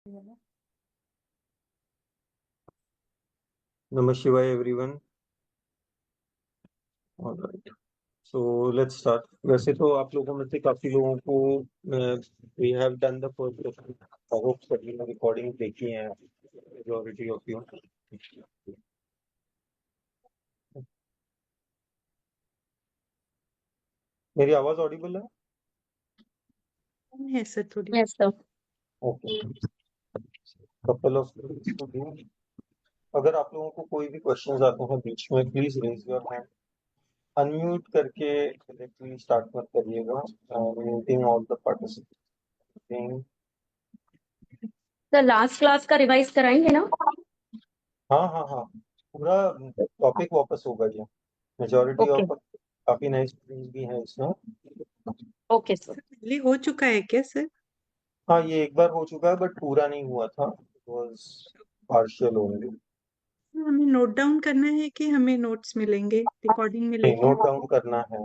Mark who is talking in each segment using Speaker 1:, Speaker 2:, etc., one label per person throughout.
Speaker 1: Namah Shivaya everyone. All right. So let's start. वैसे तो आप लोगों में से काफी लोगों को we have done the first session. I hope सभी ने recording देखी है. Majority of you. मेरी आवाज ऑडिबल है?
Speaker 2: Yes, sir. थोड़ी
Speaker 3: Yes, sir.
Speaker 1: Okay. Couple of things to do. अगर आप लोगों को कोई भी क्वेश्चंस आते हैं बीच में please raise your hand. Unmute करके डायरेक्टली स्टार्ट मत करिएगा. Muting all the participants.
Speaker 3: तो लास्ट क्लास का रिवाइज कराएंगे ना?
Speaker 1: हाँ हाँ हाँ, पूरा टॉपिक वापस होगा ये. मेजॉरिटी
Speaker 3: ओके
Speaker 1: ऑफ काफी नए स्टूडेंट्स भी हैं इसमें.
Speaker 3: Okay sir.
Speaker 2: पहले हो चुका है क्या सर?
Speaker 1: हाँ, ये एक बार हो चुका है बट पूरा नहीं हुआ था. Was partial only.
Speaker 2: हमें नोट डाउन करना है कि हमें नोट्स मिलेंगे, रिकॉर्डिंग
Speaker 1: नहीं,
Speaker 2: मिलेगी?
Speaker 1: नोट डाउन करना है.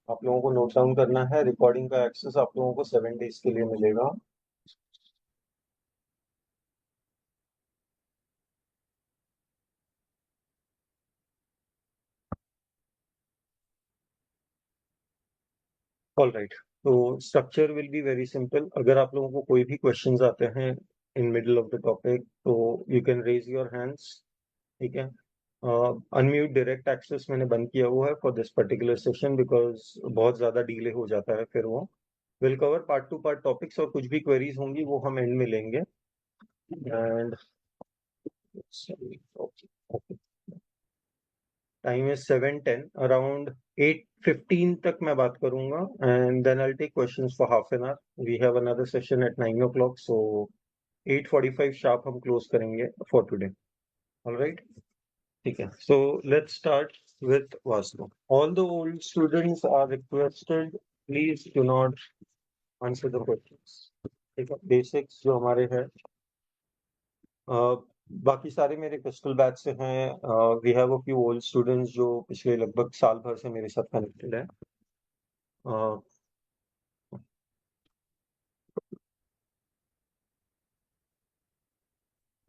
Speaker 1: आप लोगों को नोट डाउन करना है. रिकॉर्डिंग का एक्सेस आप लोगों को 7 डेज के लिए मिलेगा. All right. तो structure will be very simple. अगर आप लोगों को कोई भी क्वेश्चंस आते हैं in middle of the topic तो you can raise your hands. ठीक है. अनम्यूट डायरेक्ट एक्सेस मैंने बंद किया हुआ है for this particular session because बहुत ज्यादा डिले हो जाता है फिर वो. Will cover part two part topics और कुछ भी क्वेरीज होंगी वो हम एंड में लेंगे. And time is 7:10. अराउंड 8:15 तक मैं बात करूंगा and then I take questions for half an hour. We have another session at 9 o'clock, so 8:45 sharp हम क्लोज करेंगे फॉर टुडे. ऑलराइट. ठीक है. So let's start with Vastu. All the old students are requested, please do not answer the questions. ठीक है. Basics जो हमारे हैं. बाकी सारे मेरे क्रिस्टल बैच से हैं. We have a few old students जो पिछले लगभग साल भर से मेरे साथ कनेक्टेड है.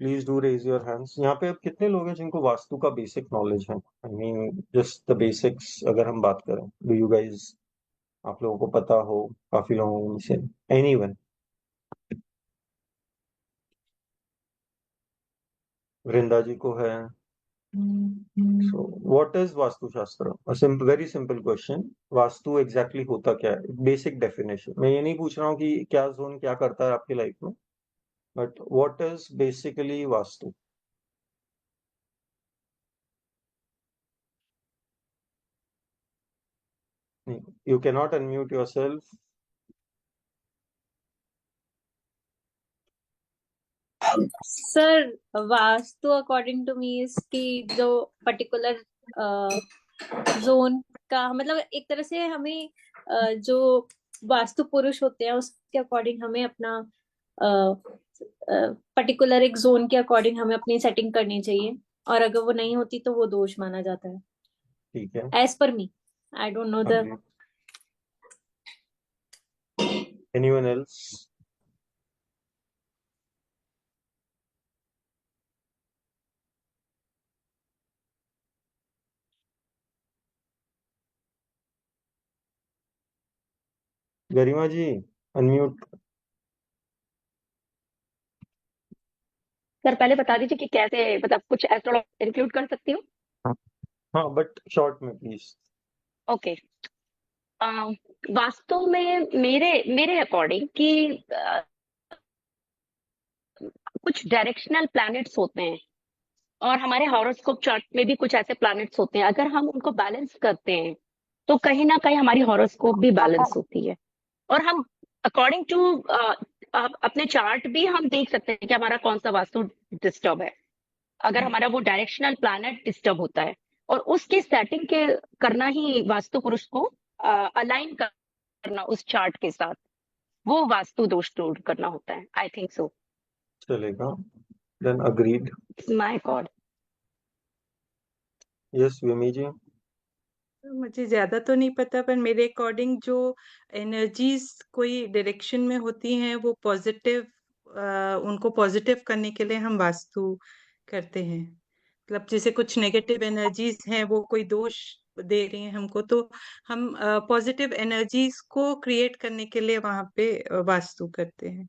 Speaker 1: Please do raise your hands. यहाँ पे अब कितने लोग हैं जिनको वास्तु का बेसिक नॉलेज है? I mean just the basics अगर हम बात करें. डू यू गाइज, आप लोगों को पता हो? काफी लोगों में से एनीवन? वृंदा जी को है. सो व्हाट इज वास्तु शास्त्र? Very simple question. Vastu exactly होता क्या है? Basic definition. मैं ये नहीं पूछ रहा हूँ कि क्या जोन क्या करता है आपकी लाइफ में, but what is basically vastu? You can not unmute yourself.
Speaker 3: Sir vastu according to me इसकी जो पर्टिकुलर जोन का मतलब एक तरह से हमें जो वास्तु पुरुष होते हैं उसके अकॉर्डिंग हमें अपना पर्टिकुलर एक जोन के अकॉर्डिंग हमें अपनी सेटिंग करनी चाहिए और अगर वो नहीं होती तो वो दोष माना जाता है.
Speaker 1: ठीक है.
Speaker 3: As per me, I don't know the.
Speaker 1: Anyone else? Garima ji unmute.
Speaker 4: Sir पहले बता दीजिए कि कैसे, मतलब कुछ एस्ट्रोलॉजी इंक्लूड कर सकती हूँ?
Speaker 1: हाँ बट शॉर्ट में प्लीज.
Speaker 4: ओके. वास्तव में मेरे मेरे अकॉर्डिंग कि कुछ डायरेक्शनल प्लैनेट्स होते हैं और हमारे हॉरोस्कोप चार्ट में भी कुछ ऐसे प्लैनेट्स होते हैं. अगर हम उनको बैलेंस करते हैं तो कहीं ना कहीं हमारी हॉरोस्कोप भी बैलेंस होती है. और हम अकॉर्डिंग टू अपने चार्ट भी हम देख सकते हैं कि हमारा कौन सा वास्तु डिस्टर्ब है. अगर हमारा वो डायरेक्शनल प्लैनेट डिस्टर्ब होता है और उसके सेटिंग के करना ही वास्तु पुरुष को अलाइन करना उस चार्ट के साथ, वो वास्तु दोष दूर करना होता है. I think so.
Speaker 1: चलेगा. Then agreed.
Speaker 4: My god.
Speaker 1: Yes Vimmi ji.
Speaker 2: मुझे ज्यादा तो नहीं पता, पर मेरे अकॉर्डिंग जो एनर्जीज कोई डायरेक्शन में होती हैं वो पॉजिटिव उनको पॉजिटिव करने के लिए हम वास्तु करते हैं। मतलब जैसे कुछ नेगेटिव एनर्जीज हैं, वो कोई दोष दे रही हैं हमको, तो हम पॉजिटिव एनर्जीज को क्रिएट करने के लिए वहां पे वास्तु करते हैं।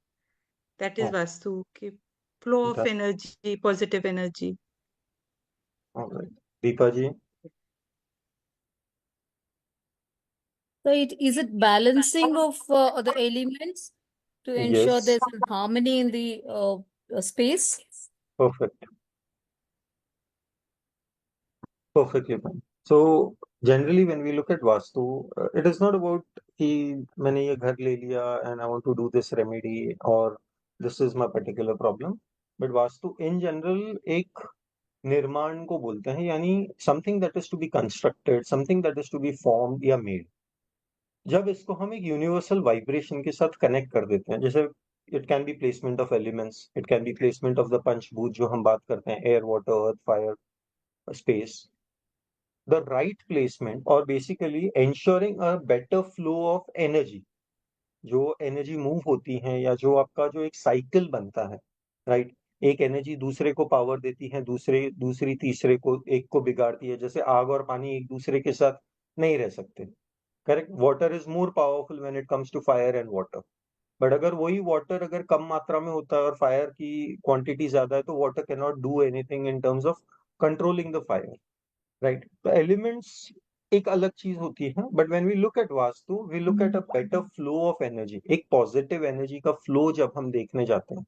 Speaker 2: दैट इज
Speaker 1: Oh,
Speaker 2: वास्तु की flow of
Speaker 1: that,
Speaker 2: energy, positive energy.
Speaker 1: all right. Deepa ji,
Speaker 5: So is it balancing of the elements to ensure
Speaker 1: yes,
Speaker 5: there's a harmony in the space?
Speaker 1: perfect. Perfectly fine. So generally when we look at Vastu, it is not about कि मैंने ये घर ले लिया and I want to do this remedy or this is my particular problem. But Vastu in general एक निर्माण को बोलते हैं, यानी something that is to be constructed, something that is to be formed या made. जब इसको हम एक यूनिवर्सल वाइब्रेशन के साथ कनेक्ट कर देते हैं, जैसे it can be placement of elements, it can be placement of the पंचभूत जो हम बात करते हैं, air, water, earth, fire, space, the right placement or basically ensuring a better flow of energy, जो एनर्जी मूव होती है या जो आपका जो एक साइकिल बनता है, राइट, एक एनर्जी दूसरे को पावर देती है, दूसरी तीसरे को, एक को बिगाड़ती है। जैसे आग और पानी एक दूसरे के साथ नहीं रह सकते, correct. Water is more powerful when it comes to fire and water, but अगर वही वाटर अगर कम मात्रा में होता है और फायर की क्वांटिटी ज्यादा है, तो water can not do anything in terms of controlling the fire, right. तो एलिमेंट्स एक अलग चीज होती है, but when we look at vastu we look at a better flow of energy, एक पॉजिटिव एनर्जी का फ्लो जब हम देखने जाते हैं।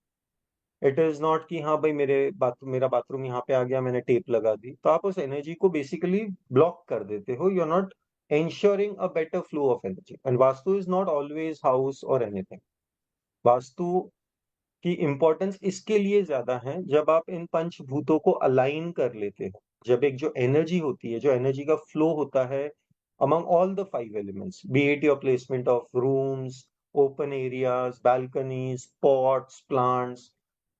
Speaker 1: इट इज नॉट कि हाँ भाई मेरा बाथरूम यहाँ पे आ गया, मैंने टेप लगा दी, तो आप उस एनर्जी को बेसिकली ब्लॉक कर देते हो, you are not ensuring a better flow of energy. And Vastu is not always house or anything. Vastu की इंपॉर्टेंस इसके लिए ज्यादा है जब आप इन पंचभूतों को अलाइन कर लेते हो, जब एक जो एनर्जी होती है, जो एनर्जी का फ्लो होता है among all the 5 elements, be it your placement of rooms, open areas, balconies, pots, plants,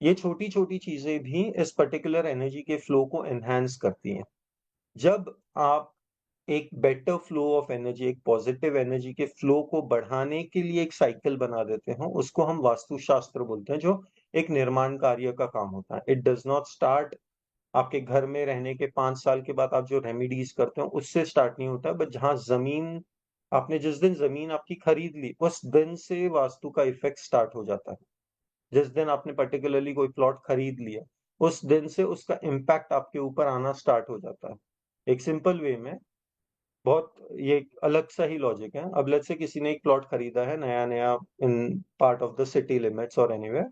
Speaker 1: ये छोटी छोटी चीजें भी इस पर्टिकुलर एनर्जी के फ्लो को एनहांस करती हैं। जब आप एक बेटर फ्लो ऑफ एनर्जी, एक पॉजिटिव एनर्जी के फ्लो को बढ़ाने के लिए एक साइकिल बना देते हैं, उसको हम वास्तुशास्त्र बोलते हैं, जो एक निर्माण कार्य का काम होता है। इट डज नॉट स्टार्ट आपके घर में रहने के 5 साल के बाद आप जो रेमेडीज करते हो उससे स्टार्ट नहीं होता है, बट जहां जमीन आपने, जिस दिन जमीन आपकी खरीद ली, उस दिन से वास्तु का इफेक्ट स्टार्ट हो जाता है। जिस दिन आपने पर्टिकुलरली कोई प्लॉट खरीद लिया, उस दिन से उसका इम्पैक्ट आपके ऊपर आना स्टार्ट हो जाता है। एक सिंपल वे में, बहुत ये एक अलग सा ही लॉजिक है। अब लेट्स से किसी ने एक प्लॉट खरीदा है नया नया in part of the city limits और एनीवेयर,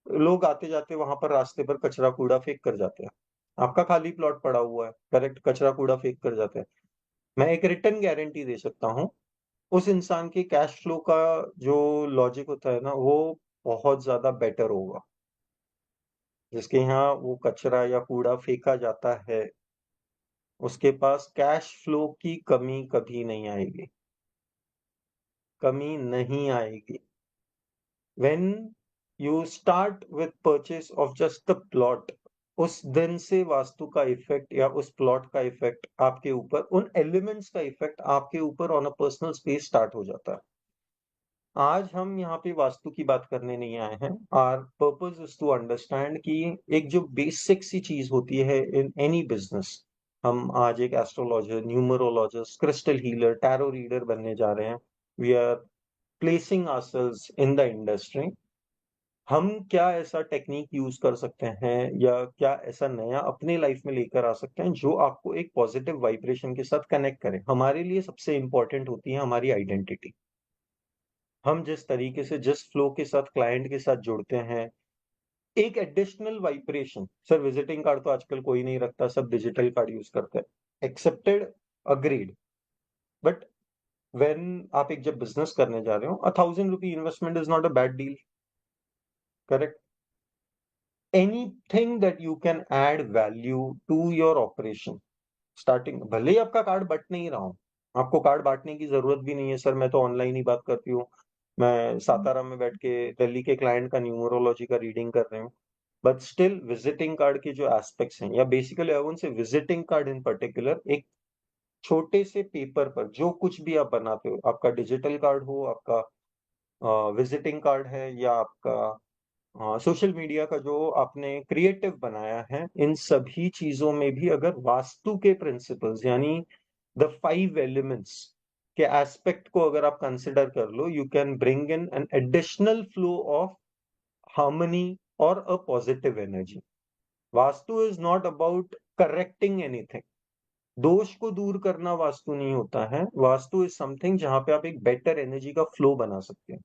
Speaker 1: लोग आते जाते वहां पर रास्ते पर कचरा कूड़ा फेंक कर जाते हैं। आपका खाली प्लॉट पड़ा हुआ है, करेक्ट, कचरा कूड़ा फेंक कर जाते हैं। मैं एक रिटर्न गारंटी दे सकता हूँ, उस इंसान के कैश फ्लो का जो लॉजिक होता है ना, वो बहुत ज्यादा बेटर होगा। जिसके यहाँ वो कचरा या कूड़ा फेंका जाता है, उसके पास कैश फ्लो की कमी कभी नहीं आएगी, कमी नहीं आएगी। When you start with purchase of just the plot, उस दिन से वास्तु का इफेक्ट या उस प्लॉट का इफेक्ट आपके ऊपर, उन एलिमेंट्स का इफेक्ट आपके ऊपर on a personal space start हो जाता है। आज हम यहाँ पे वास्तु की बात करने नहीं आए हैं। Our purpose is to understand कि एक जो बेसिक सी चीज होती है इन एनी बिजनेस, हम आज एक astrologer, numerologist, crystal healer, tarot reader बनने जा रहे हैं। We are placing ourselves in the industry. हम क्या ऐसा टेक्निक यूज कर सकते हैं या क्या ऐसा नया अपने लाइफ में लेकर आ सकते हैं जो आपको एक पॉजिटिव वाइब्रेशन के साथ कनेक्ट करे। हमारे लिए सबसे इंपॉर्टेंट होती है हमारी आइडेंटिटी। हम जिस तरीके से, जिस फ्लो के साथ क्लाइंट के साथ जुड़ते हैं, एक additional vibration. Sir visiting card तो आजकल कोई नहीं रखता, सब डिजिटल कार्ड यूज करते हैं, एक्सेप्टेड, अग्रीड। बट व्हेन आप एक जब बिजनेस करने जा रहे हो, 1,000 rupee investment is not a bad deal, correct. Anything that you can add value to your operation starting, भले ही आपका कार्ड बट नहीं रहा हो, आपको कार्ड बांटने की जरूरत भी नहीं है। सर मैं तो ऑनलाइन ही बात करती हूँ, मैं सातारा में बैठ के दिल्ली के क्लाइंट का न्यूमरोलॉजी का रीडिंग कर रही हूँ, बट स्टिल विजिटिंग कार्ड के जो एस्पेक्ट्स हैं, या basically I won't say visiting card in particular, एक छोटे से पेपर पर जो कुछ भी आप बनाते हो, आपका डिजिटल कार्ड हो, आपका विजिटिंग कार्ड है, या आपका सोशल मीडिया का जो आपने क्रिएटिव बनाया है, इन सभी चीजों में भी अगर वास्तु के प्रिंसिपल्स यानी द 5 एलिमेंट्स के एस्पेक्ट को अगर आप कंसिडर कर लो, you can bring in an additional flow of harmony और a positive energy. Vastu is not about correcting anything. दोष को दूर करना वास्तु नहीं होता है. वास्तु इज समथिंग जहां पे आप एक बेटर एनर्जी का फ्लो बना सकते हैं.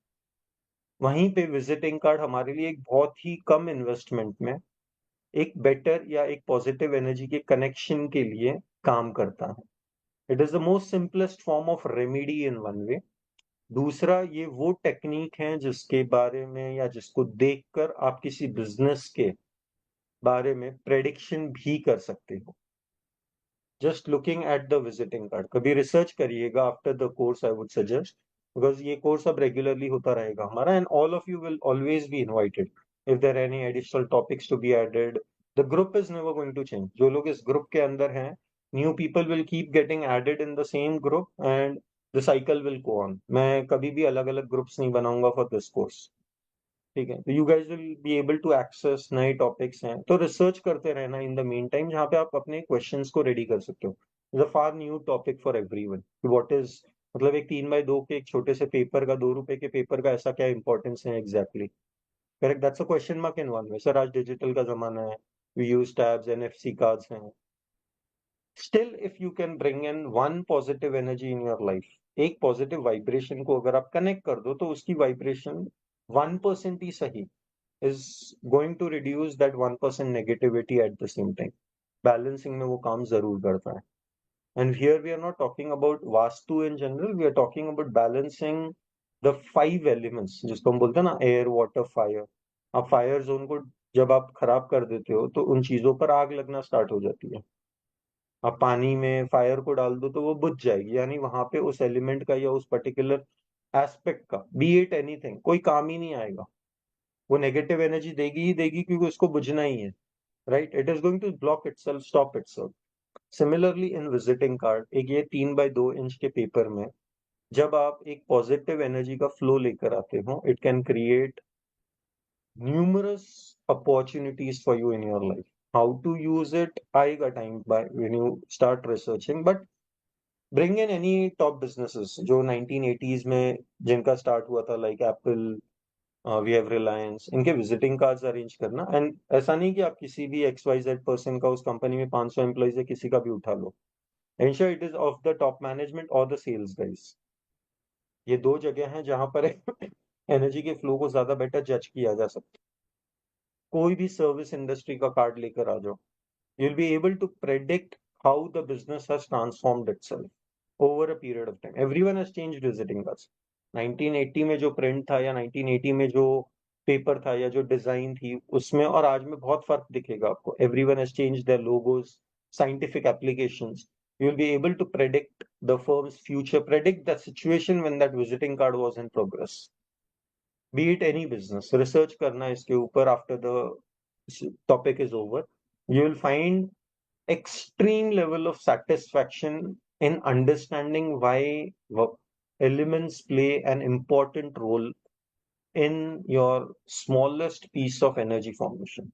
Speaker 1: वहीं पे विजिटिंग कार्ड हमारे लिए एक बहुत ही कम इन्वेस्टमेंट में एक बेटर या एक पॉजिटिव एनर्जी के कनेक्शन के लिए काम करता है. It is the most simplest form of remedy in one वे. दूसरा, ये वो टेक्निक है जिसके बारे में या जिसको देखकर आप किसी बिजनेस के बारे में प्रेडिक्शन भी कर सकते हो. Just looking at the visiting card. कभी रिसर्च करिएगा after the course, I would suggest, because ये कोर्स अब रेगुलरली होता रहेगा हमारा, and all of you will always be invited if there any additional topics to be added. The group is never going to change. जो लोग इस group के अंदर हैं, new people will keep getting added in the same group and the cycle will go on. मैं कभी भी अलग अलग ग्रुप्स नहीं बनाऊंगा फॉर दिस कोर्स. ठीक है, तो you guys will be able to access नए टॉपिक्स हैं, तो रिसर्च करते रहना इन द मीन टाइम, जहाँ पे आप अपने क्वेश्चंस को रेडी कर सकते हो. Is a far new topic for everyone. What is, मतलब एक 3x2 के एक छोटे से पेपर का, 2 रुपए के पेपर का ऐसा क्या इंपॉर्टेंस है exactly. Correct, that's a question mark in one way. Sir आज डिजिटल का जमाना है, we use tabs, NFC cards हैं. Still if you can bring in one positive energy in your life, एक पॉजिटिव वाइब्रेशन को अगर आप कनेक्ट कर दो, तो उसकी वाइब्रेशन 1% ही सही is going to reduce that 1% negativity at the same time. Balancing में वो काम जरूर करता है. And here we are not talking about vastu in general, we are talking about balancing the 5 elements, जिसको हम बोलते हैं ना, air, water, fire. आप फायर जोन को जब आप खराब कर देते हो, तो उन चीजों पर आग लगना स्टार्ट हो जाती है. आप पानी में फायर को डाल दो तो वो बुझ जाएगी, यानी वहां पे उस एलिमेंट का या उस पर्टिकुलर एस्पेक्ट का, बी इट एनीथिंग, कोई काम ही नहीं आएगा. वो नेगेटिव एनर्जी देगी ही देगी, क्योंकि उसको बुझना ही है. Right, it is going to block itself, stop itself. Similarly in visiting card, एक ये 3x2 इंच के पेपर में जब आप एक पॉजिटिव एनर्जी का फ्लो लेकर आते हो, it can create numerous opportunities for you in your life. How to use it आएगा time by when you start researching. But bring in any top businesses जो 1980s में जिनका स्टार्ट हुआ था, like Apple, we have Reliance, इनके visiting cards arrange करना. And ऐसा नहीं कि आप किसी भी XYZ पर्सन का, उस कंपनी में 500 एम्प्लॉइज है, किसी का भी उठा लो. Ensure it is of the top management और द सेल्स गाइस. ये 2 जगह हैं जहां पर एनर्जी के फ्लो को ज्यादा बेटर जज किया जा सकता है. कोई भी सर्विस इंडस्ट्री का कार्ड लेकर आ जाओ, you will be able to predict how the business has transformed itself over a period of time. Everyone has changed visiting cards. 1980 में जो प्रिंट था, या 1980 में जो पेपर था, या जो डिजाइन थी, उसमें और आज में बहुत फर्क दिखेगा आपको. Everyone has changed there logos, scientific applications. You will be able to predict the firm's future, predict the situation when that visiting card was in progress. Be it any business, research करना इसके ऊपर after the topic is over. You will find extreme level of satisfaction in understanding why elements play an important role in your smallest piece of energy formation.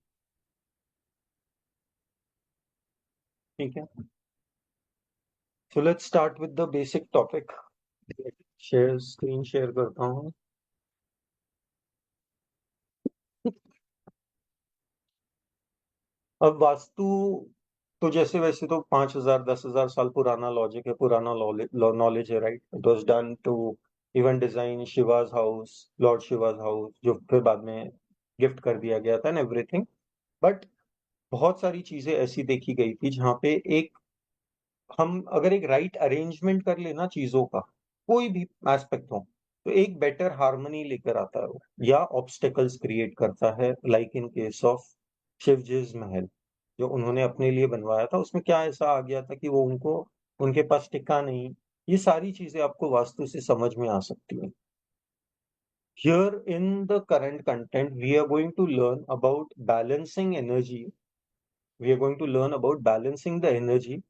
Speaker 1: ठीक है, so let's start with the basic topic. Screen share करता हूँ. अब वास्तु तो जैसे वैसे तो 5,000 10,000 साल पुराना लॉजिक है, पुराना नॉलेज है. Right, it was done to even design Shiva's house, lord Shiva's house, जो फिर बाद में गिफ्ट कर दिया गया था, एंड एवरीथिंग. बट बहुत सारी चीजें ऐसी देखी गई थी जहाँ पे एक, हम अगर एक राइट अरेंजमेंट कर लेना चीजों का, कोई भी एस्पेक्ट हो, तो एक बेटर हार्मनी लेकर आता है वो, या ऑब्स्टेकल्स क्रिएट करता है. लाइक इन केस ऑफ शिवजी's महल जो उन्होंने अपने लिए बनवाया था, उसमें क्या ऐसा आ गया था कि वो उनको, उनके पास टिका नहीं. ये सारी चीजें आपको वास्तु से समझ में आ सकती हैं. Here in the current content, we are going to learn about balancing energy. We are going to learn about balancing the energy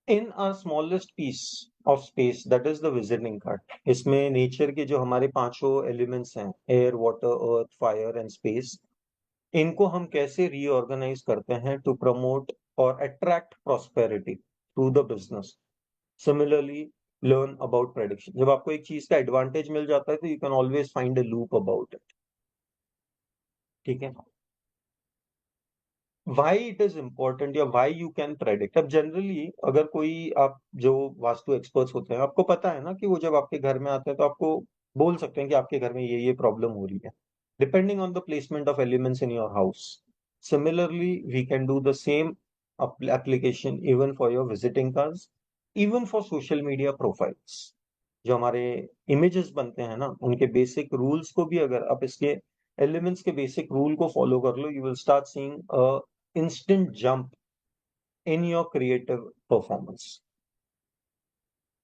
Speaker 1: in our smallest piece of space, that is the visiting card. इसमें nature के जो हमारे पांचों elements हैं, air, water, earth, fire and space, इनको हम कैसे reorganise करते हैं टू प्रमोट और attract prosperity through the business. Similarly learn about prediction. जब आपको एक चीज का एडवांटेज मिल जाता है तो you can always find a loop about it. ठीक है. वाई इट इज इम्पोर्टेंट या वाई यू कैन प्रेडिक्ट. अब जनरली अगर कोई, आप जो वास्तु एक्सपर्ट्स होते हैं, आपको पता है ना कि वो जब आपके घर में आते हैं तो आपको बोल सकते हैं कि आपके घर में ये प्रॉब्लम हो रही है, depending on the placement of elements in your house. Similarly we can do the same application even for your visiting cards, even for social media profiles. जो हमारे इमेजेस बनते हैं ना, उनके बेसिक रूल्स को भी अगर आप इसके एलिमेंट्स के बेसिक रूल को फॉलो कर लो, you will start seeing a instant jump in your creative performance.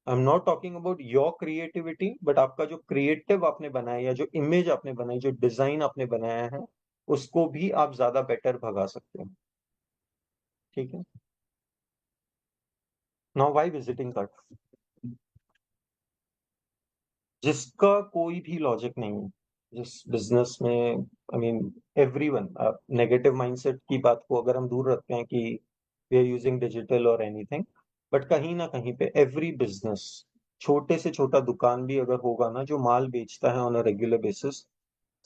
Speaker 1: I'm not talking about your creativity, but आपका जो creative आपने बनाया या जो image आपने बनाई, जो design आपने बनाया है, उसको भी आप ज्यादा better भगा सकते हो. ठीक है. Now why visiting card? जिसका कोई भी लॉजिक नहीं है, जिस बिजनेस में, I mean everyone, negative mindset की बात को अगर हम दूर रखते हैं कि वी आर यूजिंग डिजिटल और एनीथिंग, बट कहीं ना कहीं पे एवरी बिजनेस, छोटे से छोटा दुकान भी अगर होगा ना जो माल बेचता है on a regular basis,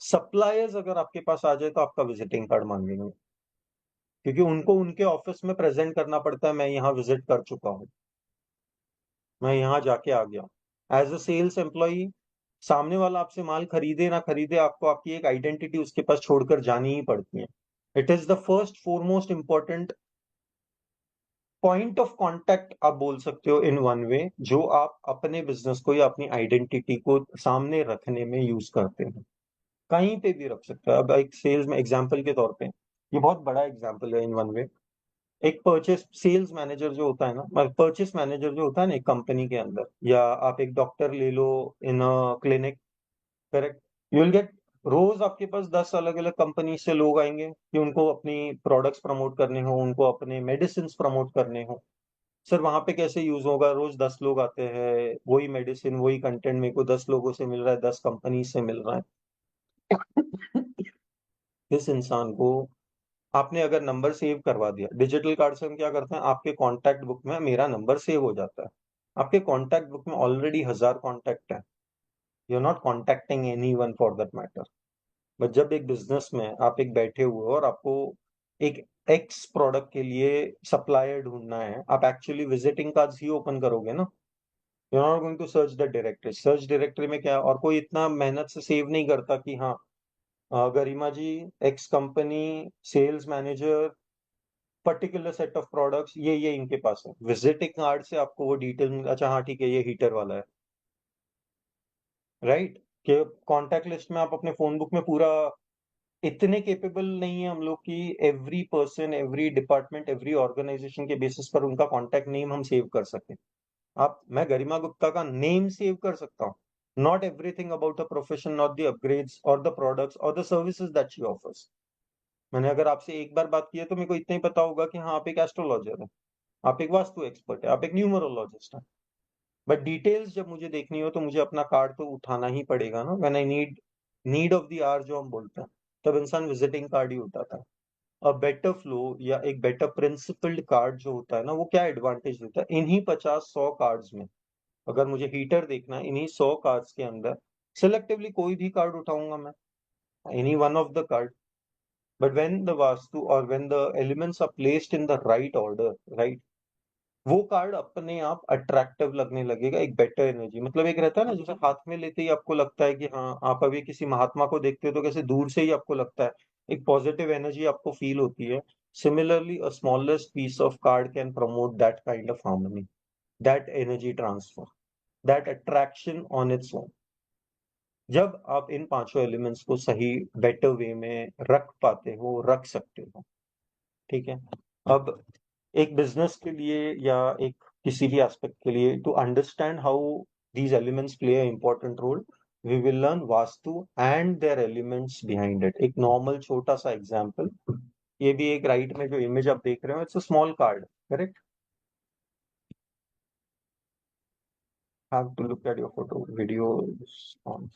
Speaker 1: suppliers अगर आपके पास आ जाए तो आपका विजिटिंग कार्ड मांगेंगे, क्योंकि उनको उनके ऑफिस में प्रेजेंट करना पड़ता है, मैं यहाँ विजिट कर चुका हूँ, मैं यहाँ जाके आ गया. एज अ सेल्स एम्प्लॉई, सामने वाला आपसे माल खरीदे ना खरीदे, आपको आपकी एक आइडेंटिटी उसके पास छोड़कर जानी ही पड़ती है. It is the first foremost important point of contact, आप बोल सकते हो इन वन वे, जो आप अपने बिजनेस को या अपनी आइडेंटिटी को सामने रखने में यूज करते हैं. कहीं पे भी रख सकते हो. अब एक सेल्स में एग्जाम्पल के तौर पे, ये बहुत बड़ा एग्जाम्पल है इन वन वे. एक परचेस सेल्स मैनेजर जो होता है ना, परचेस मैनेजर जो होता है ना एक कंपनी के अंदर, या आप एक डॉक्टर ले लो in a clinic, correct. You will get, रोज आपके पास 10 अलग अलग कंपनी से लोग आएंगे कि उनको अपनी प्रोडक्ट्स प्रमोट करने हो, उनको अपने मेडिसिन प्रमोट करने हो. सर वहां पे कैसे यूज होगा? रोज 10 लोग आते हैं, वही मेडिसिन वही कंटेंट मेरे को 10 लोगों से मिल रहा है, 10 कंपनी से मिल रहा है. इस इंसान को आपने अगर नंबर सेव करवा दिया, डिजिटल कार्ड से हम क्या करते हैं, आपके कॉन्टैक्ट बुक में मेरा नंबर सेव हो जाता है. आपके कॉन्टैक्ट बुक में ऑलरेडी 1000 कॉन्टैक्ट है. You are not contacting any one for that matter. But जब एक बिजनेस में आप एक बैठे हुए हो और आपको एक एक्स प्रोडक्ट के लिए सप्लायर ढूंढना है, आप एक्चुअली विजिटिंग कार्ड्स ही ओपन करोगे ना. You are not going to search the directory. Search directory में क्या, और कोई इतना मेहनत से सेव नहीं करता कि हाँ, Garima ji, X company, sales manager, particular set of products, ये इनके पास है. विजिटिंग कार्ड से आपको वो डिटेल, अच्छा हाँ ठीक है ये हीटर वाला है, राइट. कि कॉन्टैक्ट लिस्ट में आप अपने फोन बुक में पूरा, इतने केपेबल नहीं है हम लोग कि every person, every department, every organisation के बेसिस पर उनका कॉन्टैक्ट नेम हम सेव कर सकें. मैं गरिमा गुप्ता का नेम सेव कर सकता हूँ, not everything about the profession, not the upgrades और द प्रोडक्ट्स और the services that she offers. मैंने अगर आपसे एक बार बात की है तो मेरे को इतना ही पता होगा कि हाँ आप एक एस्ट्रोलॉजर है, आप एक वास्तु एक्सपर्ट है, आप एक न्यूमरोलॉजिस्ट है. बट डिटेल्स जब मुझे देखनी हो तो मुझे अपना कार्ड तो उठाना ही पड़ेगा ना. When I need of the hour जो हम बोलते हैं, तब इंसान विजिटिंग कार्ड ही उठाता है. अ बेटर फ्लो या एक बेटर प्रिंसिपल्ड कार्ड जो होता है ना, वो क्या एडवांटेज देता है, इन्हीं 50-100 कार्ड्स में, अगर मुझे हीटर देखना है, इन्हीं 100 कार्ड्स के अंदर सिलेक्टिवली कोई भी कार्ड उठाऊंगा मैं, any one of the card. But when the vastu और when the elements are placed in the right order, right, वो कार्ड अपने आप अट्रैक्टिव लगने लगेगा. एक बेटर एनर्जी, मतलब एक रहता है ना, जैसे हाथ में लेते ही आपको लगता है कि हाँ, आप अभी किसी महात्मा को देखते हो तो कैसे दूर से ही आपको लगता है, एक पॉजिटिव एनर्जी आपको फील होती है. Similarly a smallest piece of card can promote that kind of harmony, that energy transfer, that attraction on its own. जब आप इन पांचों एलिमेंट्स को सही बेटर वे में रख पाते हो, रख सकते हो. ठीक है. अब एक बिजनेस के लिए या एक किसी भी एस्पेक्ट के लिए, to understand how these elements play a important role, we will learn vastu and there elements behind it. एक नॉर्मल छोटा सा एग्जांपल, ये भी एक राइट में जो इमेज आप देख रहे हो, it's a small card, correct. have to look at your photo, video is on.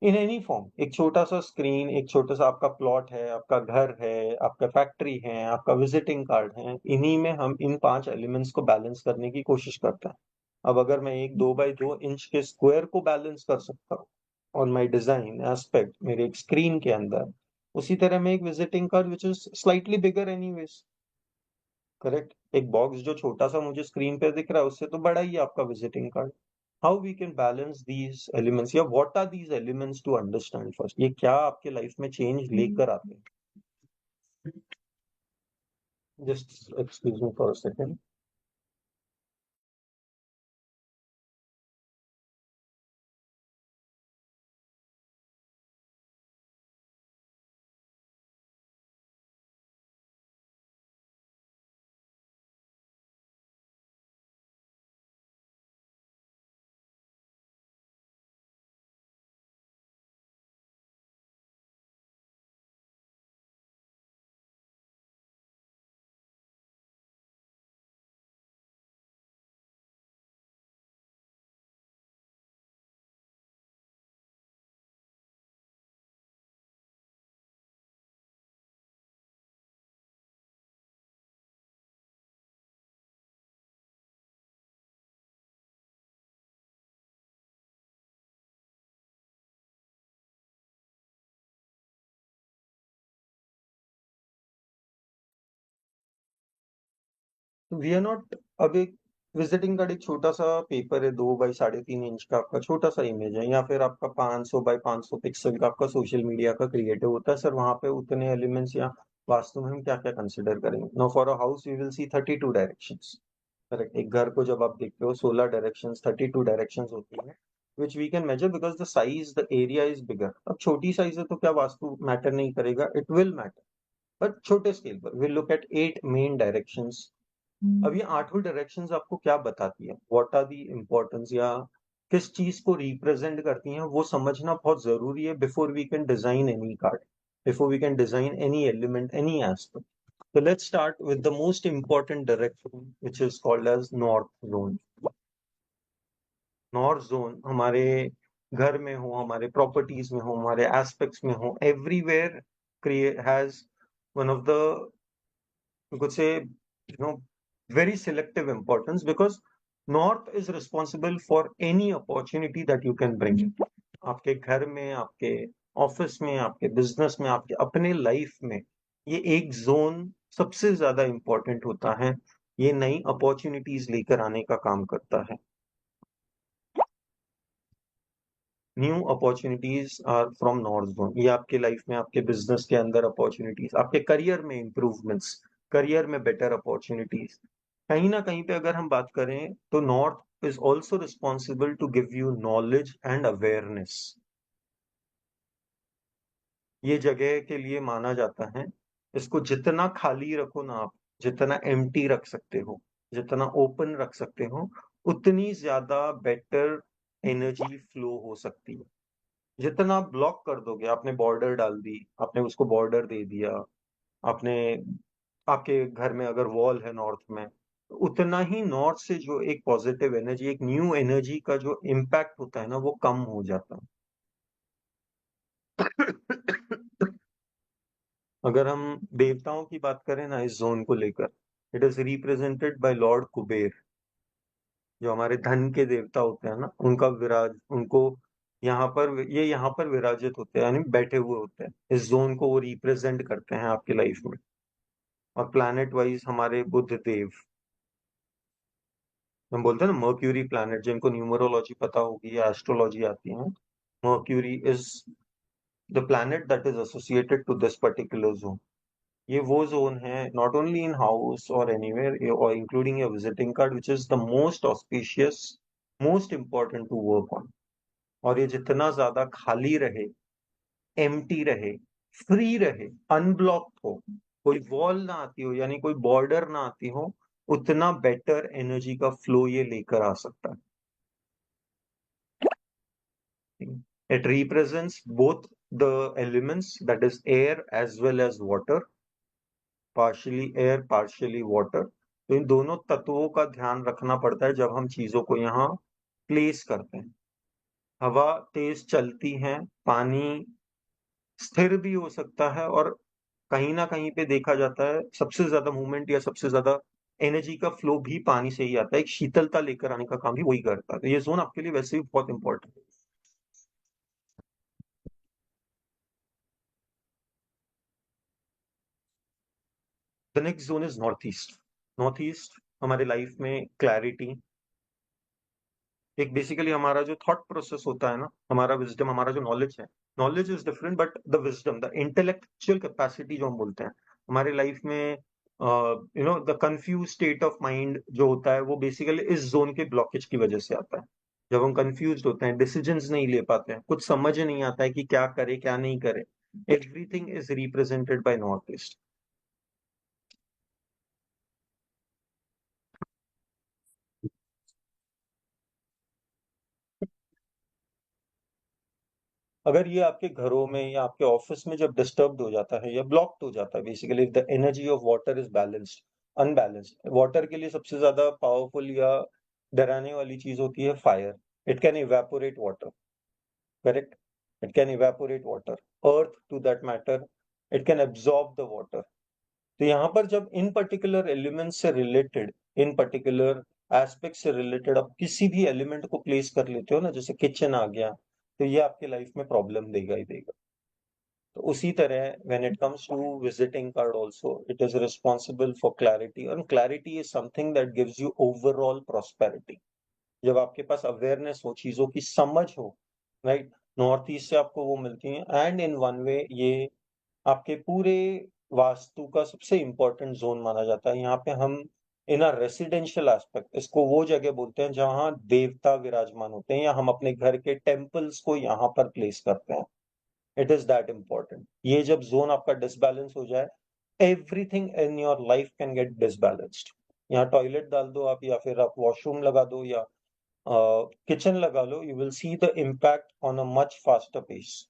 Speaker 1: In any form, एक छोटा सा स्क्रीन, एक छोटा सा आपका प्लॉट है, आपका घर है, आपका फैक्ट्री है, आपका विजिटिंग कार्ड है, इन्हीं में हम इन 5 एलिमेंट्स को बैलेंस करने की कोशिश करते हैं। अब अगर मैं एक 2x2 इंच के स्क्वायर को बैलेंस कर सकता हूँ ऑन माई डिजाइन एस्पेक्ट मेरे एक स्क्रीन के अंदर, उसी तरह मैं एक visiting card which is slightly bigger anyways, correct, एक बॉक्स जो छोटा सा मुझे स्क्रीन पे दिख रहा है उससे तो बड़ा ही है आपका visiting card. How we can balance these elements, या what are these elements to understand first, ये क्या आपके लाइफ में चेंज लेकर आते हैं। Just excuse me for a second. We are not, अब एक विजिटिंग कार्ड एक छोटा सा पेपर है, 2x3.5 इंच का आपका छोटा सा इमेज है, या फिर आपका 500x500 पिक्सल का आपका सोशल मीडिया का क्रिएटिव होता है सर, वहां पे उतने एलिमेंट्स या वास्तु में हम क्या क्या कंसिडर करेंगे। No, for a house we will see 32 directions, correct, एक घर को जब आप देखते हो 16 डायरेक्शंस, 32 डायरेक्शंस होती है which we can measure because the size, the area is bigger। अब छोटी साइज है तो क्या वास्तु मैटर नहीं करेगा, it will matter, बट छोटे स्केल पर we'll look at 8 main directions। अब ये 8 डायरेक्शंस आपको क्या बताती है, व्हाट आर दी इम्पोर्टेंस, या किस चीज को रिप्रेजेंट करती हैं, वो समझना बहुत जरूरी है before we can design any card, before we can design any element, any aspect. So let's start with the most important direction, which is called as north zone। North zone हमारे घर में हो, हमारे प्रॉपर्टीज में हो, हमारे aspects में हो, everywhere create has one of the, you could say, you know, very selective importance because north is responsible for any opportunity that you can bring in। आपके घर में, आपके ऑफिस में, आपके बिजनेस में, आपके अपने लाइफ में ये एक जोन सबसे ज्यादा इंपॉर्टेंट होता है, ये नई अपॉर्चुनिटीज लेकर आने का काम करता है। New opportunities are from north zone, ये आपके लाइफ में, आपके बिजनेस के अंदर अपॉर्चुनिटीज, आपके करियर में इंप्रूवमेंट्स, करियर में बेटर अपॉर्चुनिटीज। कहीं ना कहीं पे अगर हम बात करें तो north is also responsible to give you knowledge and awareness. ये जगह के लिए माना जाता है, इसको जितना खाली रखो ना आप, जितना एम्प्टी रख सकते हो, जितना ओपन रख सकते हो, उतनी ज्यादा बेटर एनर्जी फ्लो हो सकती है। जितना ब्लॉक कर दोगे, आपने बॉर्डर डाल दी, आपने उसको बॉर्डर दे दिया, आपने, आपके घर में अगर वॉल है नॉर्थ में, तो उतना ही नॉर्थ से जो एक पॉजिटिव एनर्जी, एक न्यू एनर्जी का जो इम्पैक्ट होता है ना, वो कम हो जाता है। अगर हम देवताओं की बात करें ना इस जोन को लेकर, it is represented bye Lord Kuber, जो हमारे धन के देवता होते हैं ना, उनका विराज, उनको यहाँ पर, ये यहाँ पर विराजित होते हैं, यानी बैठे हुए होते हैं, इस जोन को वो रिप्रेजेंट करते हैं आपकी लाइफ में। और प्लैनेट वाइज हमारे बुध देव, हम बोलते हैं ना मर्क्यूरी प्लैनेट, जिनको न्यूमरोलॉजी पता होगी या एस्ट्रोलॉजी आती है, Mercury is the planet that is associated to this particular zone. ये वो जोन है, नॉट ओनली इन हाउस और एनीवेयर और including your visiting card, which is the most auspicious, most important to work on. और ये जितना ज्यादा खाली रहे, एम्प्टी रहे, फ्री रहे, अनब्लॉक्ड हो, कोई वॉल ना आती हो, यानी कोई बॉर्डर ना आती हो, उतना बेटर एनर्जी का फ्लो ये लेकर आ सकता है। It represents both the elements, that is air as well as water, partially air, partially water, तो इन दोनों तत्वों का ध्यान रखना पड़ता है जब हम चीजों को यहाँ प्लेस करते हैं। हवा तेज चलती है, पानी स्थिर भी हो सकता है, और कहीं ना कहीं पे देखा जाता है सबसे ज्यादा मूवमेंट या सबसे ज्यादा एनर्जी का फ्लो भी पानी से ही आता है। एक शीतलता लेकर आने का काम भी वही करता है। तो ये जोन आपके लिए वैसे भी बहुत इंपॉर्टेंट है। The next zone is north east. North east हमारे लाइफ में क्लैरिटी, एक बेसिकली हमारा जो थॉट प्रोसेस होता है ना, हमारा विजडम, हमारा जो नॉलेज है, knowledge is different but the wisdom, the intellectual capacity जो हम बोलते हैं हमारे लाइफ में, the confuse state of mind जो होता है वो बेसिकली इस जोन के ब्लॉकेज की वजह से आता है। जब हम कंफ्यूज होते हैं, डिसीजंस नहीं ले पाते हैं, कुछ समझ नहीं आता है कि क्या करे क्या नहीं करे, everything is represented bye north east. अगर ये आपके घरों में या आपके ऑफिस में जब डिस्टर्ब हो जाता है या ब्लॉक्ड हो जाता है, basically the energy of water is balanced, unbalanced. Water के लिए सबसे ज्यादा पावरफुल या डराने वाली चीज होती है fire. It can evaporate water, correct? It can evaporate water, earth to that matter, it can absorb the water. तो यहाँ पर जब इन पर्टिकुलर एलिमेंट से रिलेटेड, इन पर्टिकुलर एस्पेक्ट से रिलेटेड आप किसी भी एलिमेंट को प्लेस कर लेते हो ना, जैसे किचन आ गया, तो ये आपके लाइफ में प्रॉब्लम देगा ही देगा। तो उसी तरह when it comes to visiting card also, it is responsible for clarity, and clarity is something that gives you overall prosperity. जब आपके पास अवेयरनेस हो, चीजों की समझ हो, राइट, नॉर्थ ईस्ट से आपको वो मिलती है। एंड इन वन वे ये आपके पूरे वास्तु का सबसे इंपॉर्टेंट जोन माना जाता है। यहाँ पे हम इन अ रेसिडेंशियल एस्पेक्ट, इसको वो जगह बोलते हैं जहाँ देवता विराजमान होते हैं, या हम अपने घर के टेम्पल्स को यहाँ पर प्लेस करते हैं। It is that important. ये जब जोन आपका डिसबैलेंस हो जाए, everything in your life can get disbalanced. यहाँ टॉयलेट डाल दो आप, या फिर आप वॉशरूम लगा दो, या किचन लगा लो, you will see the impact on a much faster pace.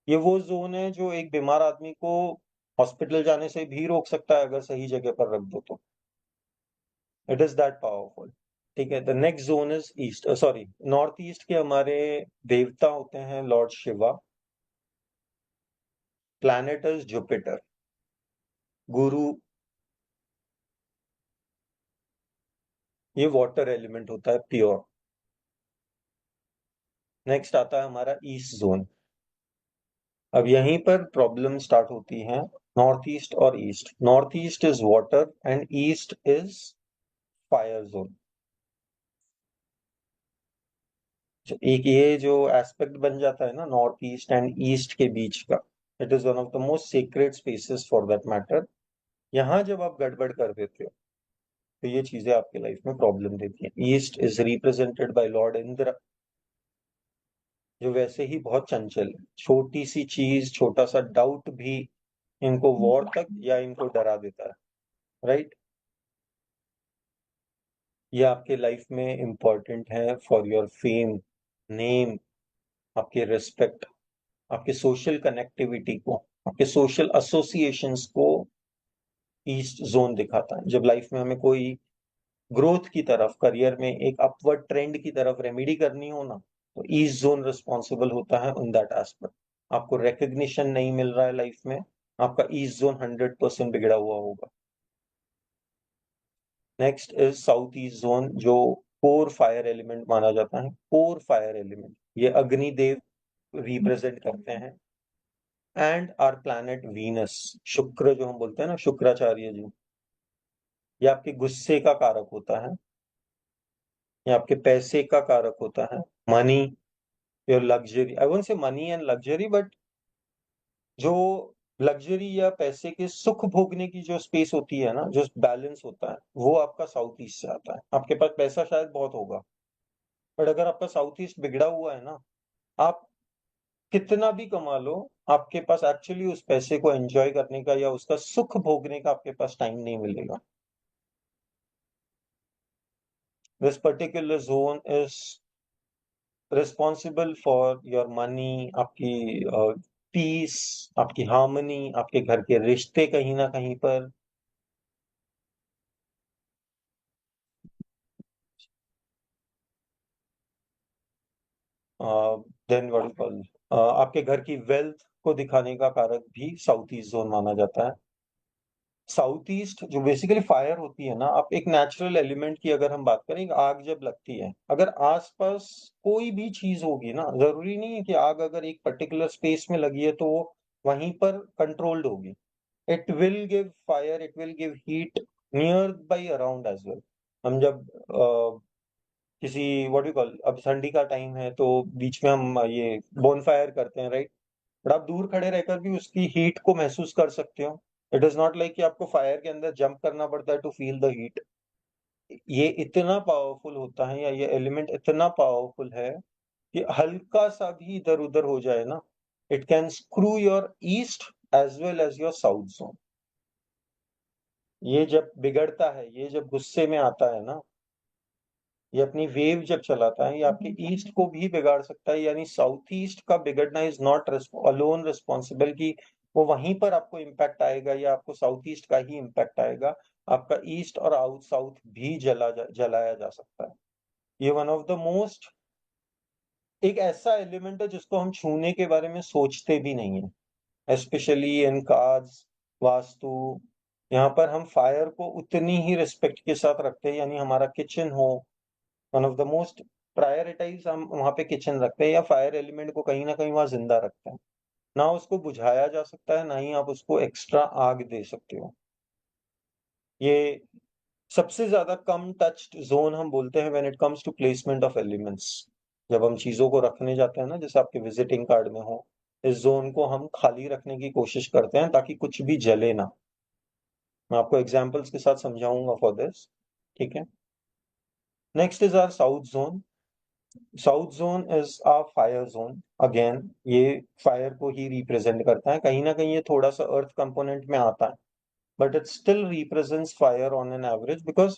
Speaker 1: ये वो जोन है जो एक बीमार आदमी को हॉस्पिटल जाने से भी रोक सकता है अगर सही जगह पर रख दो तो। It is that powerful. ठीक है, the next zone is east, sorry north east के हमारे देवता होते हैं Lord Shiva, planet is Jupiter, गुरु, ये वाटर एलिमेंट होता है प्योर। नेक्स्ट आता है हमारा ईस्ट जोन। अब यहीं पर प्रॉब्लम स्टार्ट होती है, नॉर्थ ईस्ट और east. North east is water and east is fire zone. एक ये जो एस्पेक्ट बन जाता है ना नॉर्थ ईस्ट एंड ईस्ट के बीच का, it is one of the most secret spaces for that matter. यहाँ जब आप गड़बड़ कर देते हो तो ये चीजें आपके लाइफ में प्रॉब्लम देती हैं। East is represented bye Lord Indra, जो वैसे ही बहुत चंचल है। छोटी सी चीज, छोटा सा डाउट भी इनको वॉर तक या इनको डरा देता है, राइट? ये आपके लाइफ में इंपॉर्टेंट है फॉर योर फेम, नेम, आपके रिस्पेक्ट, आपके सोशल कनेक्टिविटी को, आपके सोशल एसोसिएशंस को ईस्ट जोन दिखाता है। जब लाइफ में हमें कोई ग्रोथ की तरफ, करियर में एक अपवर्ड ट्रेंड की तरफ रेमेडी करनी हो ना, तो ईस्ट जोन रिस्पॉन्सिबल होता है इन दैट एस्पेक्ट। आपको रिकग्निशन नहीं मिल रहा है लाइफ में, आपका ईस्ट जोन 100% बिगड़ा हुआ होगा। Next is south east zone, जो कोर फायर एलिमेंट माना जाता है। कोर फायर एलिमेंट, ये अग्निदेव रिप्रेजेंट करते हैं। एंड आर प्लैनेट वीनस, शुक्र जो हम बोलते हैं ना, शुक्राचार्य जी, ये आपके गुस्से का कारक होता है, ये आपके पैसे का कारक होता है। Money, your luxury, I won't say money and luxury, but जो लग्जरी या पैसे के सुख भोगने की जो स्पेस होती है ना, जो बैलेंस होता है, वो आपका साउथ ईस्ट से आता है। आपके पास पैसा शायद बहुत होगा, बट अगर आपका साउथ ईस्ट बिगड़ा हुआ है ना, आप कितना भी कमा लो, आपके पास एक्चुअली उस पैसे को एंजॉय करने का या उसका सुख भोगने का आपके पास टाइम नहीं मिलेगा। This particular zone is responsible for your money, आपकी पीस, आपकी हार्मनी, आपके घर के रिश्ते कहीं ना कहीं पर। देन व्हाट कॉल, आपके घर की वेल्थ को दिखाने का कारक भी साउथ ईस्ट जोन माना जाता है। साउथ ईस्ट जो बेसिकली फायर होती है ना, आप एक नेचुरल एलिमेंट की अगर हम बात करें, एक आग जब लगती है, अगर आसपास कोई भी चीज होगी ना, जरूरी नहीं है कि आग अगर एक पर्टिकुलर स्पेस में लगी है तो वो वहीं पर कंट्रोल्ड होगी। It will give fire, it will give heat near by around as well. हम जब किसी व्हाट यू कॉल, अब ठंडी का टाइम है तो बीच में हम ये बोनफायर करते हैं, राइट? बट आप दूर खड़े रहकर भी उसकी हीट को महसूस कर सकते हो। इट इज नॉट लाइक कि आपको फायर के अंदर जंप करना पड़ता है टू फील द हीट। ये इतना पावरफुल होता है, या ये एलिमेंट इतना पावरफुल है कि हल्का सा भी इधर उधर हो जाए ना, it can screw your east as well as your south zone. ये जब बिगड़ता है, ये जब गुस्से में आता है ना, ये अपनी वेव जब चलाता है, ये आपके ईस्ट को भी बिगाड़ सकता है। यानी साउथ ईस्ट का बिगड़ना इज नॉट अलोन रिस्पॉन्सिबल कि वो वहीं पर आपको इम्पैक्ट आएगा या आपको साउथ ईस्ट का ही इम्पैक्ट आएगा। आपका ईस्ट और आउट साउथ भी जलाया जा सकता है। ये वन ऑफ द मोस्ट, एक ऐसा एलिमेंट है जिसको हम छूने के बारे में सोचते भी नहीं है, स्पेशली इन कार्ड्स, वास्तु। यहाँ पर हम फायर को उतनी ही रिस्पेक्ट के साथ रखते हैं, यानी हमारा किचन हो, one of the most prioritize हम वहां पे किचन रखते हैं, या फायर एलिमेंट को कहीं ना कहीं वहां जिंदा रखते हैं। ना उसको बुझाया जा सकता है, ना ही आप उसको एक्स्ट्रा आग दे सकते हो। ये सबसे ज्यादा कम टच्ड जोन हम बोलते हैं when it comes to placement of elements. जब हम चीजों को रखने जाते हैं ना, जैसे आपके विजिटिंग कार्ड में हो, इस जोन को हम खाली रखने की कोशिश करते हैं ताकि कुछ भी जले ना। मैं आपको एग्जांपल्स के साथ समझाऊंगा फॉर दिस, ठीक है? Next is our south zone. South zone is a fire zone. Again ये फायर को ही रिप्रेजेंट करता है, कहीं ना कहीं ये थोड़ा सा अर्थ कंपोनेंट में आता है, but it still represents fire on an average, because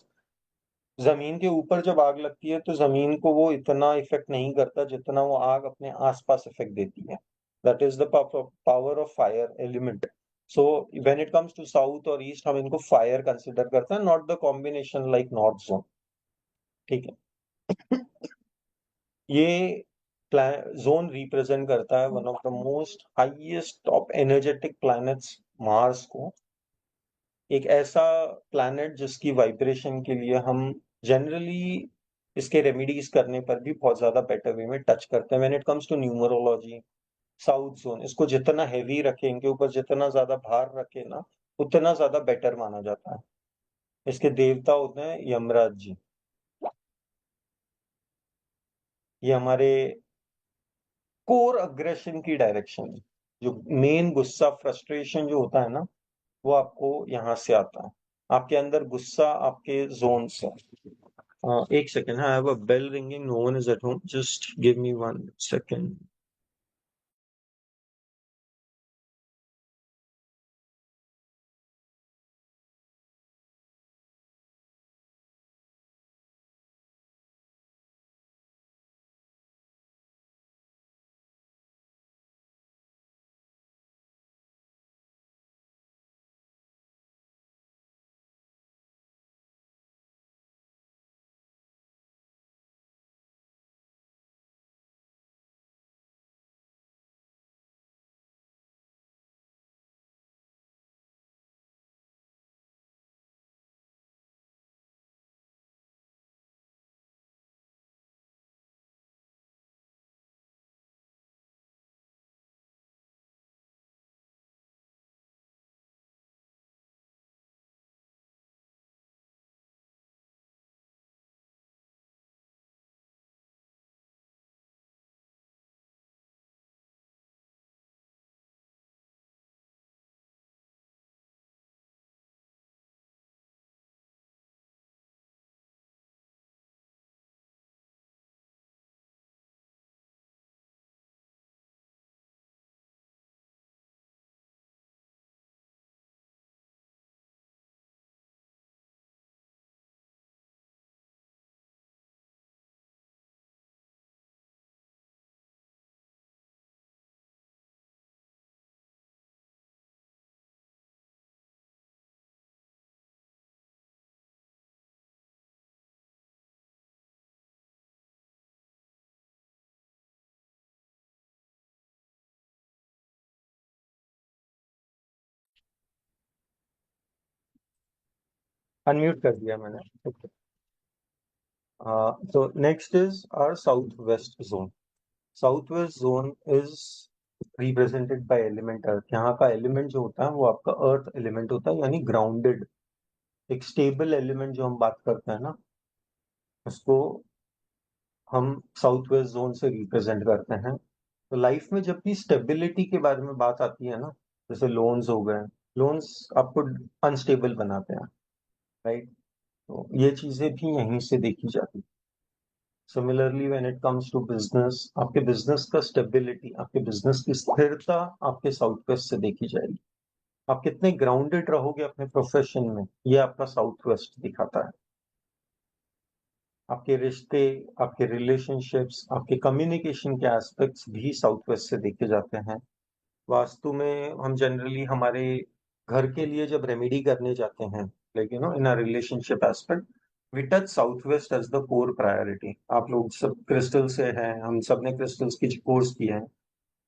Speaker 1: जमीन के ऊपर जब आग लगती है तो जमीन को वो इतना इफेक्ट नहीं करता जितना वो आग अपने आसपास इफेक्ट देती है। That is the power of fire element. So when it comes to south और ईस्ट, हम इनको फायर कंसिडर करते हैं, not the combination like north zone, ठीक है? ये जोन रिप्रेजेंट करता है one of the most highest of energetic planets, Mars को। एक ऐसा प्लैनेट जिसकी वाइब्रेशन के लिए हम जनरली इसके रेमेडीज करने पर भी बहुत ज्यादा बेटर वे में टच करते हैं। When it comes to numerology, south zone, इसको जितना हैवी रखे, इनके ऊपर जितना ज्यादा भार रखे ना, उतना ज्यादा बेटर माना जाता है। इसके देवता होते हैं यमराज जी। ये हमारे कोर अग्रेशन की डायरेक्शन है। जो मेन गुस्सा, फ्रस्ट्रेशन जो होता है ना, वो आपको यहाँ से आता है। आपके अंदर गुस्सा आपके जोन से। एक second, I have a bell ringing, no one is at home, just give me 1 second। Unmute कर दिया मैंने। Okay. So next is our southwest zone. Southwest zone is represented by element earth. यहाँ का element जो होता है वो आपका अर्थ एलिमेंट होता है, यानी ग्राउंडेड, एक स्टेबल एलिमेंट जो हम बात करते हैं ना, उसको हम साउथ वेस्ट जोन से रिप्रेजेंट करते हैं। तो लाइफ में जब भी स्टेबिलिटी के बारे में बात आती है ना, जैसे लोन्स हो गए, लोन्स आपको अनस्टेबल बनाते हैं, राइट? तो ये चीजें भी यहीं से देखी जाती। Similarly when it comes to business, आपके बिजनेस का स्टेबिलिटी, आपके बिजनेस की स्थिरता आपके साउथ वेस्ट से देखी जाएगी। आप कितने ग्राउंडेड रहोगे अपने प्रोफेशन में, ये आपका साउथ वेस्ट दिखाता है। आपके रिश्ते, आपके रिलेशनशिप्स, आपके कम्युनिकेशन के एस्पेक्ट्स भी साउथ वेस्ट से देखे जाते हैं। वास्तु में हम जनरली हमारे घर के लिए जब रेमेडी करने जाते हैं, like you know in a relationship aspect, we touch south west as the core priority. आप लोग सब क्रिस्टल से हैं, हम सब ने क्रिस्टल्स की कोर्स किए हैं।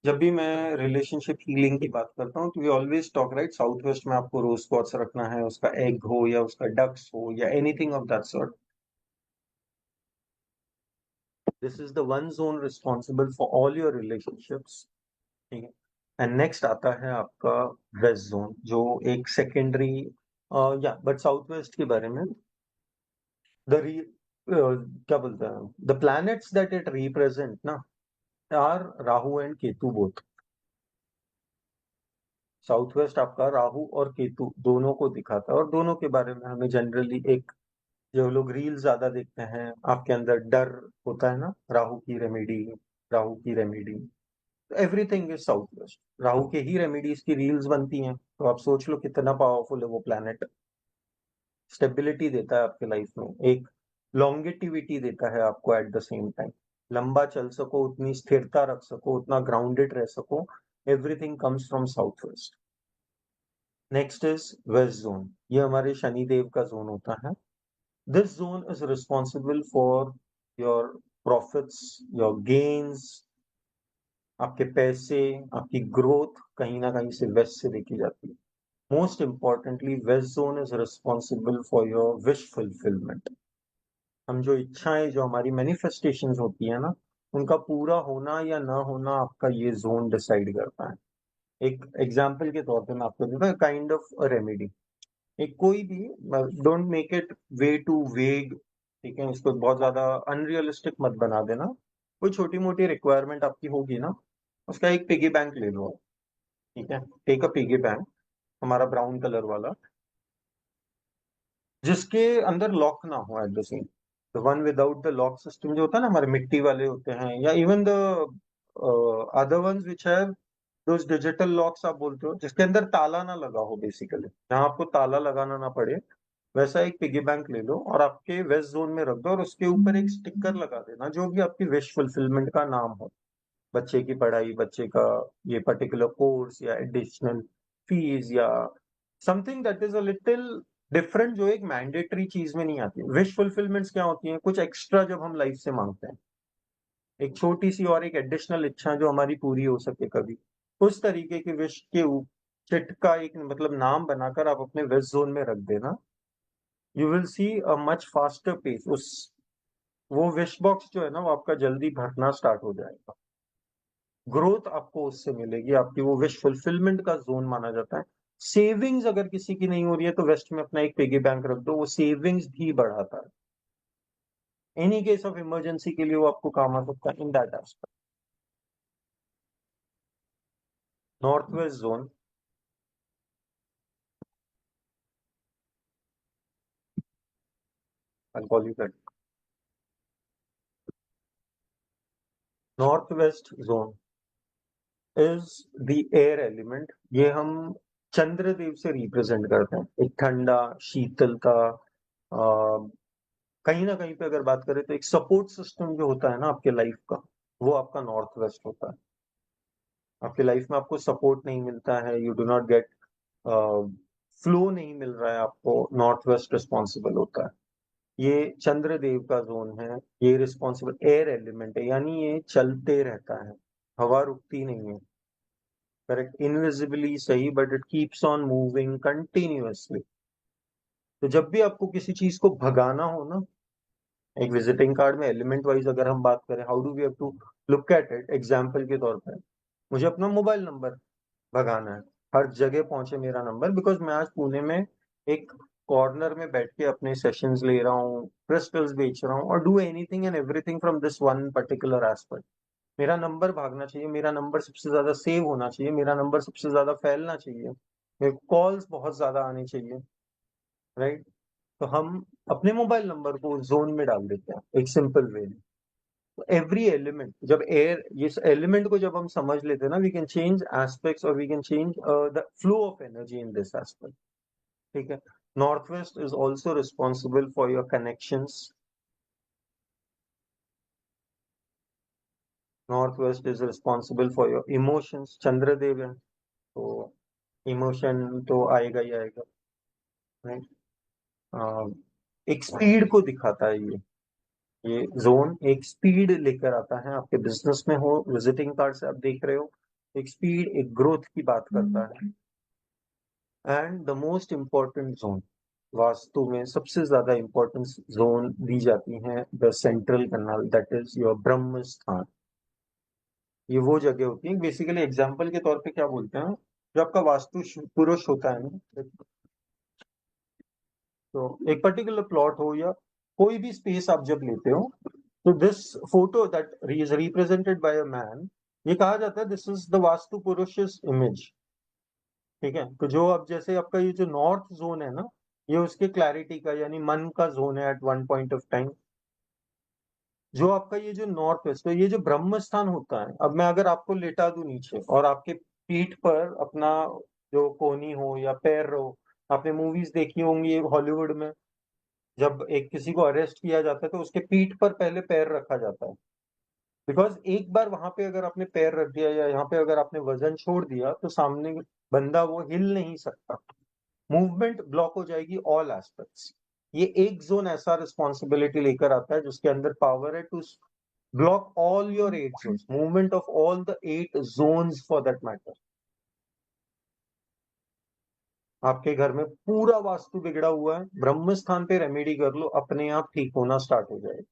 Speaker 1: जब भी मैं रिलेशनशिप हीलिंग की बात करता हूँ तो we always talk right, south west में आपको रोज क्वार्ट्स रखना है, उसका एग हो या उसका डक्स हो या anything of that sort. This is the one zone responsible for all your relationships, ठीक है। एंड नेक्स्ट आता है आपका वेस्ट जोन, जो एक सेकेंडरी, या बट साउथ वेस्ट के बारे में द क्या बोलते हैं, the planets that it represent ना are Rahu and Ketu both. South west आपका राहु और केतु दोनों को दिखाता है, और दोनों के बारे में हमें जनरली एक, जो लोग रील ज्यादा देखते हैं, आपके अंदर डर होता है ना, राहु की रेमेडी, राहु की remedy, everything is south west. Rahu के ही रेमेडीज की रील्स बनती हैं, तो आप सोच लो कितना पावरफुल है वो प्लैनेट। स्टेबिलिटी देता है आपके लाइफ में, एक लॉन्गेटिविटी देता है आपको, एट द सेम टाइम लंबा चल सको, उतनी स्थिरता रख सको, उतना ग्राउंडेड रह सको, everything comes from south west. Next is west zone, ये हमारे शनि देव का जोन होता है। This zone is responsible for your profits, your gains, आपके पैसे, आपकी ग्रोथ कहीं ना कहीं से वेस्ट से देखी जाती है। Most importantly west zone is responsible for your wish fulfilment. हम जो इच्छाएं, जो हमारी मैनिफेस्टेशंस होती है ना, उनका पूरा होना या ना होना आपका ये जोन डिसाइड करता है। एक एग्जाम्पल के तौर पे मैं आपको देता हूँ, काइंड ऑफ रेमेडी। एक कोई भी, don't make it way too vague, ठीक है, इसको बहुत ज्यादा अनरियलिस्टिक मत बना देना। कोई छोटी मोटी रिक्वायरमेंट आपकी होगी ना, उसका एक पिगी बैंक ले लो, ठीक है, टेक अ पिगी बैंक, हमारा ब्राउन कलर वाला, जिसके अंदर लॉक ना हो, at the same, the one without the lock system जो होता है ना, हमारे मिट्टी वाले होते हैं, या even the other ones which have those digital locks आप बोलते हो, जिसके अंदर ताला ना लगा हो, बेसिकली जहां आपको ताला लगाना ना पड़े, वैसा एक पिगी बैंक ले लो और आपके वेस्ट जोन में रख दो, और उसके ऊपर एक स्टिकर लगा देना जो भी आपकी विश फुलफिलमेंट का नाम हो। बच्चे की पढ़ाई, बच्चे का ये पर्टिकुलर कोर्स, या एडिशनल फीस, या something that is a little different, जो एक मैंडेटरी चीज में नहीं आती। विश फुलफिलमेंट्स क्या होती हैं? कुछ एक्स्ट्रा जब हम लाइफ से मांगते हैं, एक छोटी सी और एक एडिशनल इच्छा जो हमारी पूरी हो सके कभी, उस तरीके की विश के चिट का एक मतलब नाम बनाकर आप अपने वेस्ट जोन में रख देना। You will see a much faster pace, उस वो विश बॉक्स जो है ना, वो आपका जल्दी भरना स्टार्ट हो जाएगा। ग्रोथ आपको उससे मिलेगी, आपकी वो विश फुलफिलमेंट का जोन माना जाता है। सेविंग्स अगर किसी की नहीं हो रही है तो वेस्ट में अपना एक पिगी बैंक रख दो, वो सेविंग्स भी बढ़ाता है। एनी केस ऑफ इमरजेंसी के लिए वो आपको काम आ सकता है इन that aspect. North west zone, I'll call you that. North west zone is the air element. ये हम चंद्रदेव से रिप्रेजेंट करते हैं, एक ठंडा, शीतलता, कहीं ना कहीं पे अगर बात करें तो एक सपोर्ट सिस्टम जो होता है ना आपके लाइफ का, वो आपका नॉर्थ वेस्ट होता है। आपकी लाइफ में आपको सपोर्ट नहीं मिलता है, you do not gate flow नहीं मिल रहा है आपको, नॉर्थ वेस्ट रिस्पॉन्सिबल होता है। ये चंद्रदेव का जोन है, ये रिस्पॉन्सिबल एयर एलिमेंट है, यानी ये चलते रहता है, हवा रुकती नहीं है, करेक्ट, इनविजिबली सही, but it keeps on moving continuously. तो जब भी आपको किसी चीज को भगाना हो ना, एक विजिटिंग कार्ड में एलिमेंट वाइज अगर हम बात करें, how do we have to look at it, example के तौर पर मुझे अपना मोबाइल नंबर भगाना है, हर जगह पहुंचे मेरा नंबर, बिकॉज मैं आज पुणे में एक कॉर्नर में बैठ के अपने सेशंस ले रहा हूँ, क्रिस्टल्स बेच रहा हूँ, और do anything and everything from this one particular aspect. मेरा नंबर भागना चाहिए, मेरा नंबर सबसे ज्यादा सेव होना चाहिए, मेरा नंबर सबसे ज्यादा फैलना चाहिए, मेरे कॉल्स बहुत ज्यादा आनी चाहिए, राइट? तो हम अपने मोबाइल नंबर को जोन में डाल देते हैं एक सिंपल वे में। एवरी एलिमेंट, जब एयर, ये एलिमेंट को जब हम समझ लेते हैं ना, वी कैन चेंज एस्पेक्ट्स और we can change the flow of energy in this aspect. ठीक है। North west is also responsible for your connections. North west is responsible for your emotions. Chandradev है तो इमोशन तो आएगा ही आएगा, राइट? एक speed को दिखाता है ये जोन एक स्पीड लेकर आता है। आपके बिजनेस में हो, विजिटिंग कार्ड से आप देख रहे हो, एक स्पीड, एक ग्रोथ की बात करता है। And the most important zone, vastu में सबसे ज्यादा इंपॉर्टेंस जोन दी जाती है the central canal, that is your Brahmasthan. ये वो जगह होती है, बेसिकली एग्जाम्पल के तौर पे क्या बोलते हैं, जो आपका वास्तु पुरुष होता है ना, तो एक पर्टिकुलर प्लॉट हो या कोई भी स्पेस आप जब लेते हो, तो this photo that is represented by a man, ये कहा जाता है दिस इज द वास्तु पुरुष's इमेज। ठीक है। तो जो अब जैसे आपका ये जो नॉर्थ जोन है ना, ये उसके क्लैरिटी का यानी मन का जोन है at one point of time. जो आपका ये जो नॉर्थ वेस्ट, तो ये जो ब्रह्म स्थान होता है, अब मैं अगर आपको लेटा दूं नीचे और आपके पीठ पर अपना जो कोहनी हो या पैर रहो, आपने मूवीज देखी होंगी हॉलीवुड में, जब एक किसी को अरेस्ट किया जाता है तो उसके पीठ पर पहले पैर रखा जाता है, बिकॉज एक बार वहां पे अगर आपने पैर रख दिया या यहाँ पे अगर आपने वजन छोड़ दिया तो सामने बंदा वो हिल नहीं सकता, मूवमेंट ब्लॉक हो जाएगी ऑल एस्पेक्ट्स। ये एक जोन ऐसा रिस्पॉन्सिबिलिटी लेकर आता है जिसके अंदर पावर है to block all your 8 zones, movement of all the 8 zones for that matter. आपके घर में पूरा वास्तु बिगड़ा हुआ है, ब्रह्म स्थान पे रेमेडी कर लो, अपने आप ठीक होना स्टार्ट हो जाएगा।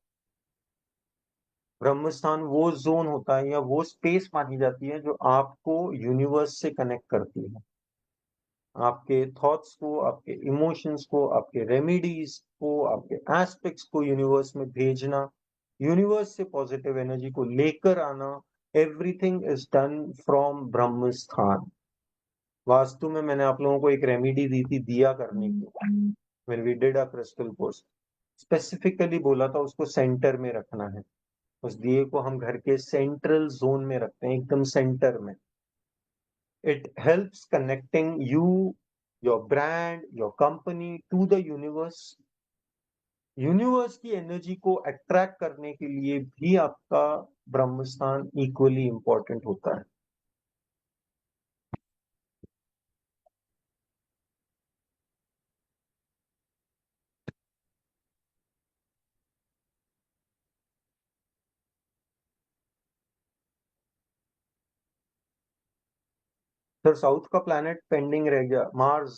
Speaker 1: ब्रह्म स्थान वो जोन होता है या वो स्पेस मानी जाती है जो आपको यूनिवर्स से कनेक्ट करती है, आपके थॉट्स को, आपके इमोशंस को, आपके रेमेडीज को, आपके एस्पेक्ट्स को यूनिवर्स में भेजना, यूनिवर्स से पॉजिटिव एनर्जी को लेकर आना, एवरीथिंग इज डन फ्रॉम ब्रह्म स्थान। वास्तु में मैंने आप लोगों को एक रेमेडी दी थी दिया करने की, when we did a crystal course, specifically बोला था उसको सेंटर में रखना है। उस दिए को हम घर के सेंट्रल जोन में रखते हैं, एकदम सेंटर में। It helps connecting you, your brand, your company to the universe. Universe की एनर्जी को अट्रैक्ट करने के लिए भी आपका ब्रह्म स्थान इक्वली इंपॉर्टेंट होता है। सर साउथ का प्लैनेट पेंडिंग रह गया, मार्स।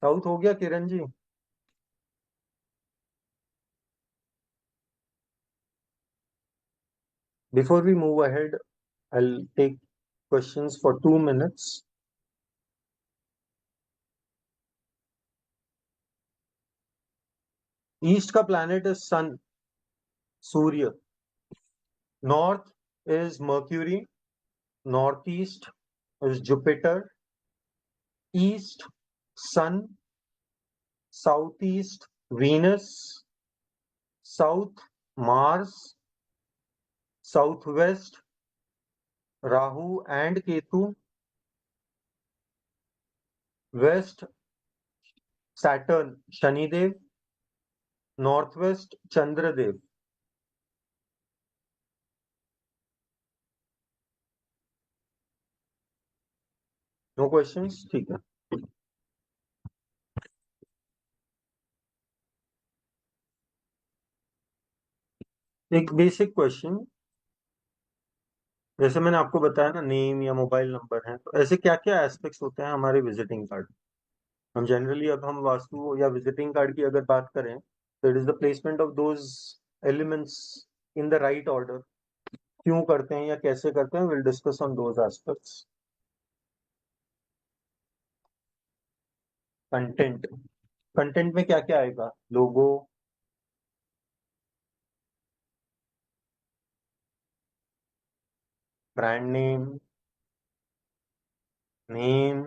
Speaker 1: साउथ हो गया Kiran ji? Before we move ahead, I'll take questions for 2 minutes. East का प्लैनेट इज सन, सूर्य। North is Mercury, north east is Jupiter, east sun, south east Venus, south Mars, south west Rahu and Ketu, west Saturn Shanidev, north west Chandradev. No questions, ठीक है। एक basic question, जैसे मैंने आपको बताया ना, नेम या मोबाइल नंबर है, तो ऐसे क्या क्या एस्पेक्ट्स होते हैं हमारे विजिटिंग कार्ड। हम जनरली, अब हम वास्तु या विजिटिंग कार्ड की अगर बात करें, तो it is the placement of those elements in the right order. क्यों करते हैं या कैसे करते हैं, will discuss on those aspects. Content, content में क्या क्या आएगा? Logo, brand name, name,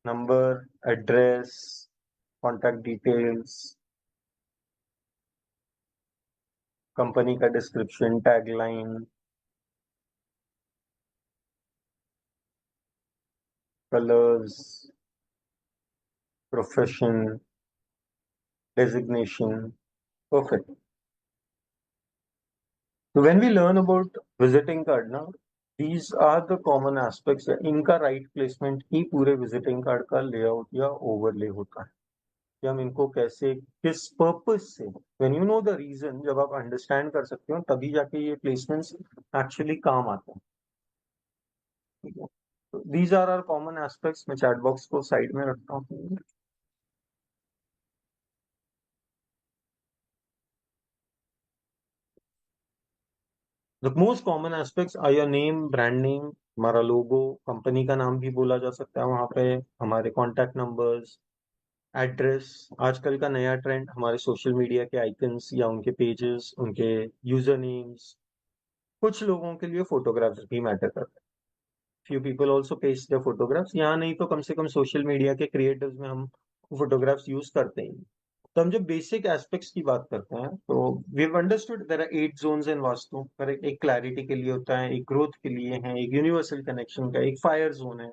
Speaker 1: number, address, contact details, company का description, tagline, colours, profession, designation. Perfect. So when we learn about visiting card ना, these are the common aspects। इनका right placement ही पूरे visiting card का layout या overlay होता है कि हम इनको कैसे, किस purpose से। When you know the reason, जब आप understand कर सकते हो, तभी जाके ये placements actually काम आते हैं। ठीक है, तो these are our common aspects। मैं chat box को side में रखता हूँ। The most common aspects are your name, brand name, हमारा लोगो, कंपनी का नाम भी बोला जा सकता है वहां पे, हमारे कॉन्टैक्ट नंबर्स, एड्रेस। आजकल का नया ट्रेंड हमारे सोशल मीडिया के आइकन्स या उनके पेजेस, उनके यूजर नेम्स। कुछ लोगों के लिए फोटोग्राफ्स भी मैटर करता है। Few people also paste the photographs, यहाँ नहीं तो कम से कम सोशल मीडिया के क्रिएटिव्स में हम फोटोग्राफ्स यूज करते हैं। तो हम जब बेसिक एस्पेक्ट्स की बात करते हैं, तो we have understood there are 8 zones in vastu. पर एक क्लैरिटी के लिए होता है, एक ग्रोथ के लिए है, एक यूनिवर्सल कनेक्शन का, एक फायर जोन है।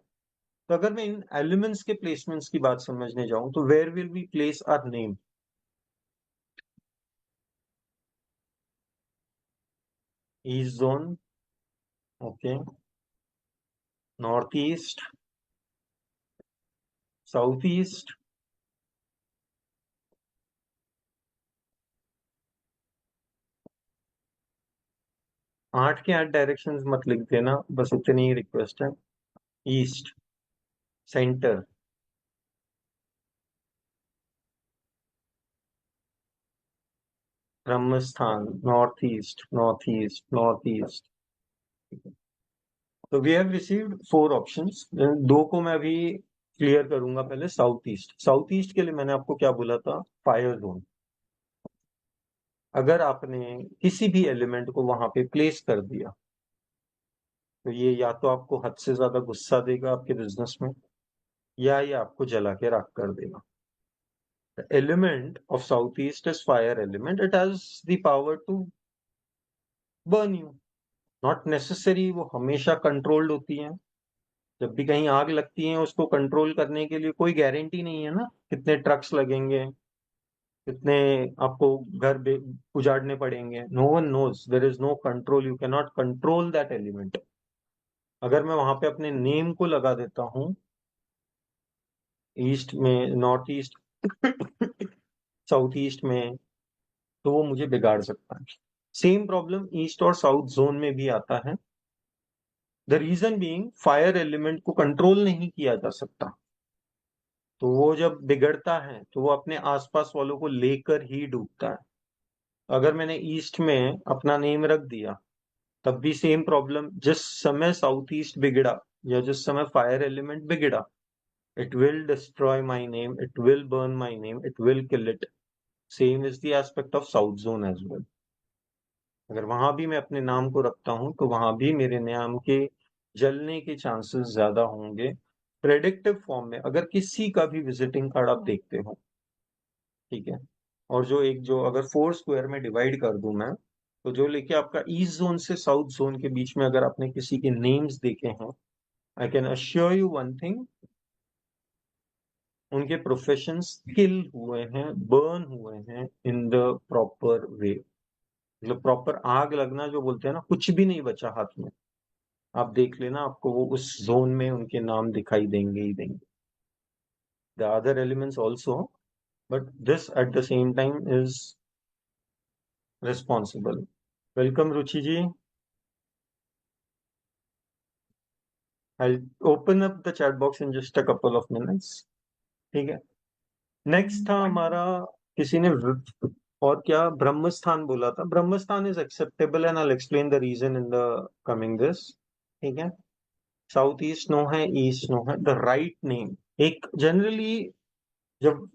Speaker 1: तो अगर मैं इन एलिमेंट्स के प्लेसमेंट्स की बात समझने जाऊं, तो where will we place our name? East zone, okay, north east, south east, आठ के 8 डायरेक्शंस मत लिख देना, बस इतनी ही रिक्वेस्ट है। East, centre, Brahmasthan, north east, north east, north east. तो वी हैव रिसीव्ड 4 ऑप्शंस। दो को मैं अभी क्लियर करूंगा। पहले साउथ ईस्ट। साउथ ईस्ट के लिए मैंने आपको क्या बोला था? Fire zone. अगर आपने किसी भी एलिमेंट को वहां पे प्लेस कर दिया, तो ये या तो आपको हद से ज्यादा गुस्सा देगा आपके बिजनेस में, या ये आपको जला के राख कर देगा। The element of southeast is fire element. It has the power to burn you. Not necessary वो हमेशा कंट्रोल्ड होती है। जब भी कहीं आग लगती है, उसको कंट्रोल करने के लिए कोई गारंटी नहीं है ना, कितने ट्रक्स लगेंगे, कितने आपको घर उजाड़ने पड़ेंगे। No one knows, there is no control, you can not control that element. अगर मैं वहां पे अपने नेम को लगा देता हूँ ईस्ट में, नॉर्थ ईस्ट, साउथ ईस्ट में, तो वो मुझे बिगाड़ सकता है। सेम प्रॉब्लम ईस्ट और साउथ जोन में भी आता है। The reason being, fire element को कंट्रोल नहीं किया जा सकता। तो वो जब बिगड़ता है, तो वो अपने आसपास वालों को लेकर ही डूबता है। अगर मैंने ईस्ट में अपना नेम रख दिया, तब भी सेम प्रॉब्लम। जिस समय साउथ ईस्ट बिगड़ा या जिस समय फायर एलिमेंट बिगड़ा, it will destroy my name, it will burn my name, it will kill it. Same is the aspect of south zone as well. अगर वहां भी मैं अपने नाम को रखता हूं, तो वहां भी मेरे नाम के जलने के चांसेस ज्यादा होंगे। प्रेडिक्टिव फॉर्म में अगर किसी का भी विजिटिंग कार्ड आप देखते हो, ठीक है, और जो अगर 4 स्क्वायर में डिवाइड कर दूं मैं, तो जो लेके आपका ईस्ट जोन से साउथ जोन के बीच में अगर आपने किसी के नेम्स देखे हैं, I can assure you one thing, उनके प्रोफेशंस किल हुए हैं, बर्न हुए हैं इन द प्रॉपर वे। मतलब प्रॉपर आग लगना जो बोलते हैं ना, कुछ भी नहीं बचा हाथ में। आप देख लेना, आपको वो उस जोन में उनके नाम दिखाई देंगे ही देंगे। The other elements also, but this at the same time is responsible. Welcome, Ruchi ji. I'll open up the chat box in just a couple of minutes. ठीक है. नेक्स्ट था हमारा, किसी ने और क्या ब्रह्मस्थान बोला था. Brahmasthan is acceptable and I explain the reason in the coming this. ठीक है. साउथ ईस्ट नो है, ईस्ट नो है. द राइट नेम, एक जनरली जब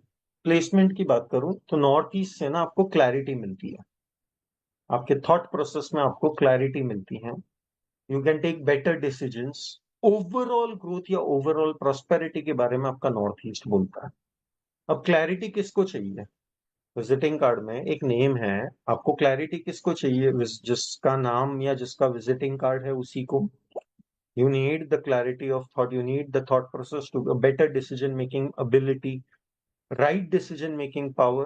Speaker 1: प्लेसमेंट की बात करूं तो नॉर्थ ईस्ट से ना आपको क्लैरिटी मिलती है, आपके थॉट प्रोसेस में आपको क्लैरिटी मिलती है. You can take better decisions. Overall growth या ओवरऑल प्रॉस्पेरिटी के बारे में आपका नॉर्थ ईस्ट बोलता है. अब क्लैरिटी किसको चाहिए? विजिटिंग कार्ड में एक नेम है, आपको क्लैरिटी किसको चाहिए? जिसका नाम या जिसका विजिटिंग कार्ड है उसी को. You need the clarity of thought. You need the thought process to a better decision making ability, right decision making power.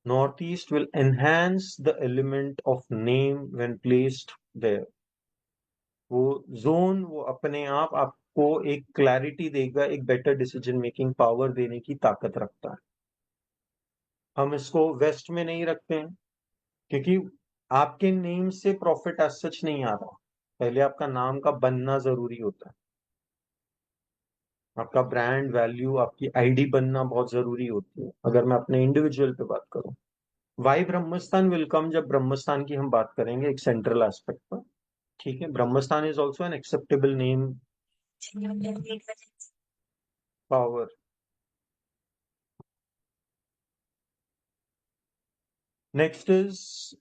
Speaker 1: Northeast will enhance the element of name when placed there. वो zone वो अपने आप आपको एक clarity देगा, एक better decision making power देने की ताकत रखता है. हम इसको वेस्ट में नहीं रखते हैं क्योंकि आपके नेम से प्रॉफिट एज सच नहीं आ रहा. पहले आपका नाम का बनना जरूरी होता है, आपका ब्रांड वैल्यू, आपकी आईडी बनना बहुत जरूरी होती है. अगर मैं अपने इंडिविजुअल पे बात करूं, वाई ब्रह्मस्थान विल कम जब ब्रह्मस्थान की हम बात करेंगे एक सेंट्रल एस्पेक्ट पर. ठीक है. Brahmasthan is also an acceptable name, power. Next is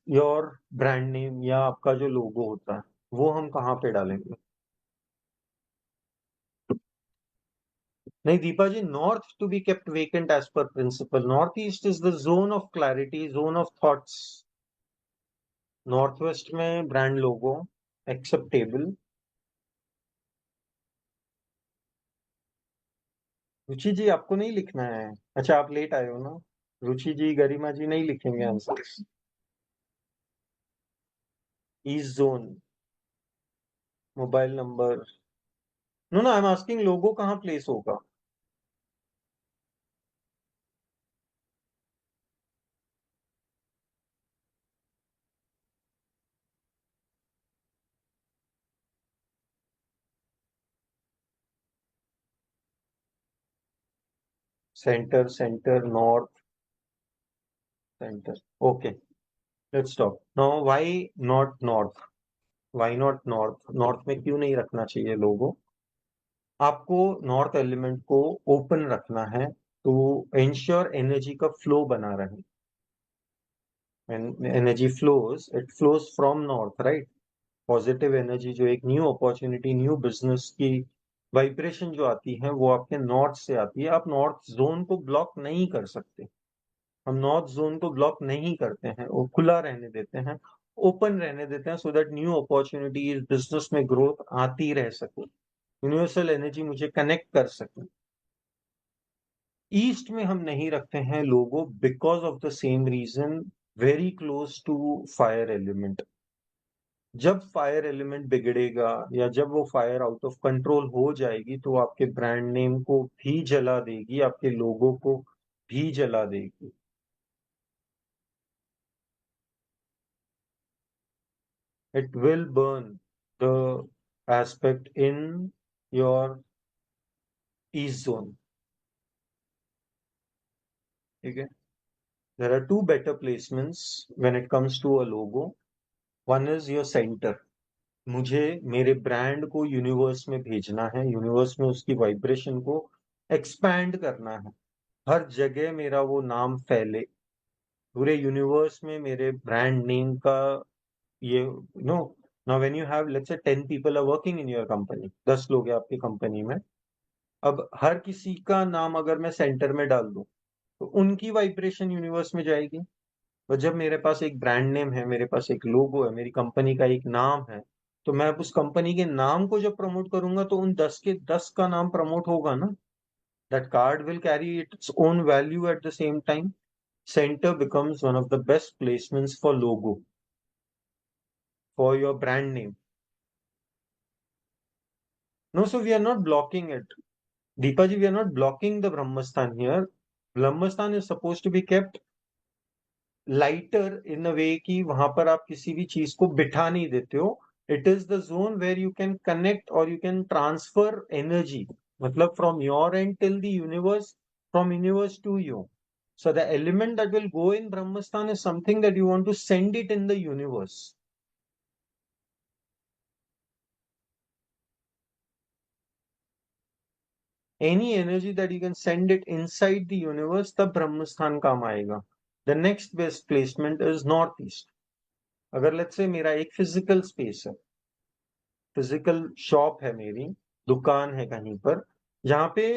Speaker 1: your brand name या आपका जो लोगो होता है वो हम कहाँ पे डालेंगे? नहीं Deepa ji, north to be kept vacant as per principle. North east is the zone of clarity, zone of thoughts. North west में brand logo acceptable. Ruchi ji आपको नहीं लिखना है? अच्छा आप लेट आए हो ना. रुचि जी, गरिमा जी नहीं लिखेंगे answers. East zone, mobile number. No no, I am asking logo कहाँ प्लेस होगा? Centre, centre, north, centre. Okay, let's talk now. Why not north? Why not north? North में क्यों नहीं रखना चाहिए लोगो? आपको नॉर्थ एलिमेंट को ओपन रखना है तो इंश्योर एनर्जी का फ्लो बना रहे. Energy flows, it flows from north, right? Positive energy, जो एक न्यू अपॉर्चुनिटी, न्यू बिजनेस की वाइब्रेशन जो आती है वो आपके नॉर्थ से आती है. आप नॉर्थ जोन को ब्लॉक नहीं कर सकते. हम नॉर्थ जोन को ब्लॉक नहीं करते हैं, वो खुला रहने देते हैं, ओपन रहने देते हैं, so that new opportunities, business में ग्रोथ आती रह सके, यूनिवर्सल एनर्जी मुझे कनेक्ट कर सके. ईस्ट में हम नहीं रखते हैं logo because of the same reason, very close to fire element. जब फायर एलिमेंट बिगड़ेगा या जब वो फायर आउट ऑफ कंट्रोल हो जाएगी तो आपके ब्रांड नेम को भी जला देगी, आपके लोगो को भी जला देगी. It will burn the aspect in your east zone. Okay. There are two better placements when it comes to a logo. One is your center. मुझे मेरे ब्रांड को यूनिवर्स में भेजना है, यूनिवर्स में उसकी वाइब्रेशन को एक्सपैंड करना है, हर जगह मेरा वो नाम फैले, पूरे यूनिवर्स में मेरे ब्रांड नेम का ये नो. Now when you have let's say 10 people are working in your company, 10 लोग हैं आपकी कंपनी में. अब हर किसी का नाम अगर मैं सेंटर में डाल दूं तो उनकी वाइब्रेशन यूनिवर्स में जाएगी. और जब मेरे पास एक ब्रांड नेम है, मेरे पास एक लोगो है, मेरी कंपनी का एक नाम है, तो मैं अब उस कंपनी के नाम को जब प्रमोट करूंगा तो उन 10 के 10 का नाम प्रमोट होगा ना. That card will carry its own value at the same time. Center becomes one of the best placements for logo, for your brand name. No, so we are not blocking it. Deepa ji, we are not blocking the Brahmastan here. Brahmastan is supposed to be kept lighter in a way कि वहां पर आप किसी भी चीज को बिठा नहीं देते हो. It is the zone where you can connect और यू कैन ट्रांसफर एनर्जी, मतलब from your end till the universe, from universe to you. So the element that will go in Brahmastan is something that you want to send it in the universe. Any energy that you can send it inside the universe, तब ब्रह्मस्थान काम आएगा. The next best placement is northeast. अगर let's say मेरा एक physical space है, physical shop है, मेरी दुकान है कहीं पर, जहां पे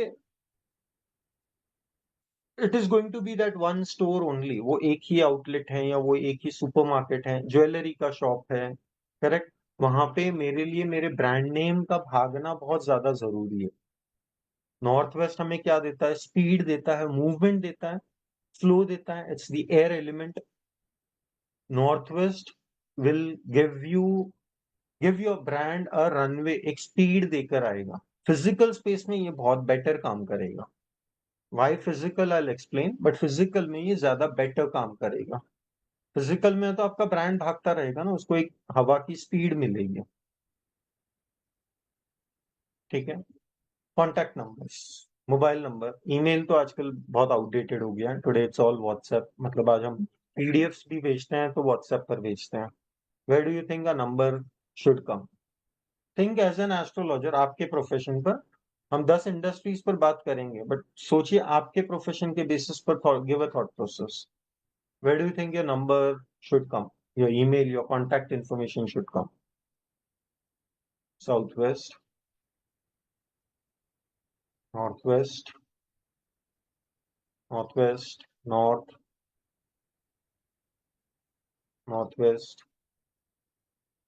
Speaker 1: it is going to be that one store only, वो एक ही आउटलेट है या वो एक ही सुपरमार्केट है, ज्वेलरी का शॉप है, करेक्ट. वहां पे मेरे लिए मेरे ब्रांड नेम का भागना बहुत ज्यादा जरूरी है. नॉर्थ वेस्ट हमें क्या देता है? स्पीड देता है, मूवमेंट देता है, फ्लो देता है. It's the air element. North west will give your brand a runway, एक स्पीड देकर आएगा. फिजिकल स्पेस में ये बहुत बेटर काम करेगा. Why physical I explain, but physical में ये ज्यादा बेटर काम करेगा. फिजिकल में तो आपका ब्रांड भागता रहेगा ना, उसको एक हवा की स्पीड मिलेगी. ठीक है. Contact numbers, mobile number, email तो आजकल बहुत आउटडेटेड हो गया है. Today it's all WhatsApp. मतलब आज हम पीडीएफ्स भी भेजते हैं तो व्हाट्सएप पर भेजते हैं. Where do you think a number should come? Think as an astrologer. आपके प्रोफेशन पर हम 10 इंडस्ट्रीज पर बात करेंगे, बट सोचिए आपके प्रोफेशन के बेसिस पर give a thought process. Where do you think your number should come? Your email, your contact information should come. Southwest, northwest, northwest, north, northwest,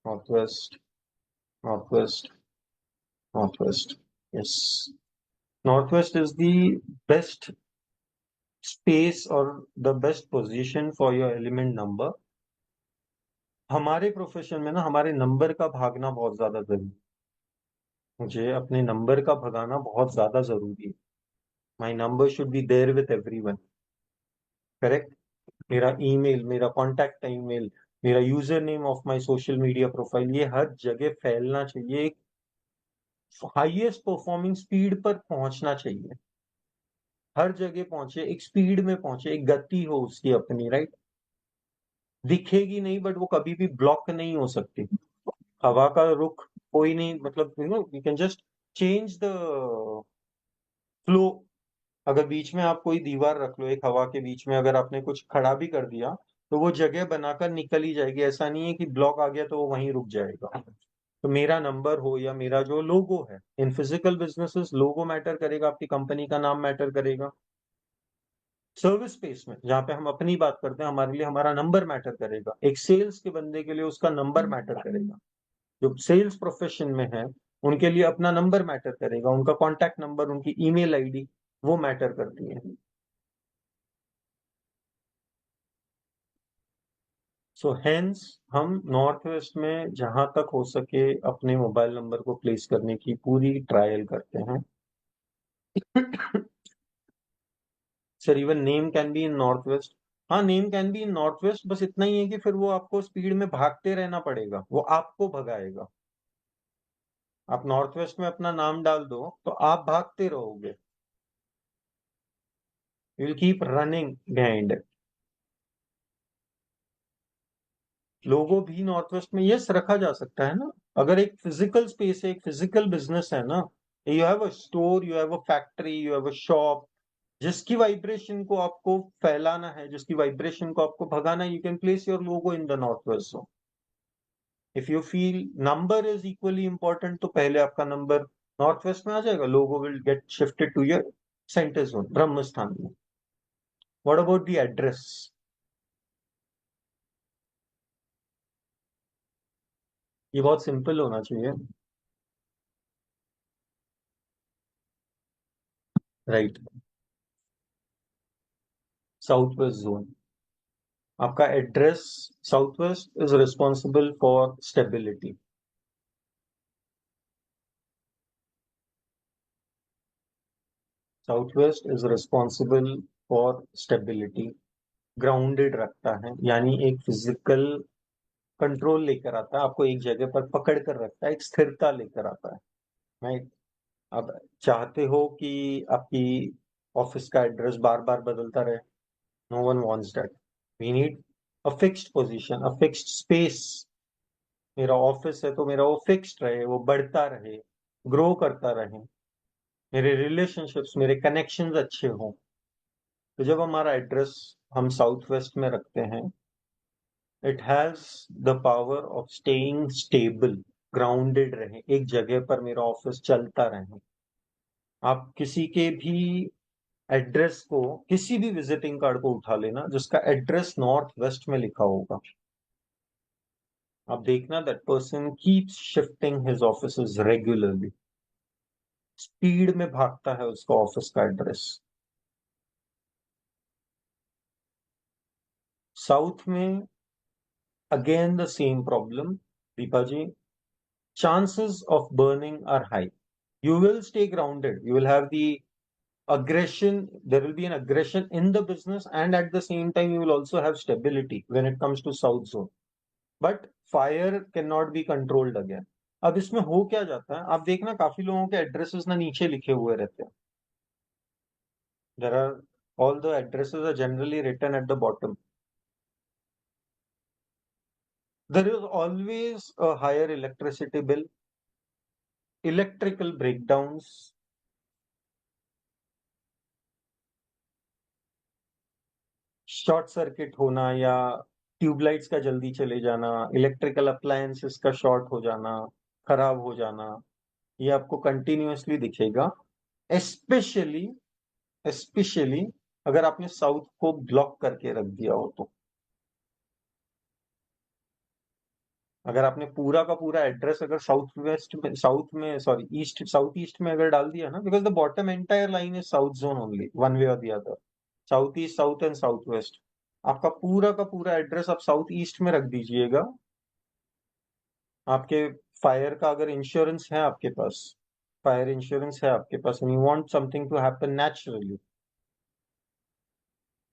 Speaker 1: northwest, northwest, northwest. Yes. Northwest is the best space or the best position for your element number. हमारे profession में ना हमारे number का भागना बहुत ज्यादा जरूरी है. मुझे अपने नंबर का भगाना बहुत ज्यादा जरूरी है. My number should be there with everyone. Correct. मेरा ईमेल, मेरा कॉन्टैक्ट ईमेल, मेरा user name of my social media profile, ये हर जगह फैलना चाहिए. एक हाईएस्ट परफॉर्मिंग स्पीड पर पहुंचना चाहिए. हर जगह पहुंचे, एक स्पीड में पहुंचे, एक गति हो उसकी अपनी, राइट. दिखेगी नहीं बट वो कभी भी ब्लॉक नहीं हो सकती. हवा का रुख कोई नहीं, मतलब you can just change the flow. अगर बीच में आप कोई दीवार रख लो, एक हवा के बीच में अगर आपने कुछ खड़ा भी कर दिया तो वो जगह बनाकर निकल ही जाएगी. ऐसा नहीं है कि ब्लॉक आ गया तो वो वहीं रुक जाएगा. तो मेरा नंबर हो या मेरा जो लोगो है, in physical businesses logo matter करेगा, आपकी कंपनी का नाम मैटर करेगा. सर्विस स्पेस में जहां पे हम अपनी बात करते हैं, हमारे लिए हमारा नंबर मैटर करेगा. एक सेल्स के बंदे के लिए उसका नंबर मैटर करेगा. जो सेल्स प्रोफेशन में है उनके लिए अपना नंबर मैटर करेगा, उनका कॉन्टैक्ट नंबर, उनकी ईमेल आईडी वो मैटर करती है. सो हेंस हम नॉर्थ वेस्ट में जहां तक हो सके अपने मोबाइल नंबर को प्लेस करने की पूरी ट्रायल करते हैं. Sir even name can be in north west. हाँ, name can be in north west, बस इतना ही है कि फिर वो आपको स्पीड में भागते रहना पड़ेगा, वो आपको भगाएगा. आप नॉर्थ वेस्ट में अपना नाम डाल दो तो आप भागते रहोगे. You will keep running behind. Logo भी नॉर्थ वेस्ट में यस रखा जा सकता है ना. अगर एक फिजिकल स्पेस है, एक फिजिकल बिजनेस है ना, you have a store, you have a factory, you have a shop, जिसकी वाइब्रेशन को आपको फैलाना है, जिसकी वाइब्रेशन को आपको भगाना है, you can place your logo in the north west zone. If you feel number is equally important तो पहले आपका नंबर नॉर्थ वेस्ट में आ जाएगा. Logo will get shifted to your centre zone ब्रह्म स्थान में. What about the address? ये बहुत सिंपल होना चाहिए, राइट. South west zone. आपका address south west is responsible for stability. South west is responsible for stability. Grounded रखता है, यानी एक फिजिकल कंट्रोल लेकर आता है, आपको एक जगह पर पकड़ कर रखता है, एक स्थिरता लेकर आता है। राइट। अब चाहते हो कि आपकी ऑफिस का एड्रेस बार बार बदलता रहे? No one wants that. We need a fixed position, a fixed space. मेरा ऑफिस है तो मेरा वो फिक्स्ड रहे, वो बढ़ता रहे, ग्रो करता रहे, मेरे रिलेशनशिप्स, मेरे कनेक्शंस अच्छे हों। तो जब हमारा एड्रेस हम साउथ वेस्ट में रखते हैं, it has the power of staying stable, grounded रहे, एक जगह पर मेरा ऑफिस चलता रहे। आप किसी के भी एड्रेस को, किसी भी विजिटिंग कार्ड को उठा लेना जिसका एड्रेस नॉर्थ वेस्ट में लिखा होगा, आप देखना that person keeps shifting his offices regularly. Speed में भागता है उसका ऑफिस का एड्रेस। साउथ में again the same problem, Deepa ji, chances of burning are high. You will stay grounded, you will have the aggression, there will be an aggression in the business, and at the same time you will also have stability when it comes to south zone, but fire cannot be controlled again. अब इसमें हो क्या जाता है, आप देखना काफी लोगों के एड्रेसेस ना नीचे लिखे हुए रहते हैं। there are all the addresses are generally written at the bottom. There is always a higher electricity bill, electrical breakdowns, short circuit होना या ट्यूबलाइट्स का जल्दी चले जाना, इलेक्ट्रिकल अप्लायंसेस का शॉर्ट हो जाना, खराब हो जाना, ये आपको कंटिन्यूअसली दिखेगा। स्पेशली स्पेशली अगर आपने साउथ को ब्लॉक करके रख दिया हो तो। अगर आपने पूरा का पूरा एड्रेस अगर साउथ ईस्ट में अगर डाल दिया ना, because the bottom entire line is south zone only, one way और the other, south east, south and south west. आपका पूरा का पूरा एड्रेस आप साउथ ईस्ट में रख दीजिएगा। आपके फायर का अगर इंश्योरेंस है आपके पास, फायर इंश्योरेंस है आपके पास, and you want something to happen naturally,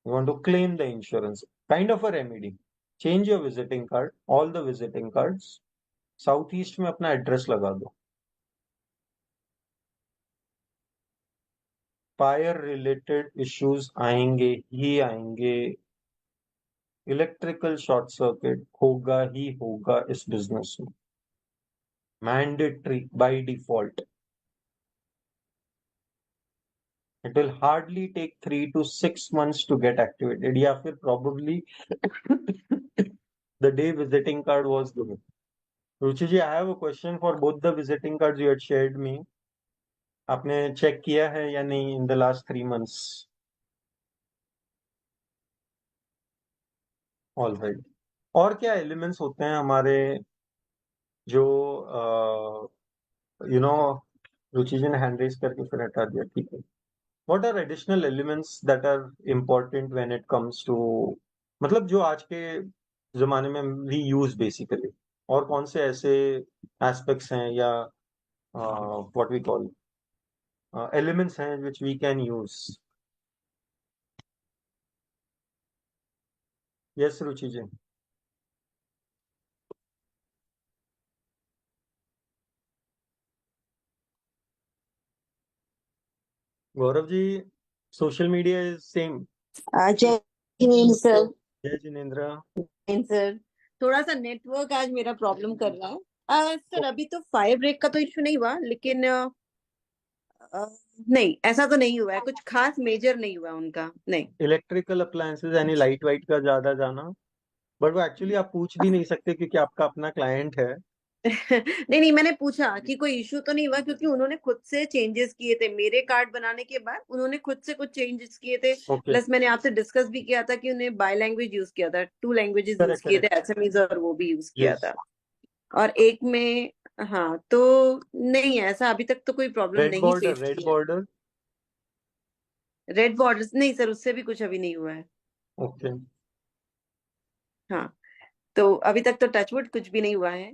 Speaker 1: you want to claim the insurance, kind of a remedy, change your visiting card, all the visiting cards south east में अपना address लगा दो। Fire related issues आएंगे ही आएंगे, electrical short circuit होगा ही होगा इस business में, mandatory by default. It will hardly take 3 to 6 months to get activated, या फिर probably the day visiting card was given. Ruchi ji, I have a question for both the visiting cards you had shared me. आपने check किया है या नहीं in the last 3 months? All right. और क्या elements होते हैं हमारे जो रुचि जी ने हैंड रेज करके फिर हटा दिया, ठीक है। What are additional elements that are important when it comes to, मतलब जो आज के जमाने में we use basically, और कौन से ऐसे aspects हैं या what we call elements हैं which we can use? Yes, Ruchi ji. Gaurav ji, social media is same.
Speaker 6: जय हिंद सर।
Speaker 1: जय जिनेन्द्र।
Speaker 6: सर थोड़ा सा नेटवर्क आज मेरा प्रॉब्लम कर रहा है। सर अभी तो फायर ब्रेक का तो इशू नहीं हुआ, लेकिन नहीं ऐसा तो नहीं हुआ है, कुछ खास मेजर नहीं हुआ उनका, नहीं।
Speaker 1: इलेक्ट्रिकल अप्लायंसेस यानी लाइट वाइट का ज्यादा जाना, बट वो एक्चुअली आप पूछ भी नहीं सकते क्योंकि आपका अपना क्लाइंट है।
Speaker 6: नहीं, मैंने पूछा कि कोई इशू तो नहीं हुआ, क्योंकि उन्होंने खुद से चेंजेस किए थे मेरे कार्ड बनाने के बाद, उन्होंने खुद से कुछ चेंजेस किए थे। प्लस मैंने आपसे डिस्कस भी किया था कि उन्हें बाय लैंग्वेज यूज किया था, 2 लैंग्वेजेस यूज किए थे, एसएमईज और वो भी यूज किया था, और एक में हाँ, तो नहीं ऐसा अभी तक तो कोई प्रॉब्लम नहीं फेस की है। रेड बॉर्डर्स नहीं सर, उससे भी कुछ अभी नहीं हुआ है।
Speaker 1: ओके।
Speaker 6: हाँ, तो अभी तक तो टचवुड कुछ भी नहीं हुआ है।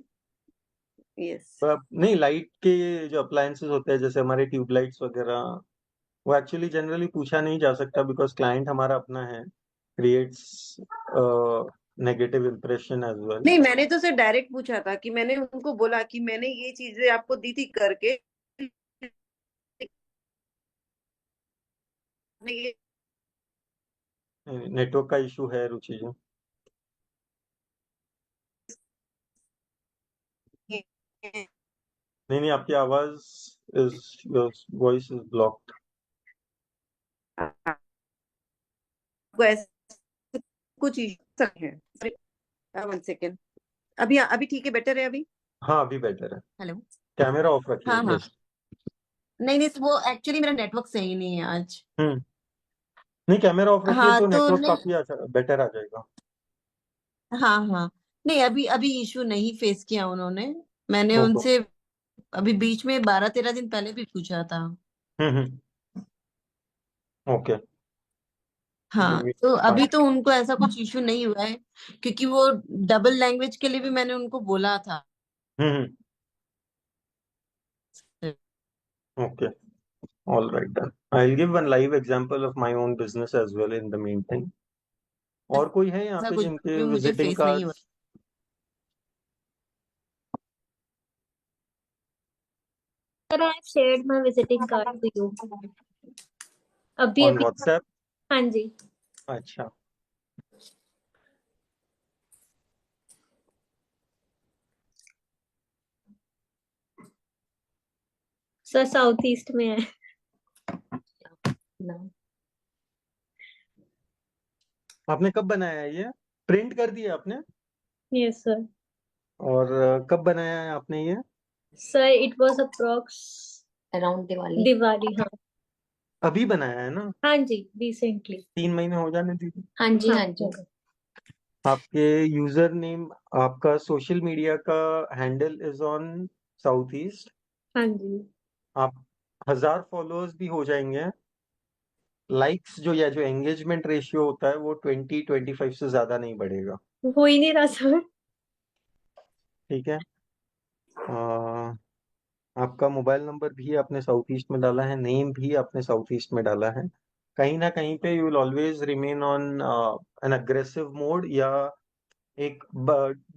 Speaker 6: यस।
Speaker 1: नहीं, लाइट के जो अप्लायंसेस होते हैं जैसे हमारे ट्यूबलाइट्स वगैरह, वो एक्चुअली जनरली पूछा नहीं जा सकता बिकॉज क्लाइंट हमारा अपना है, creates a negative impression as well.
Speaker 6: नहीं, मैंने तो सिर्फ डायरेक्ट पूछा था कि मैंने उनको बोला कि मैंने ये चीजें आपको दी थी करके, ये
Speaker 1: नेटवर्क का इशू है रुचि जी। नहीं, आपकी आवाज वॉइस इज ब्लॉक्ड।
Speaker 6: आपको ऐसे कुछ इशू है? 1 सेकेंड, अभी ठीक है, बेटर है अभी?
Speaker 1: हाँ, अभी बेटर है।
Speaker 6: हेलो,
Speaker 1: कैमरा ऑफ रखिए।
Speaker 6: हाँ हाँ,
Speaker 1: यस।
Speaker 6: नहीं वो एक्चुअली मेरा नेटवर्क सही नहीं है आज।
Speaker 1: नहीं, कैमरा ऑफ रखिए
Speaker 6: हाँ
Speaker 1: तो
Speaker 6: तो
Speaker 1: नेटवर्क
Speaker 6: नहीं,
Speaker 1: काफी अच्छा बेटर आ जाएगा।
Speaker 6: हाँ हाँ, नहीं अभी इशू नहीं फेस किया उन्होंने। मैंने
Speaker 1: ओके।
Speaker 6: उनसे अभी बीच में 12-13 दिन पहले भी पूछा था।
Speaker 1: ओके।
Speaker 6: हाँ, तो अभी तो उनको ऐसा कुछ इशू नहीं हुआ है, क्योंकि वो डबल लैंग्वेज के लिए भी मैंने उनको बोला था।
Speaker 1: Okay. All right then. I'll give one live example of my own business as well in the meantime. और कोई है यहाँ
Speaker 6: ऐसा
Speaker 1: पे
Speaker 6: कुछ
Speaker 1: जिनके
Speaker 6: भी मुझे
Speaker 1: विजिटिंग
Speaker 6: फेस नहीं हुआ।
Speaker 1: Cards
Speaker 3: Sir, I have shared my visiting card to you. अभी
Speaker 1: ऑन
Speaker 3: अभी
Speaker 1: व्हाट्सएप?
Speaker 3: हाँ जी।
Speaker 1: अच्छा,
Speaker 3: सर साउथ ईस्ट में है।
Speaker 1: आपने कब बनाया है ये? प्रिंट कर दिया आपने?
Speaker 3: Yes sir.
Speaker 1: और कब बनाया है आपने ये?
Speaker 3: Sir it was approx
Speaker 6: around
Speaker 3: Diwali. हाँ
Speaker 1: अभी बनाया है ना?
Speaker 3: हाँ जी, रिसेंटली।
Speaker 1: 3 महीने हो जाने दीजिए।
Speaker 3: हाँ जी हाँ जी।
Speaker 1: आपके यूजर नेम, आपका सोशल मीडिया का handle is on south east.
Speaker 3: हाँ जी।
Speaker 1: आप 1000 फॉलोअर्स भी हो जाएंगे, लाइक्स जो एंगेजमेंट रेशियो होता है वो 20-25 से ज्यादा नहीं बढ़ेगा।
Speaker 3: हो ही नहीं रहा सर।
Speaker 1: ठीक है। आपका मोबाइल नंबर भी आपने साउथ ईस्ट में डाला है, नेम भी आपने साउथ ईस्ट में डाला है। कहीं ना कहीं पे you will always remain on an aggressive mode, या एक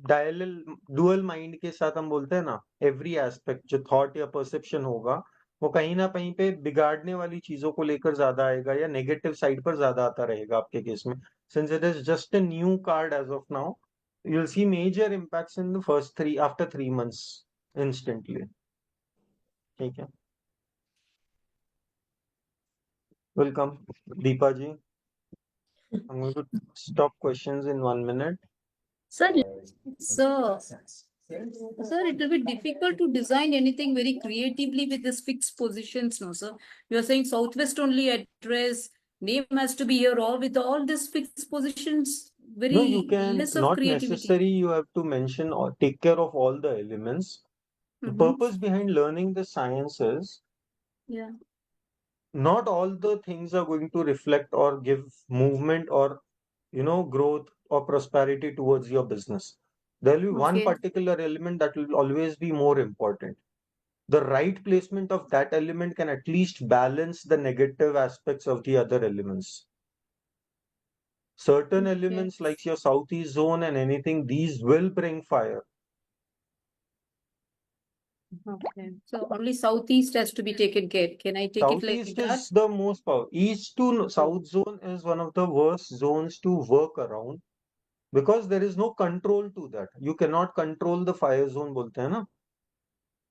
Speaker 1: डायलल डुअल माइंड के साथ हम बोलते हैं ना, एवरी एस्पेक्ट जो थॉट या परसेप्शन होगा वो कहीं ना कहीं पे बिगाड़ने वाली चीजों को लेकर ज्यादा आएगा या नेगेटिव साइड पर ज्यादा आता रहेगा आपके केस में। Since it is just a new card as of now, you'll see major impacts in the after 3 months instantly. ठीक है, welcome Deepa ji. I'm going to stop questions in 1 minute.
Speaker 3: Sir
Speaker 5: So, sir, it will be difficult to design anything very creatively with this fixed positions, no, sir. You are saying Southwest only address, name has to be here, all with all these fixed positions, very
Speaker 1: No, you can
Speaker 5: less of
Speaker 1: not
Speaker 5: creativity.
Speaker 1: necessary you have to mention or take care of all the elements. The purpose behind learning the science is
Speaker 5: Yeah.
Speaker 1: not all the things are going to reflect or give movement or growth or prosperity towards your business. There will be one
Speaker 5: Okay.
Speaker 1: particular element that will always be more important. The right placement of that element can at least balance the negative aspects of the other elements. Certain
Speaker 5: Okay.
Speaker 1: elements like your southeast zone and anything, these will bring fire.
Speaker 5: Okay. So only Southeast has to be taken care. Can I take it like
Speaker 1: Southeast
Speaker 5: that?
Speaker 1: is the most powerful. East to south zone is one of the worst zones to work around because there is no control to that. You cannot control the fire zone, bolte hai na?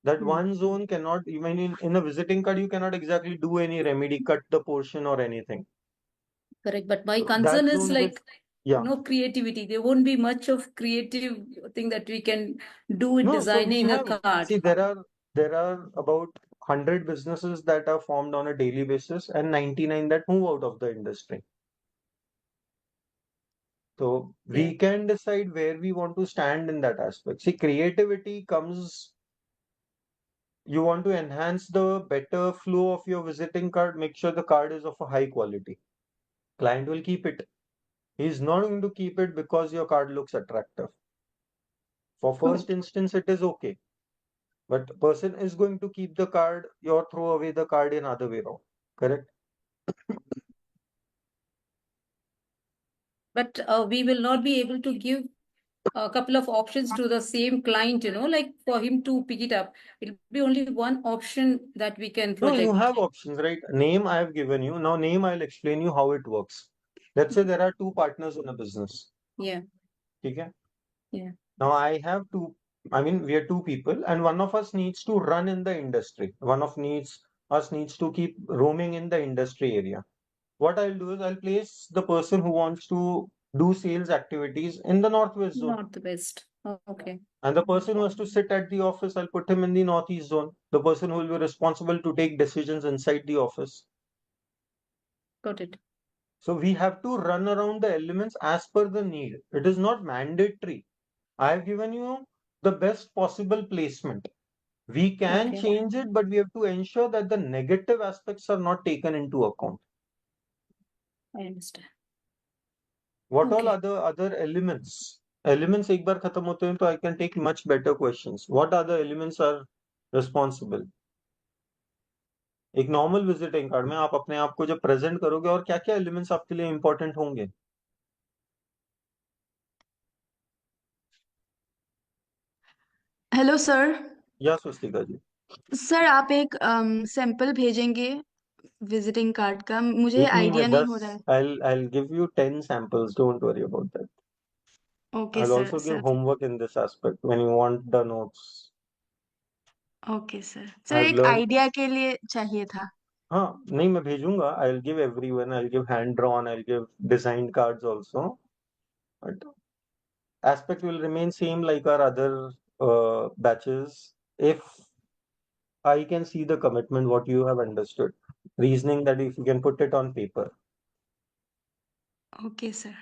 Speaker 1: That one zone cannot, even in a visiting card, you cannot exactly do any remedy, cut the portion or anything.
Speaker 5: Correct. But my
Speaker 1: So
Speaker 5: concern
Speaker 1: that
Speaker 5: is
Speaker 1: zone
Speaker 5: like
Speaker 1: yeah.
Speaker 5: no creativity. There won't be much of creative thing that we can do in
Speaker 1: No, so we
Speaker 5: designing a
Speaker 1: have,
Speaker 5: card.
Speaker 1: see, there are about 100 businesses that are formed on a daily basis and 99 that move out of the industry. So we can decide where we want to stand in that aspect. See, creativity comes, you want to enhance the better flow of your visiting card, make sure the card is of a high quality. Client will keep it. He's not going to keep it because your card looks attractive. For first instance, it is okay. But person is going to keep the card or throw away the card in other way around. Correct?
Speaker 5: but we will not be able to give a couple of options to the same client, like for him to pick it up. It'll be only one option that we can
Speaker 1: No, you
Speaker 5: project.
Speaker 1: have options, right? Name I have given you. Now name I'll explain you how it works. Let's say there are two partners in a business.
Speaker 5: Yeah,
Speaker 1: Okay?
Speaker 5: yeah,
Speaker 1: Now I have two, I mean, we are two people, and one of us needs to run in the industry. One of us needs to keep roaming in the industry area. What I'll do is I'll place the person who wants to do sales activities in the northwest zone.
Speaker 5: not the best. Oh, okay.
Speaker 1: And the person who has to sit at the office, I'll put him in the northeast zone. The person who will be responsible to take decisions inside the office.
Speaker 5: Got it.
Speaker 1: So we have to run around the elements as per the need. It is not mandatory. I have given you the best possible placement. We can
Speaker 5: Okay.
Speaker 1: change it, but we have to ensure that the negative aspects are not taken into account.
Speaker 5: I understand.
Speaker 1: What all
Speaker 5: Okay.
Speaker 1: other elements? Elements एक बार खत्म होते हैं तो I can take much better questions. What other elements are responsible? एक normal visiting card में आप अपने आप को जब प्रेजेंट करोगे और क्या क्या एलिमेंट्स आपके लिए इंपॉर्टेंट होंगे?
Speaker 7: Hello sir.
Speaker 1: या स्वस्तिका जी,
Speaker 7: सर आप एक सैंपल भेजेंगे विजिटिंग कार्ड का, मुझे
Speaker 1: एक नहीं मैं
Speaker 7: आइडिया नहीं हो रहा है।
Speaker 1: I'll give you 10 samples. Don't worry about that.
Speaker 7: Okay
Speaker 1: I'll
Speaker 7: sir
Speaker 1: also give
Speaker 7: sir
Speaker 1: homework in this aspect when you want the notes.
Speaker 7: Okay sir sir
Speaker 1: I've
Speaker 7: एक
Speaker 1: learned.
Speaker 7: आइडिया के लिए चाहिए था।
Speaker 1: हाँ नहीं मैं भेजूंगा. I'll give everyone. I'll give hand drawn. I'll give designed cards also. But aspect will remain same like our other batches. If I can see the commitment, what you have understood, reasoning that if you can put it on paper.
Speaker 7: Okay sir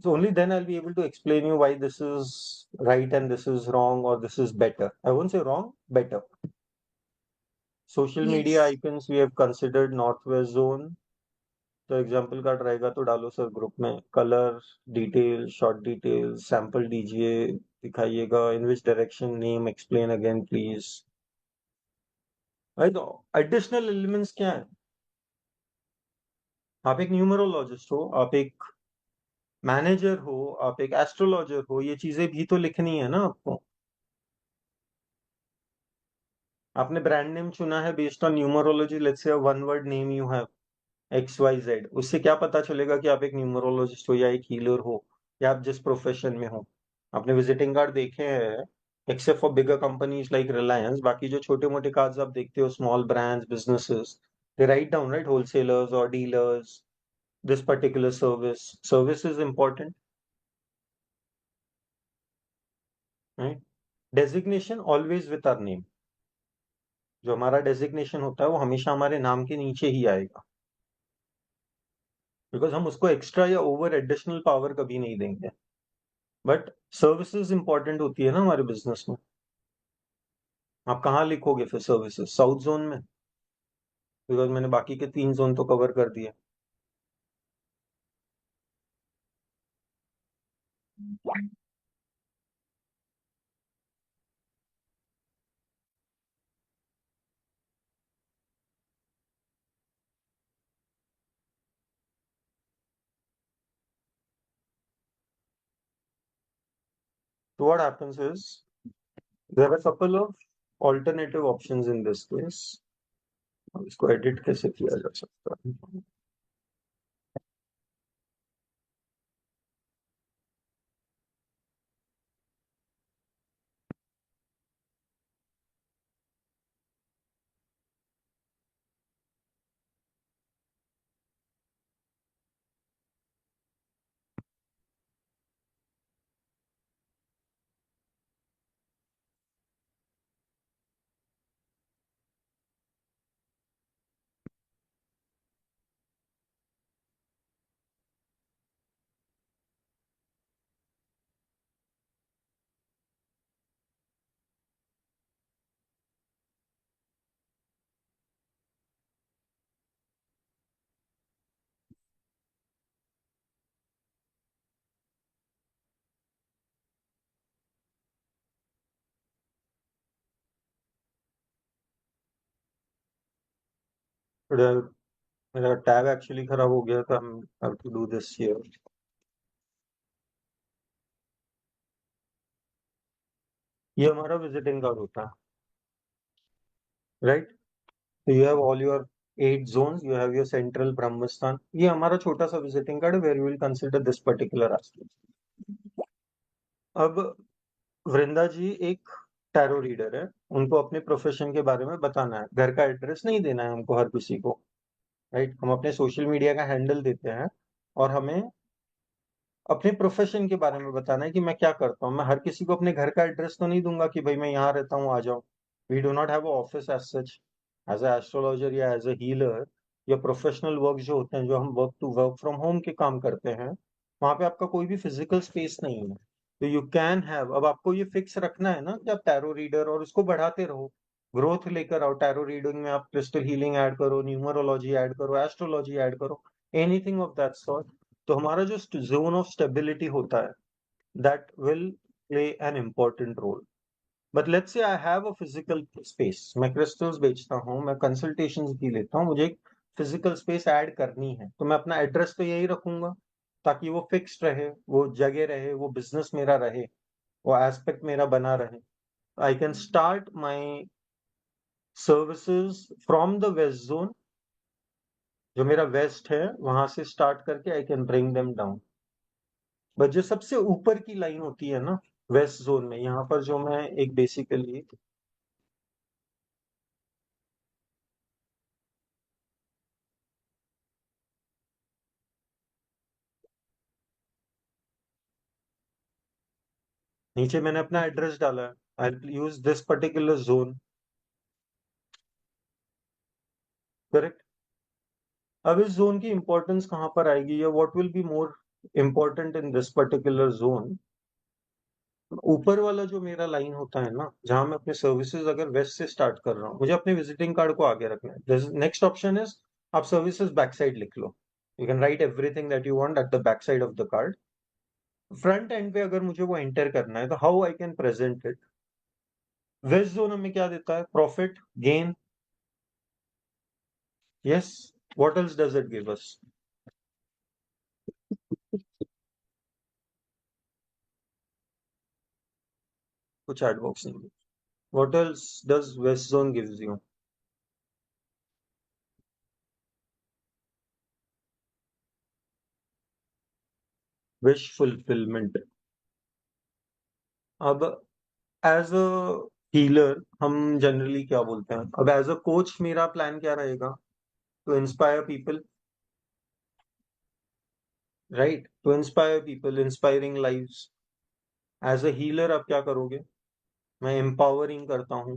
Speaker 1: So only then I'll be able to explain you why this is right and this is wrong or this is better. I won't say wrong, better. Social media
Speaker 7: yes
Speaker 1: icons we have considered northwest zone. तो example card रहेगा तो डालो sir group में. Colour detail, short detail, sample दीजिए, दिखाइएगा. In which direction, name explain again please. Right. Additional elements क्या है? आप एक न्यूमरोलॉजिस्ट हो, आप एक मैनेजर हो, आप एक एस्ट्रोलॉजर हो, ये चीजें भी तो लिखनी है ना आपको. आपने ब्रांड नेम चुना है based on numerology. Let's say one word name you have XYZ. उससे क्या पता चलेगा कि आप एक न्यूमरोलॉजिस्ट हो या एक हीलर हो या आप जिस प्रोफेशन में हो? आपने विजिटिंग कार्ड देखे हैं except for bigger companies like Reliance. बाकी जो छोटे मोटे कार्ड्स आप देखते हो, स्मॉल ब्रांड्स, बिजनेसेस, दे राइट डाउन, राइट, होलसेलर्स और dealers, this particular service is important, right? Designation always with our name. जो हमारा डेजिग्नेशन होता है वो हमेशा हमारे नाम के नीचे ही आएगा, बिकॉज हम उसको एक्स्ट्रा या ओवर एडिशनल पावर कभी नहीं देंगे. बट सर्विसेज इंपॉर्टेंट होती है ना हमारे बिजनेस में. आप कहाँ लिखोगे फिर सर्विसेज? साउथ जोन में, बिकॉज मैंने बाकी के 3 जोन तो कवर कर दिए. So what happens is there are a couple of alternative options in this case. अब इसको एडिट कैसे किया जा सकता है? मेरा टैब एक्चुअली खराब हो गया था. I have to do this here. ये हमारा विजिटिंग कार्ड होता है, राइट? तो you have all your 8 zones, you have your central Brahmasthan. ये हमारा छोटा सा विजिटिंग कार्ड है where you will consider this particular aspect. अब वृंदा जी एक टैरो रीडर है, उनको अपने प्रोफेशन के बारे में बताना है, घर का एड्रेस नहीं देना है हमको हर किसी को, राइट? हम अपने सोशल मीडिया का हैंडल देते हैं और हमें अपने प्रोफेशन के बारे में बताना है कि मैं क्या करता हूँ। मैं हर किसी को अपने घर का एड्रेस तो नहीं दूंगा कि भाई मैं यहाँ रहता हूँ, आ जाओ। We do not have office as such. As a astrologer या एज अ हीलर या प्रोफेशनल वर्क जो होते हैं, जो हम वर्क फ्रॉम होम के काम करते हैं, वहां पे आपका कोई भी फिजिकल स्पेस नहीं है। तो यू कैन हैव, अब आपको ये फिक्स रखना है ना कि आप टैरो रीडर, और उसको बढ़ाते रहो, ग्रोथ लेकर आओ। टैरो रीडिंग में आप क्रिस्टल हीलिंग ऐड करो, न्यूमरोलॉजी ऐड करो, एस्ट्रोलॉजी ऐड करो, एनीथिंग ऑफ दैट सॉर्ट। तो हमारा जो जोन ऑफ स्टेबिलिटी होता है, that will play an important role. But let's say I have a physical space, मैं क्रिस्टल्स बेचता हूँ, मैं कंसल्टेशंस भी लेता हूँ, मुझे एक फिजिकल स्पेस ऐड करनी है, तो मैं अपना एड्रेस तो यही रखूंगा ताकि वो फिक्स्ड रहे, वो जगह रहे, वो बिजनेस मेरा रहे, वो एस्पेक्ट मेरा बना रहे। I can start my services from the west zone, जो मेरा वेस्ट है वहां से स्टार्ट करके I can bring them down. But जो सबसे ऊपर की लाइन होती है ना वेस्ट जोन में, यहाँ पर जो मैं एक बेसिकली नीचे मैंने अपना एड्रेस डाला है, I use this particular zone, correct? अब इस जोन की इंपॉर्टेंस कहाँ पर आएगी, या what will be more important in this particular zone? ऊपर वाला जो मेरा लाइन होता है ना, जहां मैं अपने सर्विसेज अगर वेस्ट से स्टार्ट कर रहा हूँ, मुझे अपने विजिटिंग कार्ड को आगे रखना है। नेक्स्ट ऑप्शन इज आप सर्विसेज बैक साइड लिख लो। You can write everything that you want at the back side of the card. Front end पे अगर मुझे वो एंटर करना है, तो how I can present it? West zone हमें क्या देता है? Profit, gain, yes. What else does it give us? कुछ एड बॉक्स नहीं। What else does west zone gives you? Wish fulfilment. अब एज अ हीलर हम जनरली क्या बोलते हैं? अब एज अ कोच मेरा प्लान क्या रहेगा? To inspire people, right? To inspire people, inspiring lives. As a healer आप क्या करोगे? मैं एम्पावरिंग करता हूँ।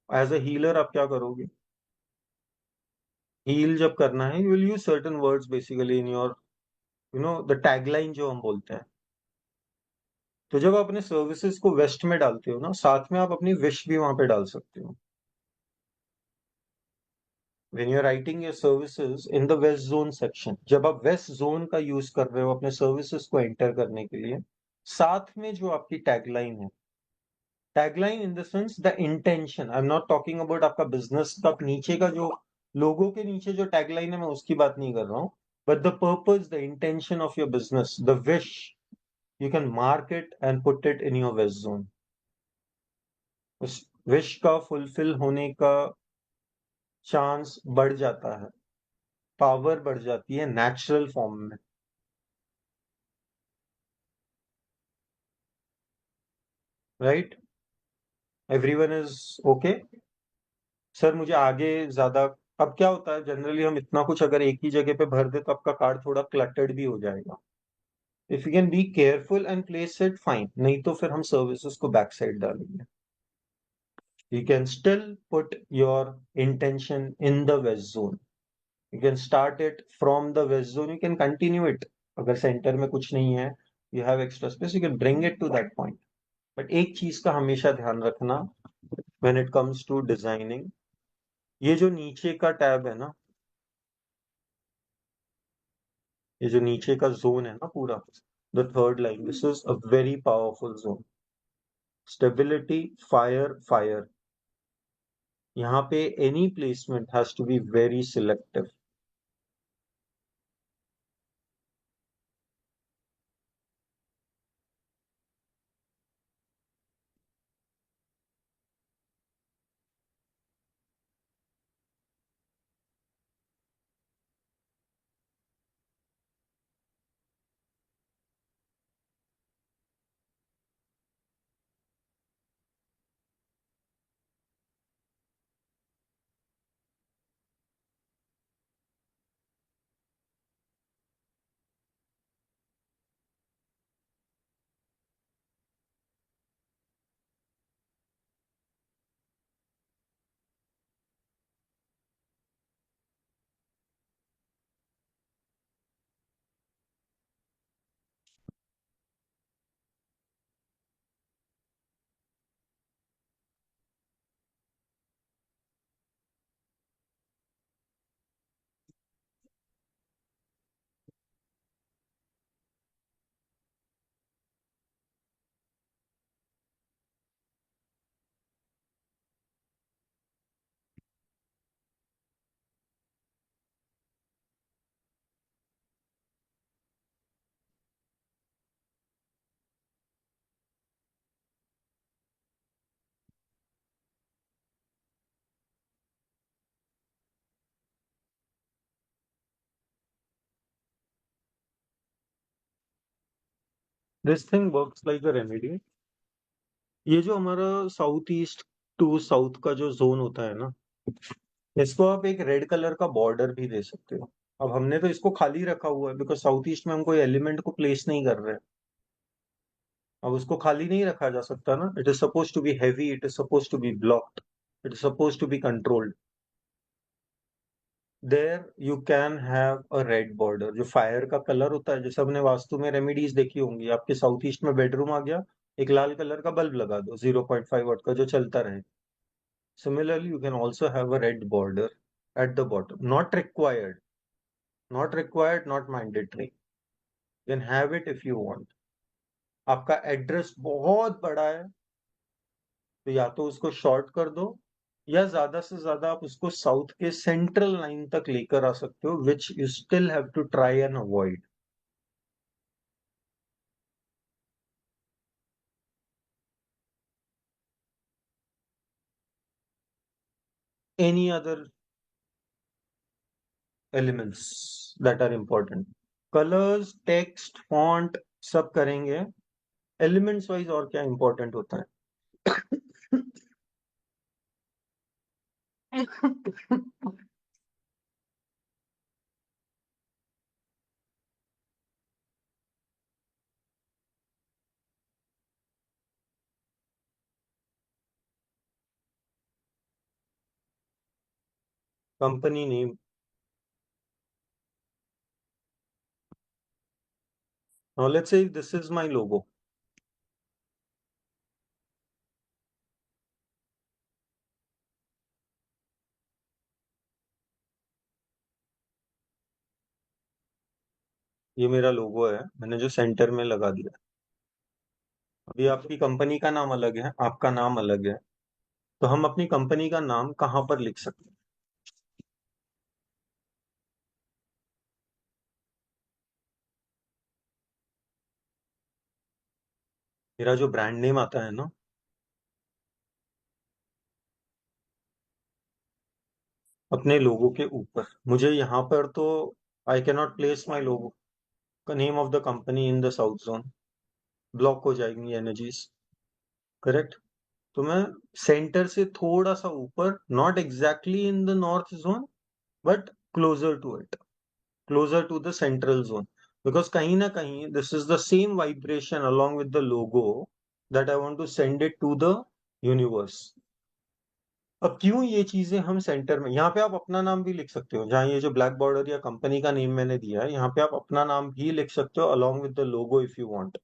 Speaker 1: एज अ हीलर आप क्या करोगे? हील जब करना है, you will use certain words basically in your, you know, the tagline जो हम बोलते हैं। तो जब आप अपने सर्विसेज को वेस्ट में डालते हो ना, साथ में आप अपनी विश भी वहां पे डाल सकते हो। when you're writing your services in the west zone section, जब आप वेस्ट जोन का यूज कर रहे हो अपने सर्विसेज को एंटर करने के लिए, साथ में जो आपकी टैगलाइन है, tagline in the sense the intention, I am not talking about आपका बिजनेस का नीचे का जो लोगों के नीचे जो टैगलाइन है, मैं उसकी बात नहीं कर रहा हूँ, but the purpose, the intention of your business, the wish, you can mark it and put it in your west zone. उस विश का फुलफिल होने का चांस बढ़ जाता है, पावर बढ़ जाती है नेचुरल फॉर्म में, right? Everyone is okay? Sir मुझे आगे ज्यादा, अब क्या होता है जनरली हम इतना कुछ अगर एक ही जगह पे भर दे तो आपका कार्ड थोड़ा क्लटर्ड भी हो जाएगा। If you can be careful and place it fine, नहीं तो फिर हम सर्विसेज को बैक साइड डालेंगे। You can still put your intention in the west zone, you can start it from the west zone, you can continue it. अगर centre में कुछ नहीं है, you have extra space, you can bring it to that point. But एक चीज का हमेशा ध्यान रखना when it comes to designing, ये जो नीचे का टैब है ना, ये जो नीचे का जोन है ना पूरा, the third line, this is a very powerful zone. Stability, fire, fire. यहाँ पे any placement has to be very selective. This thing works like a remedy. ये जो हमारा साउथ ईस्ट टू साउथ का जो जोन होता है ना, इसको आप एक रेड कलर का बॉर्डर भी दे सकते हो। अब हमने तो इसको खाली रखा हुआ है बिकॉज साउथ ईस्ट में हम कोई एलिमेंट को प्लेस नहीं कर रहे हैं। अब उसको खाली नहीं रखा जा सकता ना, it is suppose to be heavy, it is suppose to be blocked, it is suppose to be controlled. There you can have a red border, जो फायर का कलर होता है, जैसे हमने वास्तु में रेमेडीज देखी होंगी, आपके साउथ ईस्ट में बेडरूम आ गया, एक लाल कलर का बल्ब लगा दो 0.5 वाट का जो चलता रहे। Similarly, you can also have a red border at the bottom. Not required, not required, not mandatory. You can have it if you want. आपका एड्रेस बहुत बड़ा है तो या तो उसको शॉर्ट कर दो, या ज्यादा से ज्यादा आप उसको साउथ के सेंट्रल लाइन तक लेकर आ सकते हो, which you still have to try and avoid. Any other elements that are important? Colors, text, font सब करेंगे। एलिमेंट्स वाइज और क्या इंपॉर्टेंट होता है? Company name. Now let's say this is my logo. ये मेरा लोगो है, मैंने जो सेंटर में लगा दिया। अभी आपकी कंपनी का नाम अलग है, आपका नाम अलग है, तो हम अपनी कंपनी का नाम कहाँ पर लिख सकते हैं? मेरा जो ब्रांड नेम आता है ना, अपने लोगो के ऊपर, मुझे यहाँ पर तो I can not place my logo का name of the company in the south zone, block हो जाएंगी एनर्जीज, करेक्ट? तो मैं सेंटर से थोड़ा सा ऊपर, not exactly in the north zone, but closer to it, closer to the central zone, because kahin na kahin this is the same vibration along with the logo that I want to send it to the universe. अब क्यों ये चीजें हम centre में, यहाँ पे आप अपना नाम भी लिख सकते हो, जहाँ ये जो ब्लैक बॉर्डर या कंपनी का नेम मैंने दिया है, यहाँ पे आप अपना नाम भी लिख सकते हो along with the logo if you want.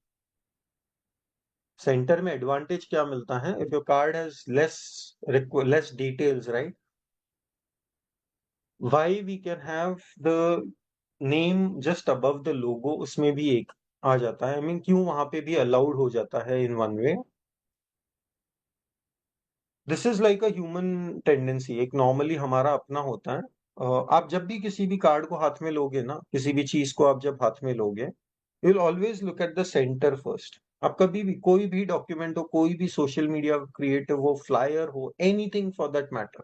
Speaker 1: Centre में एडवांटेज क्या मिलता है? If your card has less details, right, why we can have the name just above the logo, उसमें भी एक आ जाता है। आई मीन क्यों वहां पे भी अलाउड हो जाता है इन one way? This is like a human tendency, एक नॉर्मली हमारा अपना होता है। आप जब भी किसी भी कार्ड को हाथ में लोगे ना, किसी भी चीज को आप जब हाथ में लोगे, you will always look at the centre first. आप कभी भी कोई भी डॉक्यूमेंट हो, कोई भी सोशल मीडिया क्रिएटिव हो, फ्लायर हो, एनीथिंग फॉर दैट मैटर,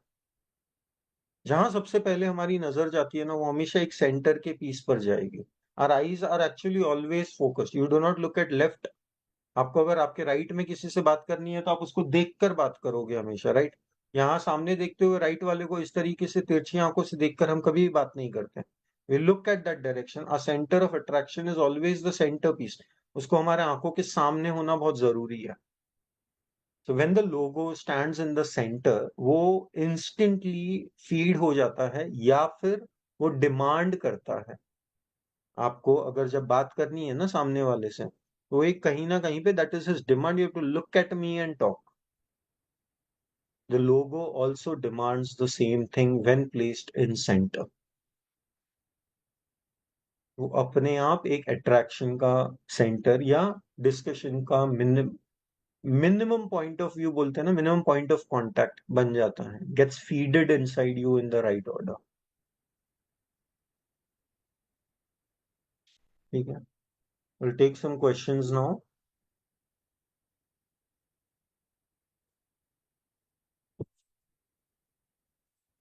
Speaker 1: जहां सबसे पहले हमारी नजर जाती है ना, वो हमेशा एक सेंटर के पीस पर जाएगी। Our eyes are actually always focused, you do not look at left. आपको अगर आपके राइट में किसी से बात करनी है तो आप उसको देखकर बात करोगे हमेशा, राइट? यहाँ सामने देखते हुए राइट वाले को इस तरीके से तिरछी आंखों से देखकर हम कभी भी बात नहीं करते। We look at that direction, a centre of attraction is always the centre piece, उसको हमारे आंखों के सामने होना बहुत जरूरी है। So when the logo stands in the center, वो instantly feed हो जाता है, या फिर वो डिमांड करता है। आपको अगर जब बात करनी है ना सामने वाले से, तो एक कहीं ना कहीं पे that is his demand, you have to look at me and talk. The logo also demands the same thing when placed in center. वो अपने आप एक अट्रैक्शन का सेंटर या डिस्कशन का मिनिमम पॉइंट ऑफ व्यू बोलते हैं ना, मिनिमम पॉइंट ऑफ कांटेक्ट बन जाता है, gets feeded inside you in the right order. ठीक है, we'll take some questions now.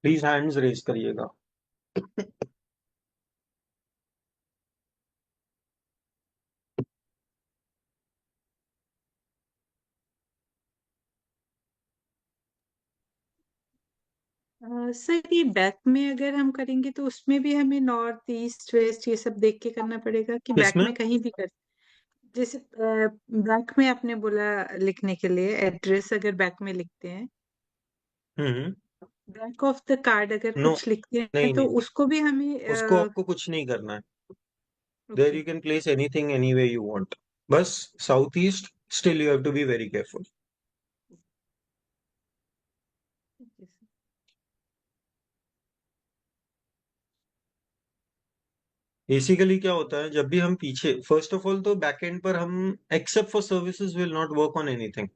Speaker 1: Please hands raise करिएगा।
Speaker 2: सर ये बैक में अगर हम करेंगे तो उसमें भी हमें नॉर्थ ईस्ट वेस्ट ये सब देख के करना पड़ेगा कि बैक
Speaker 1: किसमें?
Speaker 2: में कहीं भी कर, जैसे बैक में आपने बोला लिखने के लिए एड्रेस अगर बैक में लिखते हैं,
Speaker 1: हम्म।
Speaker 2: बैक ऑफ द कार्ड अगर
Speaker 1: नो,
Speaker 2: कुछ लिखते हैं
Speaker 1: नहीं
Speaker 2: तो
Speaker 1: नहीं,
Speaker 2: उसको भी हमें
Speaker 1: उसको आपको कुछ नहीं करना है. There
Speaker 2: okay
Speaker 1: you can place anything any way you want. बस southeast, still you have to be very careful. Basically क्या होता है जब भी हम पीछे, फर्स्ट ऑफ ऑल तो बैक एंड पर हम except for services will not work on anything.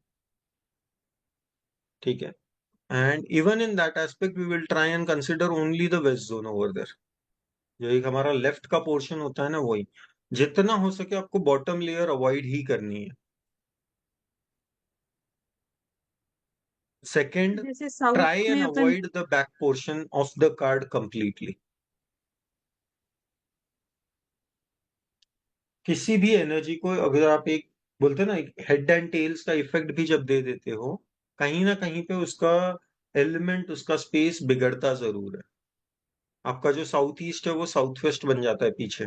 Speaker 1: ठीक है. And even in that aspect we will try and consider only the west zone over there. जो एक हमारा लेफ्ट का पोर्शन होता है ना, वही जितना हो सके आपको बॉटम लेयर अवॉइड ही करनी है. सेकेंड,
Speaker 2: जैसे साउथ
Speaker 1: try
Speaker 2: में
Speaker 1: and
Speaker 2: upon
Speaker 1: avoid the back portion of the card completely. किसी भी एनर्जी को अगर आप एक बोलते हैं ना, एक हेड एंड टेल्स का इफेक्ट भी जब दे देते हो, कहीं ना कहीं पे उसका एलिमेंट, उसका स्पेस बिगड़ता जरूर है. आपका जो साउथ ईस्ट है वो साउथ वेस्ट बन जाता है पीछे.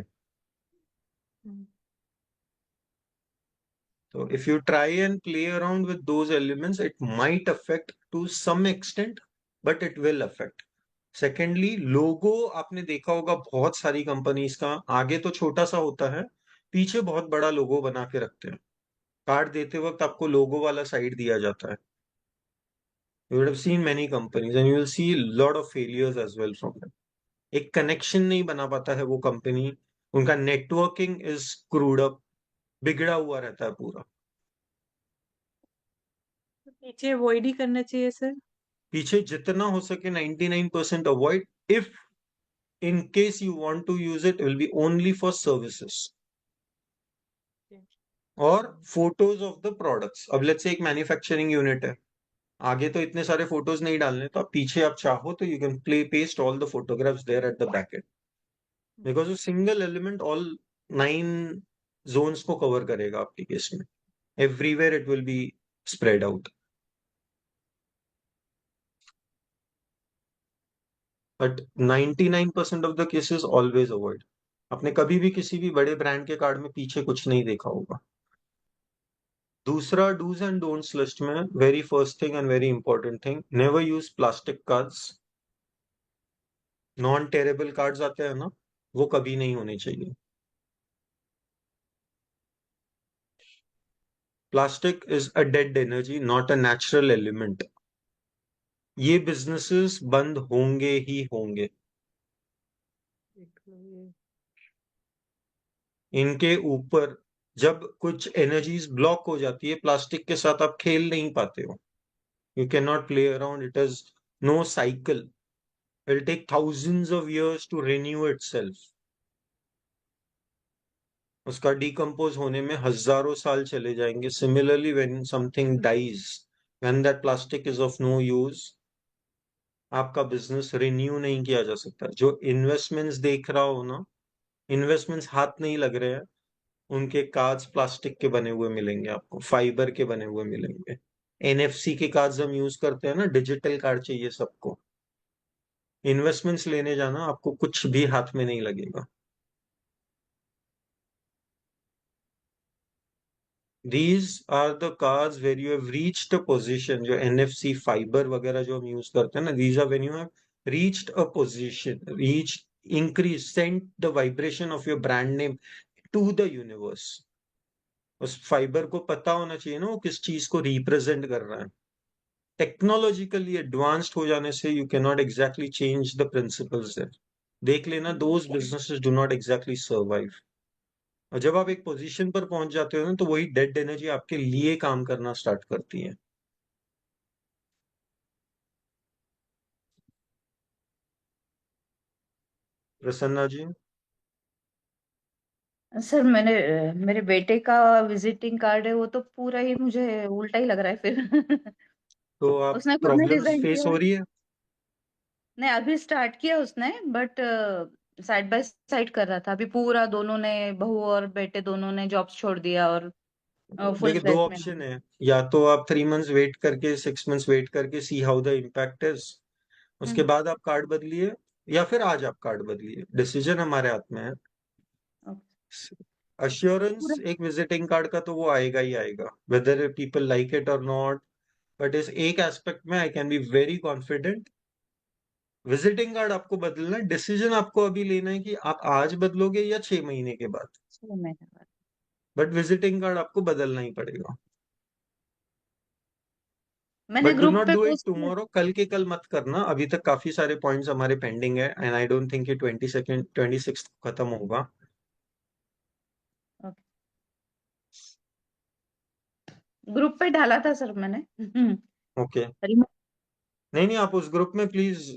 Speaker 1: तो if you try and play around with those elements it might affect to some extent, but it will affect. Secondly, logo आपने देखा होगा बहुत सारी कंपनीज का आगे तो छोटा सा होता है, पीछे बहुत बड़ा लोगो बना के रखते हैं. कार्ड देते वक्त आपको लोगो वाला साइड दिया जाता है. You would have seen many companies and you will see lot of failures as well from them. एक कनेक्शन नहीं बना पाता है वो कंपनी, उनका नेटवर्किंग इज स्क्रूड अप, बिगड़ा हुआ रहता है पूरा.
Speaker 2: पीछे अवॉइड ही करना चाहिए सर.
Speaker 1: पीछे जितना हो सके 99% avoid. If in case you want to use it, it will be only for services और फोटोज ऑफ द प्रोडक्ट्स. अब लेट्स से एक मैन्युफैक्चरिंग यूनिट है, आगे तो इतने सारे फोटोज नहीं डालने, तो आप पीछे आप चाहो तो you can play paste all the photographs there at the back end, because वो सिंगल एलिमेंट ऑल 9 जोन्स को कवर करेगा आपके केस में. Everywhere it will be spread out. But 99% of the cases always avoid. आपने कभी भी किसी भी बड़े ब्रांड के कार्ड में पीछे कुछ नहीं देखा होगा. दूसरा डूज एंड डोंट्स लिस्ट में very first thing and very important thing, never use plastic cards. Non tearable cards आते हैं ना, वो कभी नहीं होने चाहिए. Plastic is a dead energy, not a natural element. ये बिजनेसेस बंद होंगे ही होंगे. इनके ऊपर जब कुछ एनर्जीज ब्लॉक हो जाती है, प्लास्टिक के साथ आप खेल नहीं पाते हो. You can not play around. It is no cycle. It will take thousands of years to renew itself. उसका डिकम्पोज होने में हजारों साल चले जाएंगे. Similarly when something dies, when that plastic is of no use, आपका बिजनेस रिन्यू नहीं किया जा सकता. जो इन्वेस्टमेंट्स देख रहा हो ना, इन्वेस्टमेंट्स हाथ नहीं लग रहे हैं, उनके कार्ड्स प्लास्टिक के बने हुए मिलेंगे आपको, फाइबर के बने हुए मिलेंगे. एनएफसी के कार्ड्स हम यूज करते हैं ना, डिजिटल कार्ड चाहिए सबको. इन्वेस्टमेंट्स लेने जाना, आपको कुछ भी हाथ में नहीं लगेगा. These are the cards where you have reached a position, जो NFC फाइबर वगैरह जो हम यूज करते हैं ना, these are when you have reached a position, reached, increase, sent the vibration of your brand name to the universe. उस fibre को पता होना चाहिए ना वो किस चीज को रिप्रेजेंट कर रहा है. टेक्नोलॉजिकली एडवांस्ड हो जाने से you can not exactly change the principles there. देख लेना, those businesses do not exactly survive. और जब आप एक पोजीशन पर पहुंच जाते हो ना, तो वही डेड एनर्जी आपके लिए काम करना स्टार्ट करती है. प्रसन्ना जी,
Speaker 5: सर मेरे बेटे का विजिटिंग कार्ड है, वो तो पूरा ही मुझे उल्टा ही लग रहा है फिर।
Speaker 1: तो आप
Speaker 5: उसने खुद नहीं
Speaker 1: प्रॉब्लम्स
Speaker 5: डिजाइन
Speaker 1: फेस
Speaker 5: किया।
Speaker 1: हो रही है?
Speaker 5: नहीं, अभी स्टार्ट किया उसने, बट साइड बाय साइड कर रहा था। अभी पूरा दोनों ने, बहू और बेटे दोनों ने जॉब्स छोड़ दिया और फुल
Speaker 1: देखिए, दो
Speaker 5: फ्लेज में
Speaker 1: ऑप्शन है. या तो आप 3 मंथ्स वेट करके, 6 मंथ्स वेट करके see how the impact is, उसके बाद आप कार्ड बदलिए या फिर आज आप कार्ड बदलिए, डिसीजन हमारे हाथ में है। अश्योरेंस एक विजिटिंग कार्ड का तो वो आएगा ही आएगा, वेदर पीपल लाइक इट और नॉट, बट इस एक एस्पेक्ट में I can be very confident. Visiting card आपको बदलना है, डिसीजन आपको अभी लेना है कि आप आज बदलोगे या 6 महीने के बाद,
Speaker 5: 6 महीने बाद।
Speaker 1: बट विजिटिंग कार्ड आपको बदलना ही पड़ेगा।
Speaker 5: मैंने
Speaker 1: बट डू
Speaker 5: ग्रुप
Speaker 1: नॉट
Speaker 5: पे
Speaker 1: डू इट
Speaker 5: पोस्ट किया।
Speaker 1: टुमारो, कल के कल मत करना, अभी तक काफी सारे पॉइंट्स हमारे पेंडिंग है एंड आई डोंट थिंक ये 26 खत्म होगा।
Speaker 5: ग्रुप पे डाला था सर मैंने।
Speaker 1: ओके
Speaker 5: रिमूव
Speaker 1: नहीं नहीं, आप उस ग्रुप में प्लीज,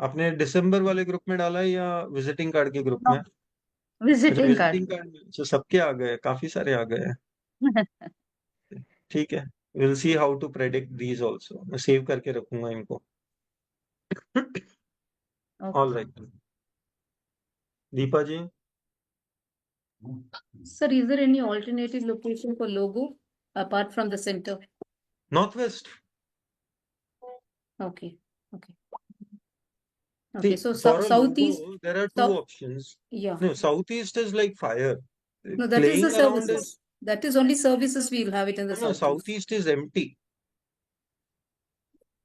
Speaker 1: आपने दिसंबर वाले ग्रुप में डाला है या विजिटिंग कार्ड के ग्रुप में? अच्छा
Speaker 5: विजिटिंग
Speaker 1: विजिटिंग कार्ड में, अच्छा सबके आ गए, काफी सारे आ गए हैं,
Speaker 5: कार्ड।
Speaker 1: ठीक है। Will see how to predict these also, मैं सेव करके रखूंगा इनको। All right, Deepa ji.
Speaker 5: Sir, is there any alternative location for logo apart from the center?
Speaker 1: North west,
Speaker 5: Okay, okay. Okay, so
Speaker 1: for a
Speaker 5: southeast,
Speaker 1: logo there are two
Speaker 5: south,
Speaker 1: options.
Speaker 5: yeah.
Speaker 1: No, southeast is like fire.
Speaker 5: No, that is the
Speaker 1: Playing around
Speaker 5: services.
Speaker 1: is,
Speaker 5: That is only services we'll have it in the
Speaker 1: no,
Speaker 5: southeast.
Speaker 1: southeast is empty.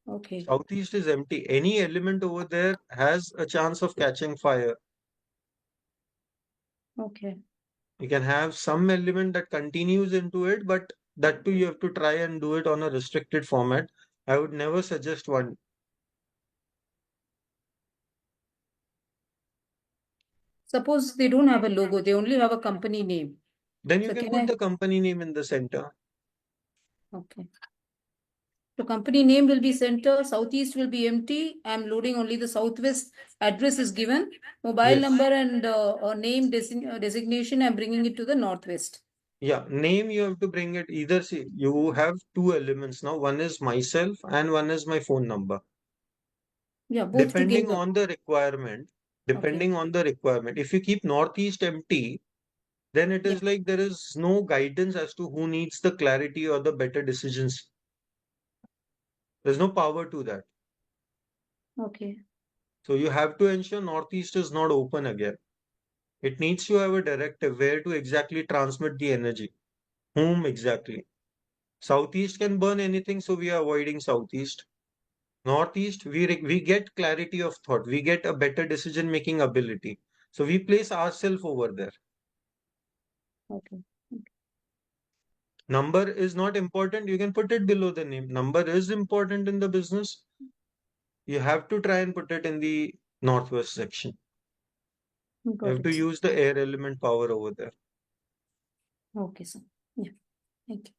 Speaker 5: Okay,
Speaker 1: Southeast is empty. Any element over there has a chance of catching fire.
Speaker 5: okay.
Speaker 1: You can have some element that continues into it, but that too you have to try and do it on a restricted format. I would never suggest one.
Speaker 5: Suppose they don't have a logo, they only have a company name.
Speaker 1: Then you
Speaker 5: So
Speaker 1: can
Speaker 5: can
Speaker 1: put
Speaker 5: I?
Speaker 1: the company name in the center.
Speaker 5: Okay. So company name will be center, southeast will be empty. I'm loading only the southwest. Address is given, mobile
Speaker 1: Yes.
Speaker 5: number and name designation. I'm bringing it to the northwest.
Speaker 1: Yeah, name you have to bring it either. See, you have two elements now. One is myself and one is my phone number.
Speaker 5: Yeah, both
Speaker 1: Depending
Speaker 5: together.
Speaker 1: on the requirement, depending on the requirement, if you keep northeast empty, then it is like there is no guidance as to who needs the clarity or the better decisions. There's no power to that.
Speaker 5: Okay.
Speaker 1: So you have to ensure northeast is not open again. It needs to have a directive where to exactly transmit the energy. Whom exactly? Southeast can burn anything, so we are avoiding southeast. Northeast, we get clarity of thought. We get a better decision making ability. So we place ourselves over there.
Speaker 5: Okay.
Speaker 1: Number is not important. You can put it below the name. Number is important in the business. You have to try and put it in the northwest section. You
Speaker 5: Got
Speaker 1: have to
Speaker 5: it.
Speaker 1: use the air element power over there.
Speaker 5: Okay, sir. Yeah. Thank you.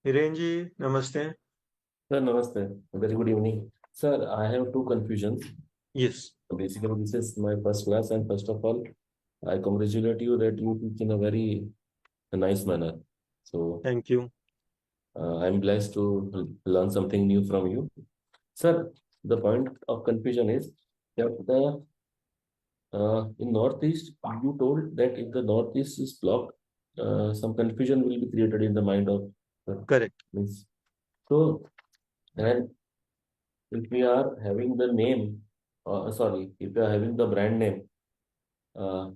Speaker 1: Hiren ji, namaste.
Speaker 8: Sir, namaste. Very good evening. Sir, I have two confusions.
Speaker 1: Yes.
Speaker 8: Basically, this is my first class, and first of all, I congratulate you that you teach in a very nice manner. So,
Speaker 1: Thank you.
Speaker 8: I'm blessed to learn something new from you. Sir, the point of confusion is that in Northeast, you told that if the Northeast is blocked, some confusion will be created in the mind of
Speaker 1: Correct.
Speaker 8: means. So, and if we are having the name, if we are having the brand name,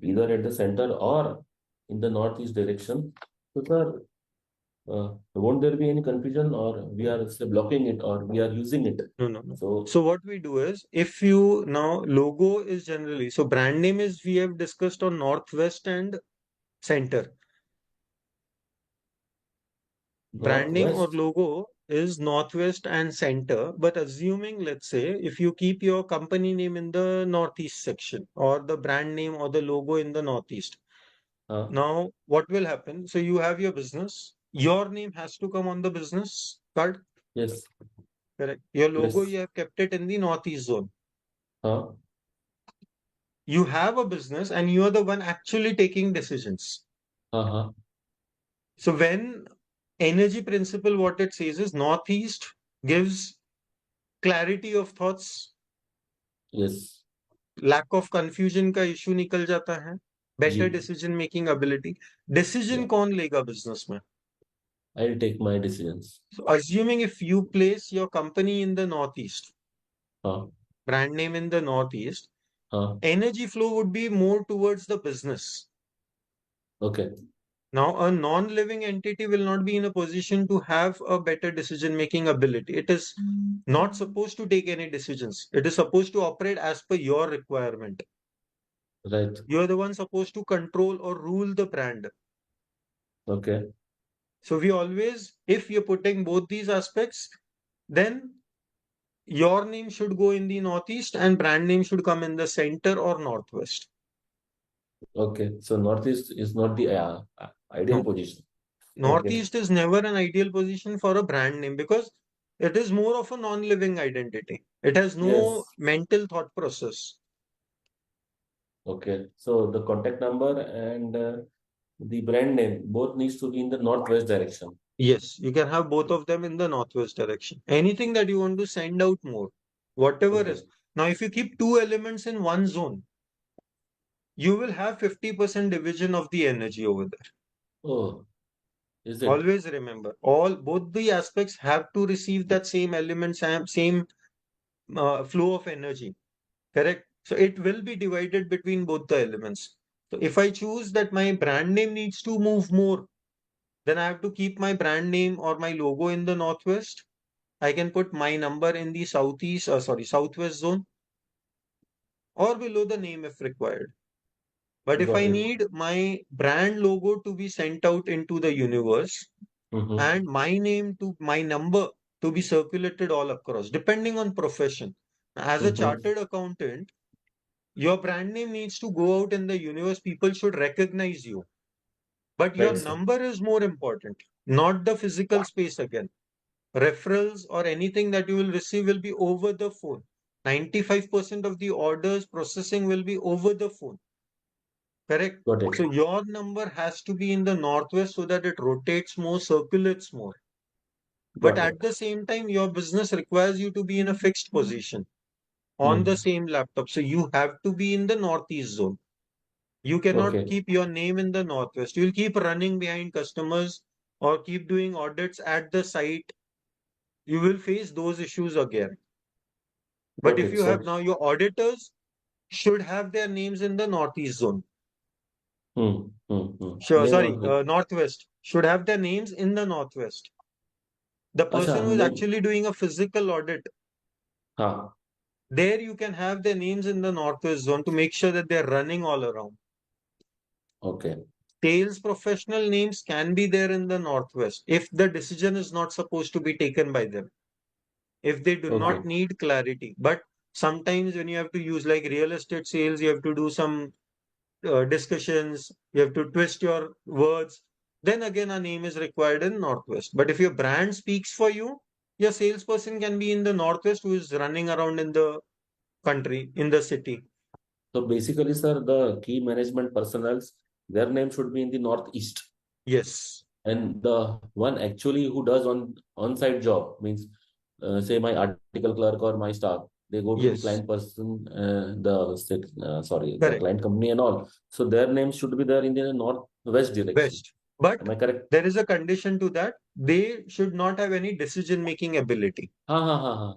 Speaker 8: either at the center or in the northeast direction, so sir, won't there be any confusion, or we are say, blocking it, or we are using it?
Speaker 1: No.
Speaker 8: So,
Speaker 1: So what we do is, if you now logo is generally, so brand name is we have discussed on northwest and center. Branding or
Speaker 8: northwest,
Speaker 1: logo is northwest and center, but assuming, let's say, if you keep your company name in the northeast section or the brand name or the logo in the northeast, now what will happen? So you have your business, your name has to come on the business card.
Speaker 8: yes,
Speaker 1: Correct. Your logo,
Speaker 8: yes,
Speaker 1: you have kept it in the northeast zone.
Speaker 8: huh,
Speaker 1: You have a business and you are the one actually taking decisions.
Speaker 8: uh-huh,
Speaker 1: So when energy principle, what it says is northeast gives clarity of thoughts,
Speaker 8: yes,
Speaker 1: lack of confusion का issue निकल जाता है, better
Speaker 8: जी,
Speaker 1: decision making ability. Decision
Speaker 8: yeah,
Speaker 1: कौन लेगा business में?
Speaker 8: I'll take my decisions.
Speaker 1: So assuming if you place your company in the Northeast, brand name in the Northeast, energy flow would be more towards the business.
Speaker 8: Okay.
Speaker 1: Now, a non-living entity will not be in a position to have a better decision-making ability. It is not supposed to take any decisions. It is supposed to operate as per your requirement.
Speaker 8: Right.
Speaker 1: You're the one supposed to control or rule the brand.
Speaker 8: Okay.
Speaker 1: So we always, if you're putting both these aspects, then your name should go in the Northeast and brand name should come in the center or Northwest.
Speaker 8: Okay. So Northeast is not the ideal
Speaker 1: No.
Speaker 8: position.
Speaker 1: Northeast is never an ideal position for a brand name because it is more of a non-living identity. It has no
Speaker 8: Yes.
Speaker 1: mental thought process.
Speaker 8: Okay. So the contact number and the brand name both needs to be in the northwest direction.
Speaker 1: Yes, you can have both of them in the northwest direction. Anything that you want to send out more, whatever
Speaker 8: Okay.
Speaker 1: is. Now, if you keep two elements in one zone, you will have 50% division of the energy over there.
Speaker 8: Oh, is it?
Speaker 1: Always remember, both the aspects have to receive that same element, same flow of energy. Correct? So it will be divided between both the elements. So if I choose that my brand name needs to move more, then I have to keep my brand name or my logo in the northwest. I can put my number in the southwest zone or below the name if required. But if
Speaker 8: Got
Speaker 1: I
Speaker 8: it.
Speaker 1: need my brand logo to be sent out into the universe and my name to my number to be circulated all across, depending on profession. As a chartered accountant, your brand name needs to go out in the universe. People should recognize you. But your
Speaker 8: Right, sir.
Speaker 1: number is more important, not the physical space again. Referrals or anything that you will receive will be over the phone. 95% of the orders processing will be over the phone. Correct?
Speaker 8: Got it.
Speaker 1: So your number has to be in the northwest so that it rotates more, circulates more. But
Speaker 8: Got it.
Speaker 1: at the same time, your business requires you to be in a fixed position on the same laptop. So you have to be in the northeast zone. You cannot
Speaker 8: Okay.
Speaker 1: keep your name in the northwest. You'll keep running behind customers or keep doing audits at the site. You will face those issues again. But
Speaker 8: Got
Speaker 1: if
Speaker 8: it.
Speaker 1: you
Speaker 8: So,
Speaker 1: have now your auditors should have their names in the northeast zone. Sure,
Speaker 8: name
Speaker 1: sorry,
Speaker 8: of the
Speaker 1: northwest should have their names in the northwest. The person who is
Speaker 8: name.
Speaker 1: actually doing a physical audit,
Speaker 8: हाँ.
Speaker 1: there you can have their names in the northwest zone to make sure that they're running all around.
Speaker 8: Okay.
Speaker 1: Sales professional names can be there in the northwest if the decision is not supposed to be taken by them, if they do not
Speaker 8: Okay.
Speaker 1: need clarity. But sometimes when you have to use like real estate sales, you have to do some discussions, you have to twist your words, then again a name is required in northwest. But if your brand speaks for you, your salesperson can be in the northwest who is running around in the country, in the city.
Speaker 8: So basically, sir, the key management personnels, their name should be in the northeast.
Speaker 1: Yes.
Speaker 8: And the one actually who does on-site job means, say my article clerk or my staff, they go to the
Speaker 1: Yes.
Speaker 8: client person, the
Speaker 1: Correct.
Speaker 8: client company and all. So their names should be there in the northwest direction.
Speaker 1: Best. But
Speaker 8: Am I correct?
Speaker 1: there is a condition to that. They should not have any decision-making ability. Their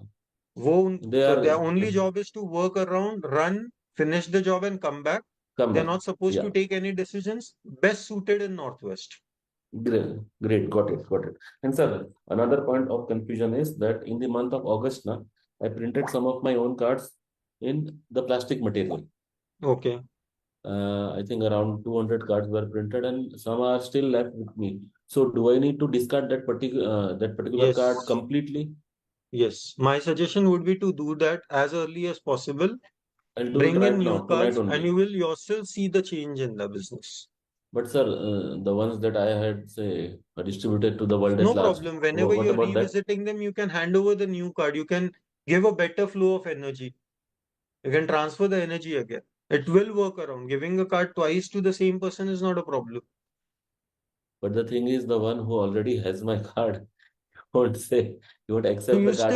Speaker 1: only job is to work around, run, finish the job and come back.
Speaker 8: Come
Speaker 1: They're
Speaker 8: back.
Speaker 1: not supposed
Speaker 8: Yeah.
Speaker 1: to take any decisions. Best suited in northwest.
Speaker 8: Great. Got it. And sir, another point of confusion is that in the month of August, I printed some of my own cards in the plastic material.
Speaker 1: Okay.
Speaker 8: I think around 200 cards were printed and some are still left with me. So do I need to discard that particular
Speaker 1: Yes.
Speaker 8: card completely?
Speaker 1: Yes. My suggestion would be to do that as early as possible.
Speaker 8: I'll do it
Speaker 1: Bring
Speaker 8: right
Speaker 1: in new
Speaker 8: now, tonight
Speaker 1: cards and
Speaker 8: only.
Speaker 1: you will yourself see the change in the business.
Speaker 8: But sir, the ones that I had, say, distributed to the world at
Speaker 1: No
Speaker 8: large,
Speaker 1: problem. Whenever
Speaker 8: what
Speaker 1: you're
Speaker 8: about that?
Speaker 1: revisiting them, you can hand over the new card. You can give a better flow of energy. You can transfer the energy again. It will work around. Giving a card twice to the same person is not a problem.
Speaker 8: But the thing is, the one who already has my card won't say, you won't
Speaker 1: So
Speaker 8: accept the card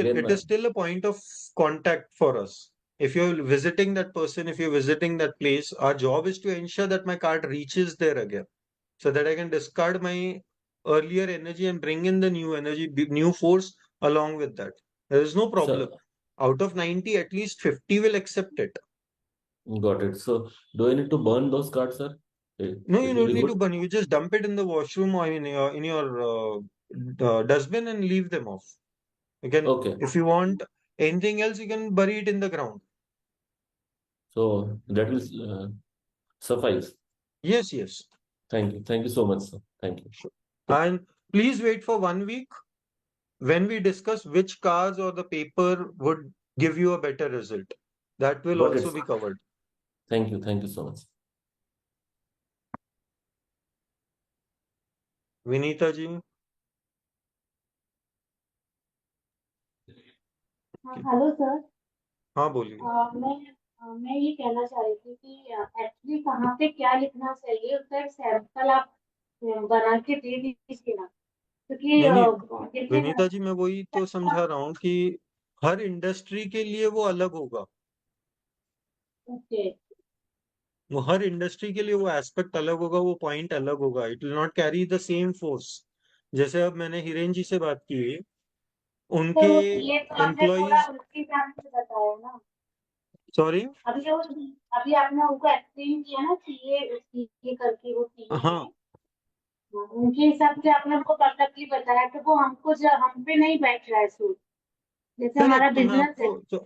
Speaker 8: again.
Speaker 1: it is still a point of contact for us. If you're visiting that person, if you're visiting that place, our job is to ensure that my card reaches there again so that I can discard my earlier energy and bring in the new energy, new force along with that. There is no problem.
Speaker 8: So,
Speaker 1: Out of 90, at least 50 will accept it.
Speaker 8: got it. So, do I need to burn those cards, sir?
Speaker 1: No, you
Speaker 8: It will
Speaker 1: don't
Speaker 8: be
Speaker 1: need to
Speaker 8: good.
Speaker 1: burn. You just dump it in the washroom or in your dustbin and leave them off. You can,
Speaker 8: Okay.
Speaker 1: if you want anything else, you can bury it in the ground.
Speaker 8: So that will suffice.
Speaker 1: Yes, yes.
Speaker 8: Thank you. Thank you so much, sir. Thank you.
Speaker 1: Sure. And please wait for 1 week when we discuss which cards or the paper would give you a better result. That will
Speaker 8: Got
Speaker 1: also
Speaker 8: it.
Speaker 1: be covered.
Speaker 8: Thank you. Thank you so much.
Speaker 1: Vinita ji.
Speaker 9: Hello sir.
Speaker 1: हाँ बोलिए।
Speaker 9: मैं ये कहना चाह रही थी कि actually कहाँ पे क्या लिखना चाहिए, उसका एक सैंपल आप बना के दे दीजिए ना, क्योंकि
Speaker 1: नहीं
Speaker 9: देखिए
Speaker 1: विनीता जी, मैं वही तो समझा रहा हूँ कि हर इंडस्ट्री के लिए वो अलग होगा।
Speaker 9: ओके,
Speaker 1: वो हर इंडस्ट्री के लिए वो एस्पेक्ट अलग होगा, वो पॉइंट अलग होगा। It will not carry the same force. जैसे अब मैंने हिरेन जी से बात की, उनके
Speaker 9: ये तो आपने थोड़ा
Speaker 1: एम्प्लॉयज,
Speaker 9: उसके हिसाब से बताया ना।
Speaker 1: सॉरी,
Speaker 9: अभी आपने उनको एक्सप्लेन किया ना कि ये करके वो चाहिए
Speaker 1: हाँ
Speaker 9: है। उनके हिसाब से आपने हमको परफेक्टली बताया, तो वो हमको हम पे नहीं बैठ रहा है सूट, जैसे हमारा
Speaker 1: करेक्ट। तो मैं
Speaker 9: बिजनेस है।
Speaker 1: आपको तो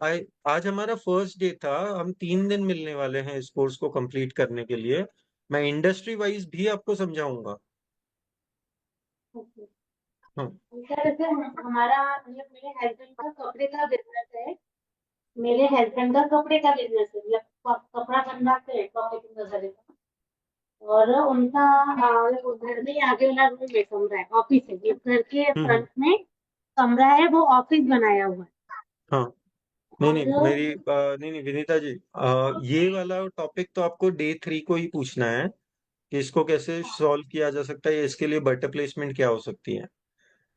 Speaker 1: आज हमारा फर्स्ट डे था, हम 3 दिन मिलने वाले हैं इस कोर्स को कंप्लीट करने के लिए। मैं इंडस्ट्री वाइज भी आपको समझाऊंगा। हाँ
Speaker 9: सर जैसे हमारा मेरे हस्बैंड का कपड़े का बिजनेस है। मेरे हस्बैंड का कपड़े का बिजनेस है, मतलब कपड़ा बनवाते हैं कपड़े के वगैरह का। और उनका वो घर में आगे वाला रूम है, कमरा है, ऑफिस है। ये घर के फ्रंट में कमरा है, वो ऑफिस बनाया हुआ है।
Speaker 1: हाँ नहीं नहीं
Speaker 9: और
Speaker 1: नहीं विनीता जी, ये वाला टॉपिक तो आपको डे 3 को ही पूछना है कि इसको कैसे सॉल्व किया जा सकता है, या इसके लिए बेटर प्लेसमेंट क्या हो सकती है।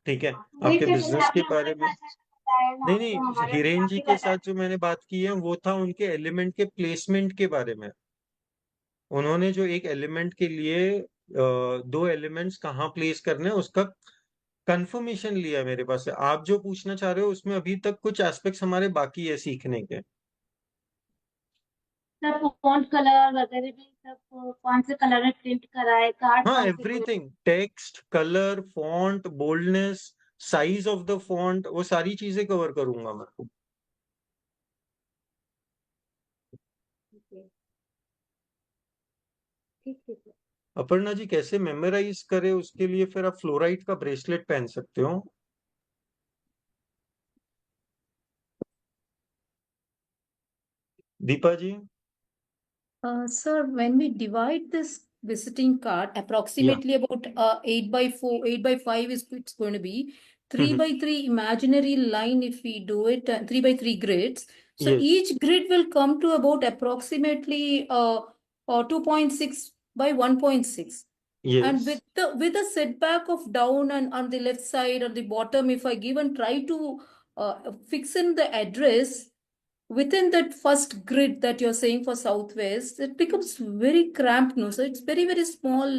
Speaker 1: ठीक है,
Speaker 9: वही
Speaker 1: आपके
Speaker 9: तो जैसे
Speaker 1: बिजनेस के
Speaker 9: आपने
Speaker 1: बारे
Speaker 9: हमारे
Speaker 1: में।
Speaker 9: को अच्छा से बताया ना,
Speaker 1: नहीं
Speaker 9: तो हमारे को
Speaker 1: हिरेन
Speaker 9: आप
Speaker 1: जी
Speaker 9: ही
Speaker 1: के
Speaker 9: बताए।
Speaker 1: साथ जो मैंने बात की है वो था उनके एलिमेंट के प्लेसमेंट के बारे में। उन्होंने जो एक एलिमेंट के लिए 2 एलिमेंट्स कहाँ प्लेस करने हैं उसका कंफर्मेशन लिया मेरे पास से। आप जो पूछना चाह रहे हो उसमें अभी तक कुछ एस्पेक्ट्स हमारे बाकी है सीखने के।
Speaker 9: सब फॉन्ट कलर वगैरह भी सब कौन से कलर में प्रिंट कराए, कार्ड
Speaker 1: हाँ,
Speaker 9: कौन से बनाए।
Speaker 1: Everything, text, colour, font, boldness, size of the font, वो सारी चीजें कवर करूंगा मैं।
Speaker 9: ठीक है सर।
Speaker 1: अपर्णा जी, कैसे मेमोराइज करे उसके लिए फिर आप फ्लोराइड का ब्रेसलेट पहन सकते हो। Deepa ji.
Speaker 5: Sir, when we divide this visiting card, approximately about 8 by 4, 8 by 5 is it's going to be 3 by 3 imaginary line. If we do it 3 by 3 grids, so
Speaker 1: Yes,
Speaker 5: each grid will come to about approximately 2.6 by 1.6. And
Speaker 1: yes,
Speaker 5: with the setback of down and on the left side or the bottom, if I give and try to fix in the address within that first grid that you're saying for Southwest, it becomes very cramped, no? So it's very, very small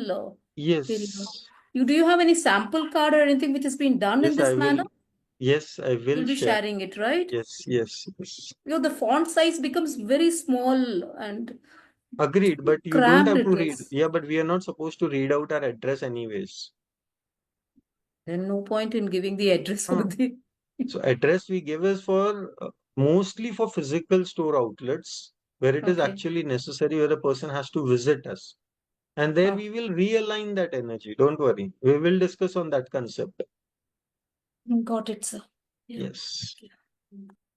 Speaker 1: yes,
Speaker 5: area. Do you have any sample card or anything which has been done in
Speaker 1: yes, I
Speaker 5: this
Speaker 1: will.
Speaker 5: manner?
Speaker 1: Yes, I will
Speaker 5: You'll be
Speaker 1: share.
Speaker 5: sharing it, right?
Speaker 1: Yes, yes, yes.
Speaker 5: The font size becomes very small and
Speaker 1: Agreed, but you don't
Speaker 5: cramped
Speaker 1: have
Speaker 5: it
Speaker 1: to read.
Speaker 5: is.
Speaker 1: Yeah, but we are not supposed to read out our address anyways.
Speaker 5: Then no point in giving the address for
Speaker 1: Huh.
Speaker 5: the.
Speaker 1: So address we give is for mostly for physical store outlets where it is
Speaker 5: Okay.
Speaker 1: actually necessary, where a person has to visit us. And there we will realign that energy. Don't worry. We will discuss on that concept.
Speaker 5: Got it, sir.
Speaker 1: Yes.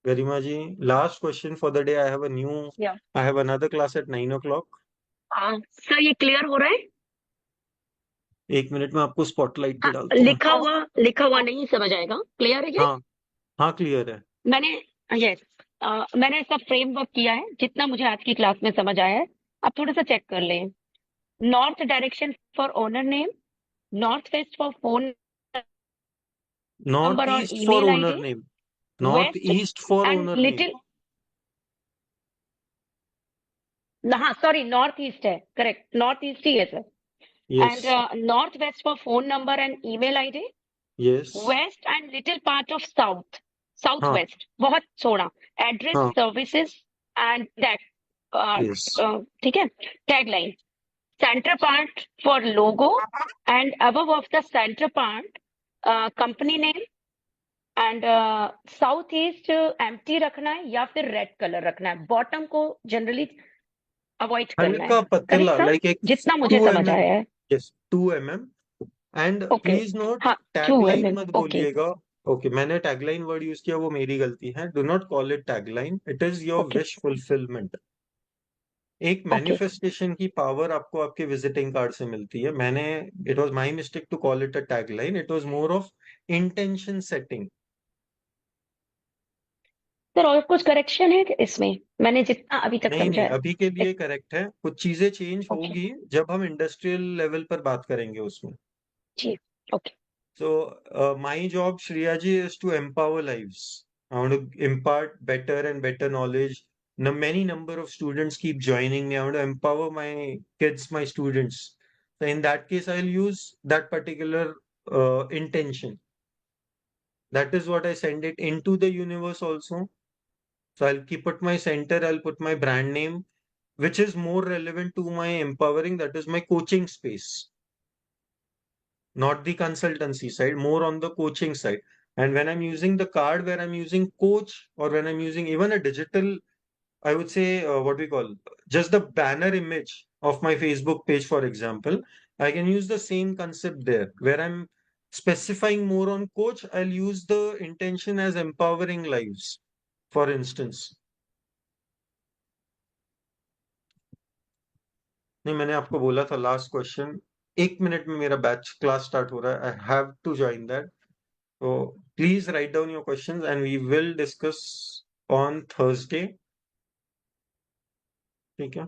Speaker 1: Garima ji, last question for the day.
Speaker 4: Yeah.
Speaker 1: I have another class at 9 o'clock.
Speaker 4: Sir ये clear हो रहा है?
Speaker 1: 1 minute में आपको spotlight पे डालता हूँ।
Speaker 4: लिखा हुआ नहीं समझ आएगा। क्लियर है ये?
Speaker 1: हाँ क्लियर है।
Speaker 4: मैंने इसका फ्रेमवर्क किया है जितना मुझे आज की क्लास में समझ आया है। आप थोड़ा सा चेक कर लें। North direction for owner name, north west for phone
Speaker 1: north
Speaker 4: number और
Speaker 1: east for
Speaker 4: email
Speaker 1: owner
Speaker 4: ID,
Speaker 1: name, north
Speaker 4: west
Speaker 1: east for
Speaker 4: and
Speaker 1: owner name.
Speaker 4: Little, हाँ सॉरी नॉर्थ ईस्ट है, करेक्ट, नॉर्थ ईस्ट ही है sir.
Speaker 1: Yes.
Speaker 4: And northwest for phone number and email ID.
Speaker 1: Yes.
Speaker 4: West and little part of south.
Speaker 1: हाँ
Speaker 4: Southwest. बहुत छोड़ा. Address,
Speaker 1: हाँ
Speaker 4: services and that.
Speaker 1: yes.
Speaker 4: ठीक है. Tagline. Center part for logo and above of the center part, company name and south east empty रखना है या फिर रेड कलर रखना है. बॉटम को जनरली अवॉइड करना है.
Speaker 1: हल्का पतला,
Speaker 4: करेक्ट सर?
Speaker 1: like एक
Speaker 4: जितना मुझे
Speaker 1: 2
Speaker 4: समझ
Speaker 1: mm.
Speaker 4: आया है.
Speaker 1: Yes, 2 mm. And
Speaker 4: okay.
Speaker 1: please note,
Speaker 4: हाँ, 2
Speaker 1: tagline
Speaker 4: mm.
Speaker 1: मत
Speaker 4: ओके.
Speaker 1: बोलिएगा. Okay, मैंने tagline word यूज किया, वो मेरी गलती है. Do not call it tagline. It is your
Speaker 4: okay.
Speaker 1: wish fulfillment. एक
Speaker 4: ओके.
Speaker 1: मैनिफेस्टेशन की पावर आपको आपके विजिटिंग कार्ड से मिलती है. मैंने it was my mistake to call it a tagline. It was more of intention setting.
Speaker 4: Sir और कुछ करेक्शन है इसमें? मैंने जितना अभी तक
Speaker 1: नहीं
Speaker 4: समझा
Speaker 1: नहीं,
Speaker 4: है.
Speaker 1: अभी के लिए करेक्ट है. कुछ चीजें चेंज
Speaker 4: ओके.
Speaker 1: होगी जब हम इंडस्ट्रियल लेवल पर बात करेंगे उसमें.
Speaker 4: जी. Okay.
Speaker 1: So, my job, Shreya ji, is to empower lives. I want to impart better and better knowledge. Many number of students keep joining me. I want to empower my kids, my students. So in that case, I'll use that particular intention. That is what I send it into the universe also. So I'll keep at my center, I'll put my brand name, which is more relevant to my empowering. That is my coaching space. Not the consultancy side, more on the coaching side. And when I'm using the card where I'm using coach, or when I'm using even a digital, I would say, what we call just the banner image of my Facebook page, for example, I can use the same concept there. Where I'm specifying more on coach, I'll use the intention as empowering lives, for instance. नहीं, मैंने आपको बोला था last question. 1 minute में मेरा batch class start हो रहा है. I have to join that. So please write down your questions and we will discuss on Thursday. ठीक है?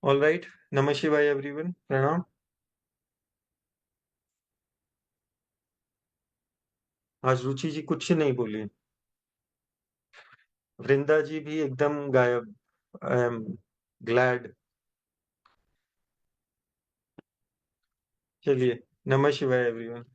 Speaker 1: All right. Namah Shivaya everyone. Pranam. आज रुचि जी कुछ नहीं बोली. वृंदा जी भी एकदम गायब. I am glad. चलिए, Namah Shivaya everyone.